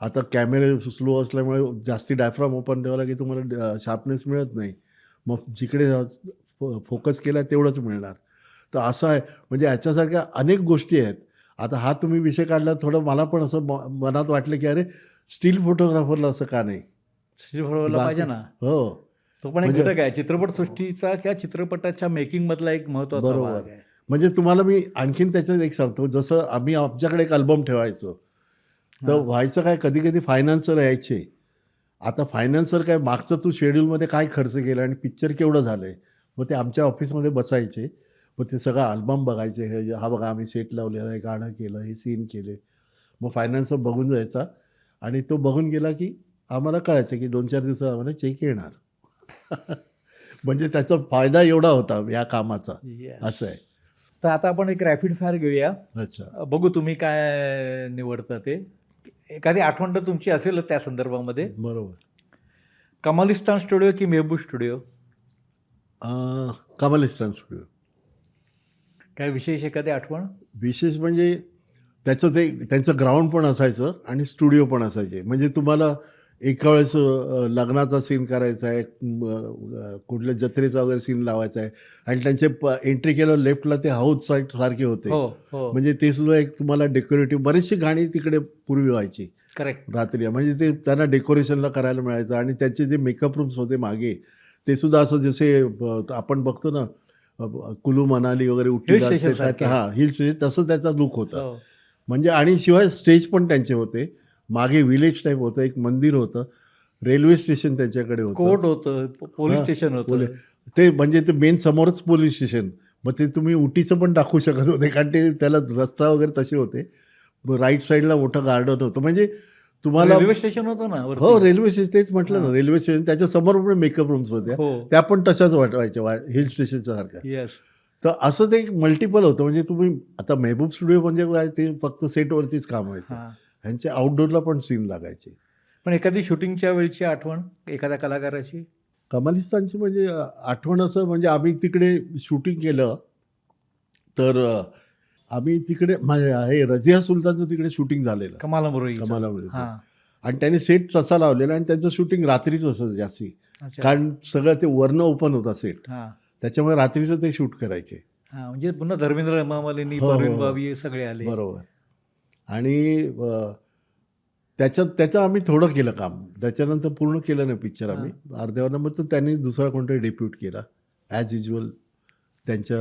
आता कॅमेरे स्लो असल्यामुळे जास्ती डायफ्राम ओपन ठेवला की तुम्हाला शार्पनेस मिळत नाही. मग जिकडे फोकस केला तेवढंच मिळणार. तर असं आहे. म्हणजे याच्यासारख्या अनेक गोष्टी आहेत. आता हा तुम्ही विषय काढला थोडं मला पण असं मनात वाटलं की अरे स्टील फोटोग्राफरला असं का नाही? श्री भरवला पाहिजे ना. हो. तो पण एक म्हणजे- घटक आहे. चित्रपटसृष्टीचा किंवा चित्रपटाच्या मेकिंगमधला एक महत्त्वाचा बरोबर. भाग आहे. म्हणजे तुम्हाला मी आणखीन त्याच्यात एक सांगतो, जसं आम्ही आमच्याकडे एक अल्बम ठेवायचो. तर हां. व्हायचं काय, कधी-कधी फायनान्सर यायचे. आता फायनान्सर काय मागचं तू शेड्यूलमध्ये काय खर्च केला आणि पिक्चर केवढं झालंय? मग ते आमच्या ऑफिसमध्ये बसायचे. मग ते सगळं अल्बम बघायचे. हे हा बघा आम्ही सेट लावलेला, हे गाणं केलं, हे सीन केले. मग फायनान्सर बघून जायचा आणि तो बघून गेला की आम्हाला कळायचं की 2-4 दिवसात आम्हाला चेक येणार. म्हणजे त्याचा फायदा एवढा होता या कामाचा. Yes. असं आहे. तर आता आपण एक रॅपिड फायर घेऊया. अच्छा. बघू तुम्ही काय निवडता ते. एखादी आठवण तर तुमची असेलच त्या संदर्भामध्ये. बरोबर. कमालिस्तान स्टुडिओ की मेहबूब स्टुडिओ? कमालिस्तान स्टुडिओ. काय विशेष एखादी आठवण? विशेष म्हणजे त्याचं ते त्यांचं ग्राउंड पण असायचं आणि स्टुडिओ पण असायचे. म्हणजे तुम्हाला एका वेळेस लग्नाचा सीन करायचा आहे, कुठल्या जत्रेचा वगैरे सीन लावायचा आहे आणि त्यांचे एंट्री केलं लेफ्टला ते हाऊस साईड सारखे होते. हो, हो. म्हणजे ते सुद्धा एक तुम्हाला डेकोरेटिव्ह बरीचशी गाणी तिकडे पूर्वी व्हायची करेक्ट. रात्री. म्हणजे ते त्यांना डेकोरेशनला करायला मिळायचं आणि त्यांचे जे मेकअप रूम्स होते मागे ते सुद्धा असं जसे आपण बघतो ना कुलू मनाली वगैरे Hill station सारखे. हां, हिल स्टेशन तसं त्याचा लुक होता. हो. म्हणजे आणि शिवाय स्टेज पण त्यांचे होते. मागे विलेज टाईप होतं, एक मंदिर होतं, रेल्वे स्टेशन त्यांच्याकडे होतं. कोर्ट होतं, पोलीस हां, स्टेशन होतं. ते म्हणजे ते मेन समोरच पोलीस स्टेशन. मग ते तुम्ही उटीचं पण दाखवू शकत होते कारण ते त्याला रस्ता वगैरे तसे होते. राईट साईडला मोठं गार्डन होतं. म्हणजे तुम्हाला रेल्वे स्टेशन होतं ना वरती? हो, रेल्वे स्टेशन तेच म्हटलं ना, हां. रेल्वे स्टेशन त्याच्या समोर पण मेकअप रूम्स होत्या. हो. त्या पण तशाच वाटवायच्या हिल स्टेशनच्या सारख्या. येस. तर असं ते एक मल्टिपल होतं. म्हणजे तुम्ही आता मेहबूब स्टुडिओ म्हणजे काय ते फक्त सेटवरतीच काम व्हायचं. हां. ह्यांचे आउटडोअरला पण सीन लागायचे. पण एखादी शूटिंगच्या वेळची आठवण एखाद्या कलाकाराची? कमालिस्तानची म्हणजे आठवण असं म्हणजे आम्ही तिकडे शूटिंग केलं तर आम्ही तिकडे हे रझिया सुलतानचं तिकडे शूटिंग झालेलं. कमाल कमालामुळे आणि त्याने सेट तसा लावलेला आणि त्यांचं शूटिंग रात्रीच असं जास्ती. अच्छा. कारण सगळं ते वरनं ओपन होता सेट. हां. त्याच्यामुळे रात्रीचं ते शूट करायचे. हां, म्हणजे पुन्हा धर्मेंद्र हेमामालिनी, हो, हो, परवीन हो. बाबी सगळे आले. बरोबर. आणि त्याचं आम्ही थोडं केलं काम. त्याच्यानंतर पूर्ण केलं नाही पिक्चर आम्ही. अर्ध्यावर मग तो त्यांनी दुसरा कोणतरी डेब्यूट केला. ॲज युज्युअल त्यांच्या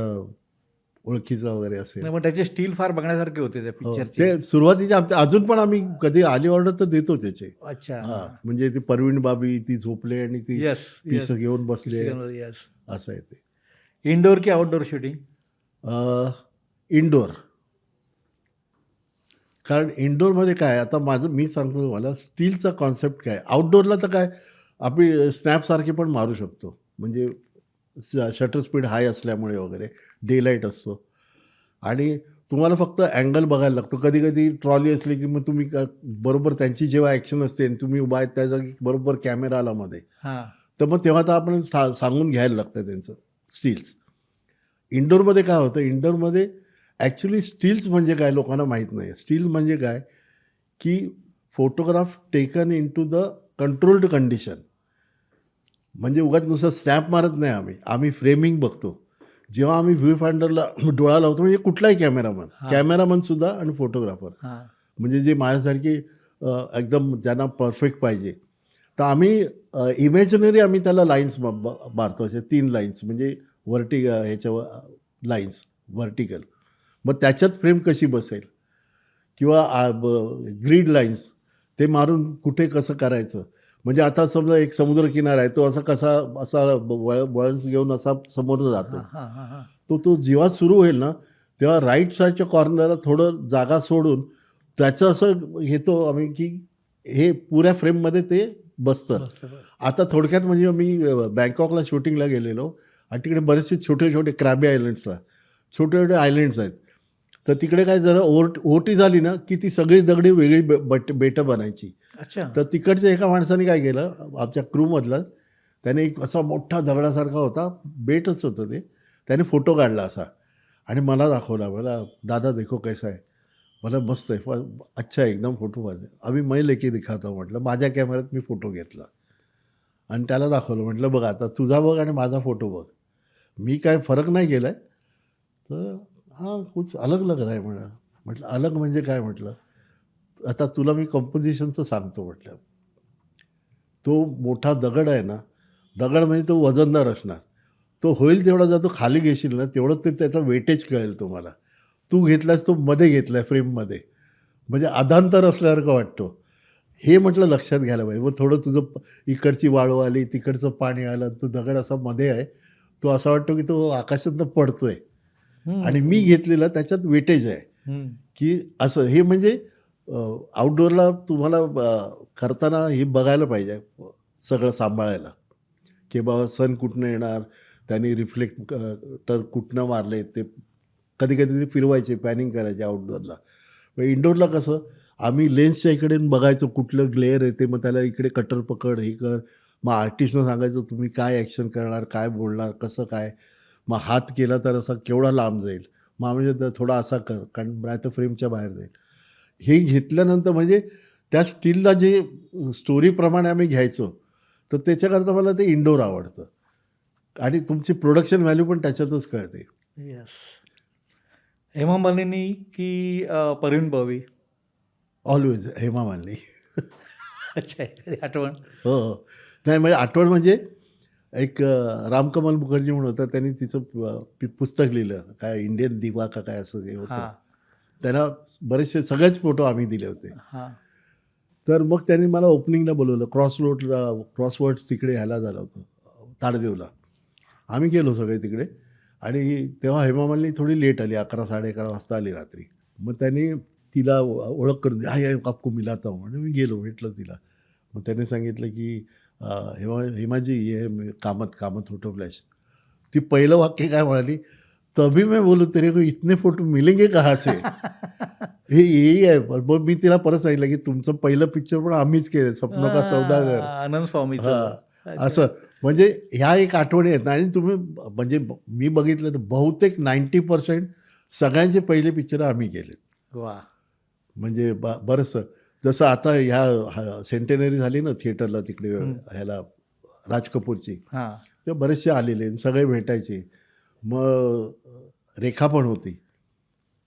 ओळखीचा वगैरे असेल. नाही, पण त्याचे स्टील फार बघण्यासारखे होते त्या हो, पिक्चरचे. ते सुरुवातीचे अजून पण आम्ही कधी आली ऑर्डर तर देतो त्याचे. अच्छा. हां, म्हणजे ती परवीण बाबी ती झोपले आणि ती येस. पीस घेऊन बसले येस. असं आहे ते. इनडोअर की आउटडोअर शूटिंग? इनडोअर. कारण इनडोअरमध्ये काय आता मी सांगतो तुम्हाला स्टीलचा कॉन्सेप्ट काय. आउटडोअरला तर काय आपली स्नॅपसारखे पण मारू शकतो. म्हणजे शटर स्पीड हाय असल्यामुळे वगैरे डे लाईट असतो आणि तुम्हाला फक्त अँगल बघायला लागतो. कधी-कधी ट्रॉली असली की मग तुम्ही बरोबर त्यांची जेव्हा ॲक्शन असते आणि तुम्ही उभा आहेत त्या जागी बरोबर कॅमेरा आला मध्ये. हां. तर मग तेव्हा तर आपण सांगून घ्यायला लागतं त्यांचं स्टील्स. इंडोरमध्ये काय होतं, इंडोरमध्ये ॲक्च्युली स्टील्स म्हणजे काय लोकांना माहीत नाही. स्टील म्हणजे काय की photograph taken in to the controlled condition. म्हणजे उगाच नुसतं स्नॅप मारत नाही आम्ही फ्रेमिंग बघतो. जेव्हा आम्ही व्ह्यू फाइंडरला डोळा लावतो म्हणजे कुठलाही कॅमेरामनसुद्धा आणि फोटोग्राफर हां. म्हणजे जे माझ्यासारखी एकदम ज्यांना परफेक्ट पाहिजे तर आम्ही इमॅजिनरी आम्ही त्याला लाईन्स मारतो, असे 3 लाईन्स म्हणजे ह्याच्यावर लाईन्स व्हर्टिकल. मग त्याच्यात फ्रेम कशी बसेल किंवा ग्रीड लाईन्स ते मारून कुठे कसं करायचं. म्हणजे आता समजा एक समुद्रकिनारा आहे, तो असा वळण घेऊन असा समोर जातो. हां, हां, हां. तो जेव्हा सुरू होईल ना, तेव्हा राईट साईडच्या कॉर्नरला थोडं जागा सोडून त्याचं असं घेतो आम्ही, की हे पुऱ्या फ्रेममध्ये ते बसतं. मस्त बरं. आता थोडक्यात म्हणजे मी बँकॉकला शूटिंगला गेलेलो आणि तिकडे बरेचसे छोटे-छोटे क्रॅबी आयलंड्सला छोटे-छोटे आयलंड्स आहेत. तर तिकडे काय जरा ओहोटी झाली ना, की ती सगळी दगडी वेगळी बेटं बनायची. अच्छा. तर तिकडच्या एका माणसाने काय केलं, आमच्या क्रूमधलाच, त्याने एक असा मोठा दगडासारखा होता, बेटच होतं ते. त्याने फोटो काढला असा आणि मला दाखवला. मला, "दादा देखो कैसा है." मला मस्त आहे, अच्छा आहे एकदम फोटो पाहिजे. अभी मैं लेके दिखाता हूं म्हटलं. माझ्या कॅमेऱ्यात मी फोटो घेतला आणि त्याला दाखवलं. म्हटलं, "बघ आता तुझा बघ आणि माझा फोटो बघ. मी काय फरक नाही केला आहे." तर हां, कुछ अलग लग रहा है म्हणा. म्हटलं, "अलग म्हणजे काय?" म्हटलं. "आता तुला मी कंपोजिशनचं सांगतो." म्हटलं. तो मोठा दगड आहे ना, दगड म्हणजे तो वजनदार असणार. तो होईल तेवढा जर तो खाली घेशील ना, तेवढं ते त्याचा वेटेज कळेल तुम्हाला. तू घेतलास तो मध्ये घेतलाय फ्रेममध्ये. म्हणजे अधांतर असल्यासारखं वाटतो. हे म्हटलं लक्षात घ्यायला पाहिजे. मग थोडं तुझं इकडची वाळू आली, तिकडचं पाणी आलं, तो दगड असा मध्ये आहे. तो असा वाटतो की तो आकाशातनं पडतोय. हं, आणि मी घेतलेला त्याच्यात वेटेज आहे, हं. की असं हे म्हणजे आउटडोअरला तुम्हाला करताना हे बघायला पाहिजे सगळं सांभाळायला, की बाबा सन कुठनं येणार, त्यांनी रिफ्लेक्ट तर कुठनं मारले ते. कधी-कधी ते फिरवायचे, पॅनिंग करायचे आउटडोअरला. मग इनडोअरला कसं आम्ही लेन्सच्या इकडे बघायचो कुठलं ग्लेअर येते, मग त्याला इकडे कटर पकड, हे कर. मग आर्टिस्टनं सांगायचं तुम्ही काय ॲक्शन करणार, काय बोलणार, कसं काय. मग हात केला तर असा केवढा लांब जाईल. मग आम्ही थोडा असा कर, कारण नाही तर फ्रेमच्या बाहेर जाईल. हे घेतल्यानंतर म्हणजे त्या स्टीलला जे स्टोरीप्रमाणे आम्ही घ्यायचो, तर त्याच्याकरता मला ते इनडोअर आवडतं आणि तुमची प्रोडक्शन व्हॅल्यू पण त्याच्यातच कळते. येस. हेमा मालिनी की परवीन बवी? ऑलवेज हेमा मालिनी. अच्छा, एखादी आठवण? हो, हो. नाही म्हणजे आठवण म्हणजे एक रामकमल मुखर्जी म्हणून होता, त्यांनी तिचं पुस्तक लिहिलं. काय इंडियन दिवा का काय असं हे होतं. हां, त्याला बरेचसे सगळेच फोटो आम्ही दिले होते. हां. तर मग त्यांनी मला ओपनिंगला बोलवलं. क्रॉसवर्ड्स तिकडे ह्याला झालं होतं, ताडदेवला. आम्ही गेलो सगळे तिकडे आणि तेव्हा हेमा मालिनी थोडी लेट आली. 11, 11:30 वाजता आली रात्री. मग त्यांनी तिला ओळख करून दिली. "हाय, आपको मिलाता हूँ." आणि मी गेलो, भेटलो तिला. मग त्याने सांगितलं की हेमाजी ये है कामत फोटो फ्लॅश. ती पहिलं वाक्य काय म्हणाली, "तभी मैं बोलूँ तेरे को इतने फोटो मिलेंगे कहाँ से?" हे यही आहे. मग मी तिला परत सांगितलं की तुमचं पहिलं पिक्चर पण आम्हीच केलं, सपनों का सौदागर. आनंद स्वामीचं. हां, अच्छा. असं. म्हणजे ह्या एक आठवणी आहेत ना. आणि तुम्ही म्हणजे मी बघितलं तर बहुतेक 90% सगळ्यांचे पहिले पिक्चर आम्ही केलेत. वाह! म्हणजे बरंचसं. जसं आता ह्या सेंटेनरी झाली ना थिएटरला तिकडे ह्याला राज कपूरची. हां. ते बरेचसे आलेले, सगळे भेटायचे. मग रेखा पण होती.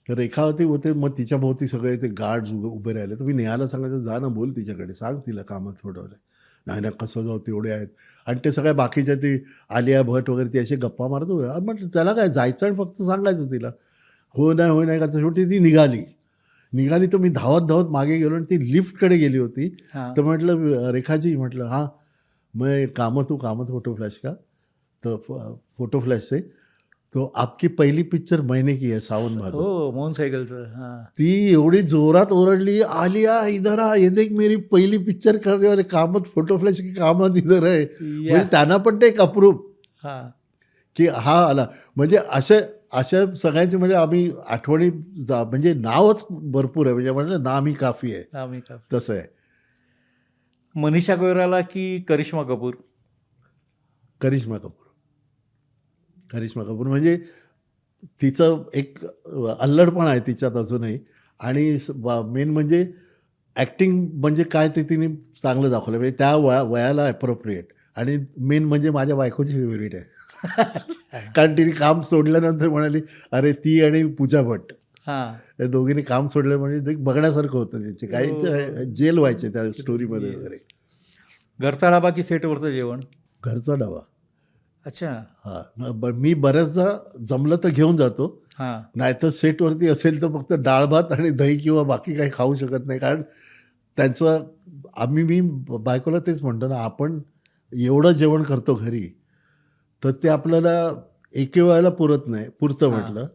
तर रेखा होते, मग तिच्याभोवती सगळे ते गार्ड्स उभे राहिले. तर मी नेहाला सांगायचं, "जा ना, बोल तिच्याकडे, सांग तिला कामात सोडवलं." "नाही, नाही, कसं जाऊ, तेवढे आहेत." आणि ते सगळ्या बाकीच्या ती आलिया भट वगैरे ते असे गप्पा मारत होते. म्हटलं त्याला काय जायचं आणि फक्त सांगायचं तिला. हो नाही, हो नाही करता शेवटी ती निघाली तर मी धावत मागे गेलो आणि ती लिफ्टकडे गेली होती. हां. तर म्हटलं, "रेखाजी," म्हटलं, "हाँ, मैं कामत फोटो फ्लैश का, तो फोटो फ्लैश से, तो आपकी पहिली पिक्चर मैंने की है सावन भादो." हो, मोहन सैगलचं. हां. ती एवढी जोरात ओरडली, "आलिया इधर आ, ये देख मेरी पहिली पिक्चर करने वाले कामत फोटो फ्लॅश की कामत इधर आहे." या. म्हणजे त्यांना पण ते एक अप्रूप हां. की हा आला. म्हणजे अशा सगळ्यांचे म्हणजे आम्ही आठवणी म्हणजे नावच भरपूर आहे. म्हणजे म्हटलं नाम ही काफी आहे. आम्ही का तसं आहे. मनीषा कोइराला की करिश्मा कपूर? करिश्मा कपूर म्हणजे तिचं एक अल्लडपण आहे तिच्यात अजूनही. आणि मेन म्हणजे ॲक्टिंग म्हणजे काय ते तिने चांगलं दाखवलं. म्हणजे त्या वयाला ॲप्रोप्रिएट. आणि मेन म्हणजे माझ्या बायकोची फेव्हरेट आहे. कारण तिने काम सोडल्यानंतर म्हणाली, "अरे ती आणि पूजा भट्ट हां. या दोघींनी काम सोडलं म्हणजे ते बघण्यासारखं होतं. त्यांचे काही जेल व्हायचे त्या स्टोरीमध्ये वगैरे." घरचा डाबा की सेटवरचं जेवण? घरचा डबा. अच्छा. हां, मी बऱ्याचदा जमलं तर घेऊन जातो. हां. नाहीतर सेटवरती असेल तर फक्त डाळ भात आणि दही किंवा बाकी काही खाऊ शकत नाही. कारण त्यांचं मी बायकोला तेच म्हणतो ना, आपण एवढं जेवण करतो घरी, तर ते आपल्याला एके वेळेला पुरतं हां. म्हटलं.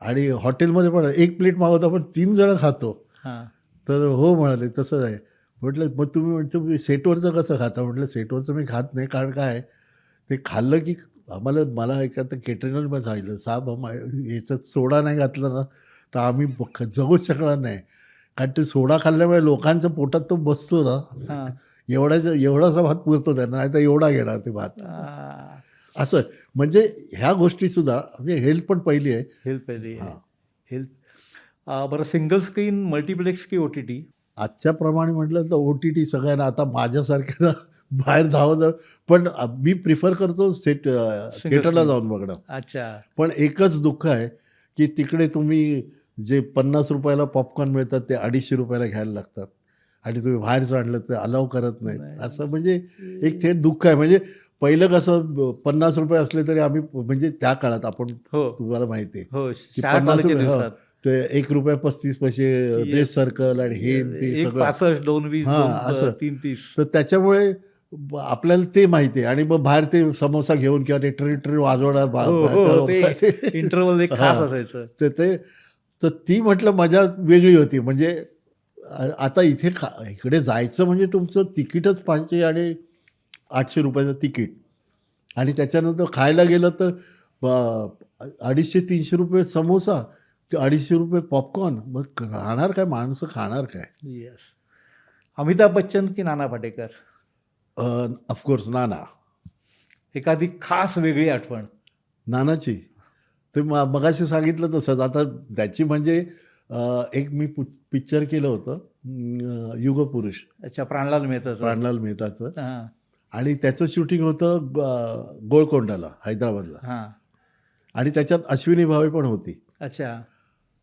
आणि हॉटेलमध्ये पण एक प्लेट मागवतो आपण 3 जणं खातो. हां. तर हो म्हणाले, "तसंच आहे." म्हटलं, "मग तुम्ही सेटवरचं कसं खाता?" म्हटलं, "सेटवरचं मी खात नाही. कारण काय आहे, ते खाल्लं की मला एका केटररनं सांगितलं, "साहेब याच्यात सोडा नाही घातला ना, तर आम्ही जगूच शकणार नाही." कारण ते सोडा खाल्ल्यामुळे लोकांच्या पोटात तो बसतो ना, हां. एवढासा भात पुरतो त्यांना, नाहीतर एवढा घेणार ते भात. आ, असं म्हणजे ह्या गोष्टीसुद्धा म्हणजे हेल्थ पण पहिली आहे. हेल्थ पहिली आहे. हां. हेल्थ. बरं, सिंगल स्क्रीन, मल्टिप्लेक्स की OTT? आजच्या प्रमाणे म्हटलं तर OTT सगळ्यांना आता माझ्यासारख्याला बाहेर धावत पण मी प्रिफर करतो सिंगल थिएटरला स्क्रीन. जाऊन बघणं. अच्छा. पण एकच दुःख आहे, की तिकडे तुम्ही जे ₹50 ला पॉपकॉर्न मिळतात ते ₹250 घ्यायला लागतात आणि तुम्ही बाहेरचं आणलं तर अलाऊ करत नाहीत. नाही. असं म्हणजे एक थेट दुःख आहे. म्हणजे पहिलं कसं ₹50 असले तरी आम्ही म्हणजे त्या काळात आपण हो. तुम्हाला माहिती आहे, हो. की शाळा कॉलेजच्या ₹50 दिवसात. ते ₹1.35 ड्रेस येस. सर्कल आणि हे आणि ते सगळं. 1.65, 2.20, हां, असं. 3.30. तर त्याच्यामुळे आपल्याला ते माहिती आहे आणि मग बाहेर ते समोसा घेऊन किंवा ते ट्री वाजवणार हो, हो, बाहेरच्या हो. ते लोकांना इंटरव्हल एक खास हां. असायचं. तर ते तर ती म्हटलं मजा वेगळी होती. म्हणजे आता इथे इकडे जायचं म्हणजे तुमचं तिकीटच पाहिजे आणि ₹800 तिकीट आणि त्याच्यानंतर खायला गेलं तर ₹250-300 समोसा, ते ₹250 पॉपकॉर्न. मग राहणार काय माणसं खाणार काय? येस. अमिताभ बच्चन की नाना पाटेकर? ऑफकोर्स नाना. एखादी खास वेगळी आठवण? नानाची. ते मगाशी सांगितलं तसंच. आता त्याची म्हणजे एक मी पिक्चर केलं होतं युगपुरुष, अच्छा, प्राणलाल मेहताचं. प्राणलाल मेहताचं हां. आणि त्याचं शूटिंग होतं गोलकोंडाला, हैदराबादला हां. आणि त्याच्यात अश्विनी भावे पण होती. अच्छा.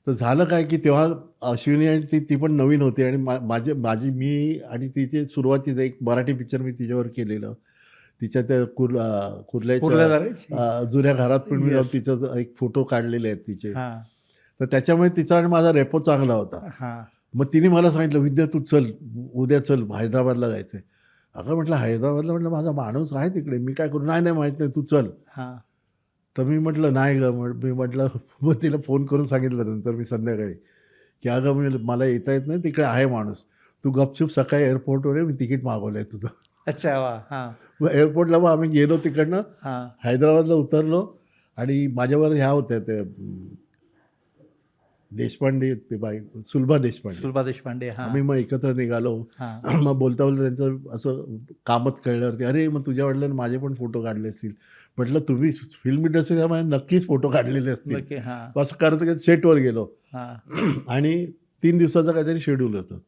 तर झालं काय, की तेव्हा अश्विनी आणि ती ती पण नवीन होती आणि मी आणि तिचे सुरुवातीचं एक मराठी पिक्चर मी तिच्यावर केलेलं. तिच्या त्या कुर्ल्या दाराची? जुन्या घरात पण मी जाऊन येस. तिचं एक फोटो काढलेले आहेत तिचे. हां. तर त्याच्यामुळे तिचा आणि माझा रेपो चांगला होता. हां. मग तिने मला सांगितलं, "विद्या तू चल, उद्या चल हैदराबादला जायचंय." अगं म्हटलं, "हैदराबादला?" म्हटलं, "माझा माणूस आहे तिकडे, मी काय करू?" "नाही, नाही, माहीत नाही, तू चल." हां. तर मी म्हटलं, "नाही गं." मी म्हटलं मग तिला फोन करून सांगितलं नंतर मी संध्याकाळी, की "अगं मला येता येत नाही, तिकडे आहे माणूस. तू गपचूप सकाळी एअरपोर्टवर ये, मी तिकीट मागवलंय तुझं." अच्छा, वाह! हां. मग एअरपोर्टला मग आम्ही गेलो तिकडनं, हां. हैदराबादला उतरलो आणि माझ्याबरोबर ह्या होत्या त्या देशपांडे ते सुलभा देशपांडे. सुलभा देशपांडे. हां. आम्ही मग एकत्र निघालो. हां. मग बोलता-बोलता त्यांचं असं कामत कळल्यावरती, "अरे, मग तुझ्या वडिलांनी माझे पण फोटो काढले असतील." म्हटलं, "तुम्ही फिल्म इंडस्ट्री त्यामुळे नक्कीच फोटो काढलेले असतील." नक्की. हां. मग असं करत सेटवर गेलो हां. आणि 3 दिवसाचं काहीतरी शेड्यूल होतं.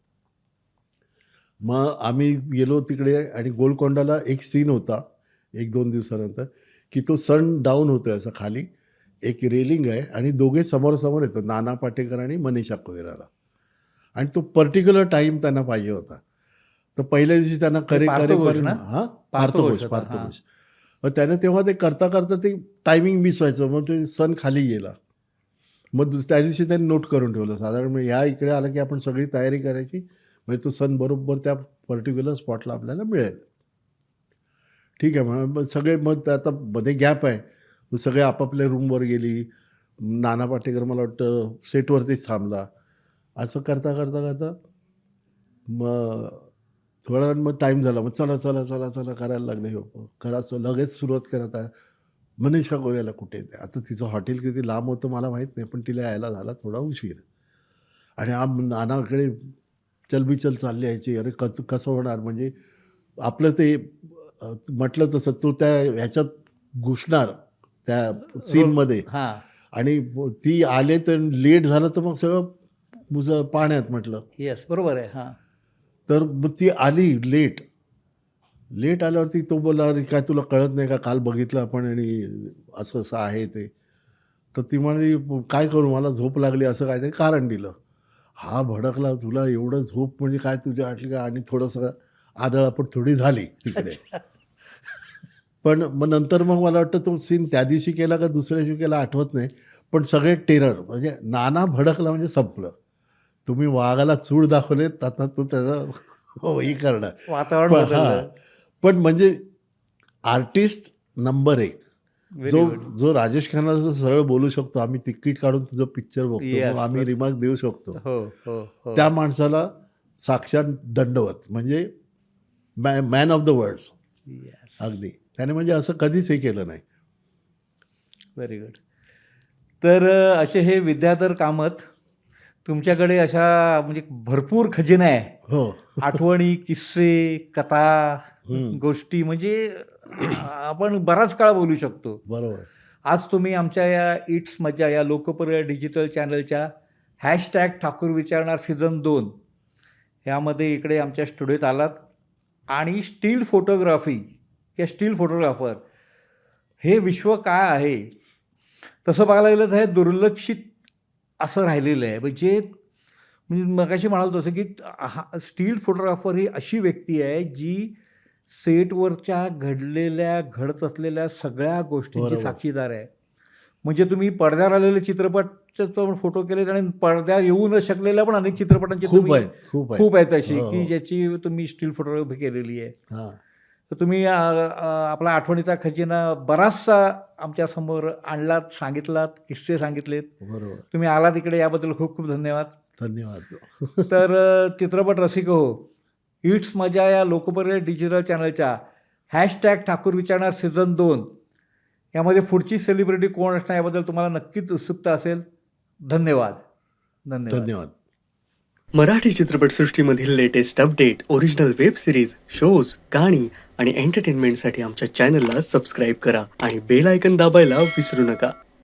मग आम्ही गेलो तिकडे आणि गोलकोंडाला एक सीन होता 1-2 दिवसानंतर, की तो सन डाऊन होतोय असं खाली. एक रेलिंग आहे आणि दोघे समोरासमोर येतात, नाना पाटेकर आणि मनीषा कोइराला आणि तो पर्टिक्युलर टाईम त्यांना पाहिजे होता. तर पहिल्या दिवशी त्यांना ते पार्थघोष ना? हां, पार्थघोष होता. पार्थघोष. मग त्याने तेव्हा ते करता ते टायमिंग मिस व्हायचं. मग ते सन खाली गेला. मग त्या दिवशी त्यांनी नोट करून ठेवलं. साधारण मग ह्या इकडे आलं की आपण सगळी तयारी करायची. म्हणजे तो सन बरोबर त्या पर्टिक्युलर स्पॉटला आपल्याला मिळेल. ठीक आहे मग सगळे मग आता मध्ये गॅप आहे. मग सगळे आपापल्या रूमवर गेली. नाना पाटेकर मला वाटतं सेटवरतीच थांबला. असं करता मग थोड्या वेळानं मग टाईम झाला. मग चला करायला लागले. लगेच सुरुवात करत आहे. मनीषा कोइराला कुठे आहे? आता तिचं हॉटेल किती लांब होतं मला माहीत नाही. पण तिला यायला झाला थोडा उशीर आणि नानाकडे चलबिचल चालली यायची. अरे कसं होणार? म्हणजे आपलं ते म्हटलं तसं तो त्या ह्याच्यात घुसणार त्या सीनमध्ये हां. आणि ती आले तर लेट झालं तर मग सगळं पाण्यात म्हटलं. येस, बरोबर आहे. हां. तर मग ती आली लेट आल्यावरती तो बोलला, "अरे काय तुला कळत नाही का? काल बघितलं आपण आणि असं आहे ते." तर ती म्हणाली, "काय करू? मला झोप लागली." असं काहीतरी कारण दिलं. हा भडकला, "तुला एवढं झोप म्हणजे काय तुझ्या आटली का?" आणि थोडंसं आदळापट थोडी झाली तिकडे. पण मग नंतर मग मला वाटतं तो सीन त्या दिवशी केला का दुसऱ्या दिवशी केला आठवत नाही, पण सगळे टेरर म्हणजे नाना भडकला म्हणजे संपलं. तुम्ही वाघाला चूड दाखवलेत, आता तो त्याचा हे करणार. वातावरण पण बदललं. पण म्हणजे आर्टिस्ट नंबर 1 Very जो good. जो राजेश खन्ना सरळ बोलू शकतो, आम्ही तिकीट काढून तुझं पिक्चर बघतो, Yes, मग आम्ही but- रिमार्क देऊ शकतो, हो हो हो. त्या माणसाला साक्षात दंडवत. म्हणजे man of the words. Yes. अगदी त्याने म्हणजे असं कधीच हे केलं नाही. Very good. तर असे हे विद्याधर कामत, तुमच्याकडे अशा म्हणजे भरपूर खजिना आहे. हो. आठवणी, किस्से, कथा, हम्म. गोष्टी, म्हणजे आपण बराच काळ बोलू शकतो. बरोबर. आज तुम्ही आमच्या या इट्स मज्जा या लोकप्रिय डिजिटल चॅनलच्या हॅशटॅग ठाकूर विचारणार सीझन 2 ह्यामध्ये इकडे आमच्या स्टुडिओत आलात आणि स्टील फोटोग्राफी किंवा स्टील फोटोग्राफर हे विश्व काय आहे तसं बघायला गेलं तर हे दुर्लक्षित असं राहिलेलं आहे. म्हणजे मी मगाशी म्हणालो तसं की स्टील फोटोग्राफर ही अशी व्यक्ती आहे जी सेटवरच्या घडत असलेल्या सगळ्या गोष्टींची बरोबर. साक्षीदार आहे. म्हणजे तुम्ही पडद्यावर आलेले चित्रपटचे पण फोटो केलेत आणि पडद्यावर येऊ न शकलेल्या पण अनेक चित्रपटांची खूप आहेत. खूप आहेत अशी हो, की हो. ज्याची तुम्ही स्टील फोटोग्राफी केलेली आहे. हां. तर तुम्ही आपला आठवणीचा खजिना बराचसा आमच्यासमोर आणलात, सांगितलात, किस्से सांगितलेत. बरोबर. तुम्ही आलात इकडे याबद्दल खूप खूप धन्यवाद. धन्यवाद. तर चित्रपट रसिक हो, इट्स मजा या लोकप्रिय डिजिटल चॅनलच्या हॅशटॅग ठाकूर विचारणार सीझन 2 यामध्ये पुढची सेलिब्रिटी कोण असणार याबद्दल तुम्हाला नक्कीच उत्सुकता असेल. धन्यवाद. धन्यवाद. धन्यवाद. मराठी चित्रपटसृष्टीमधील latest update, original web series, shows, गाणी आणि एंटरटेनमेंटसाठी आमच्या चॅनलला सबस्क्राईब करा आणि बेल आयकन दाबायला विसरू नका.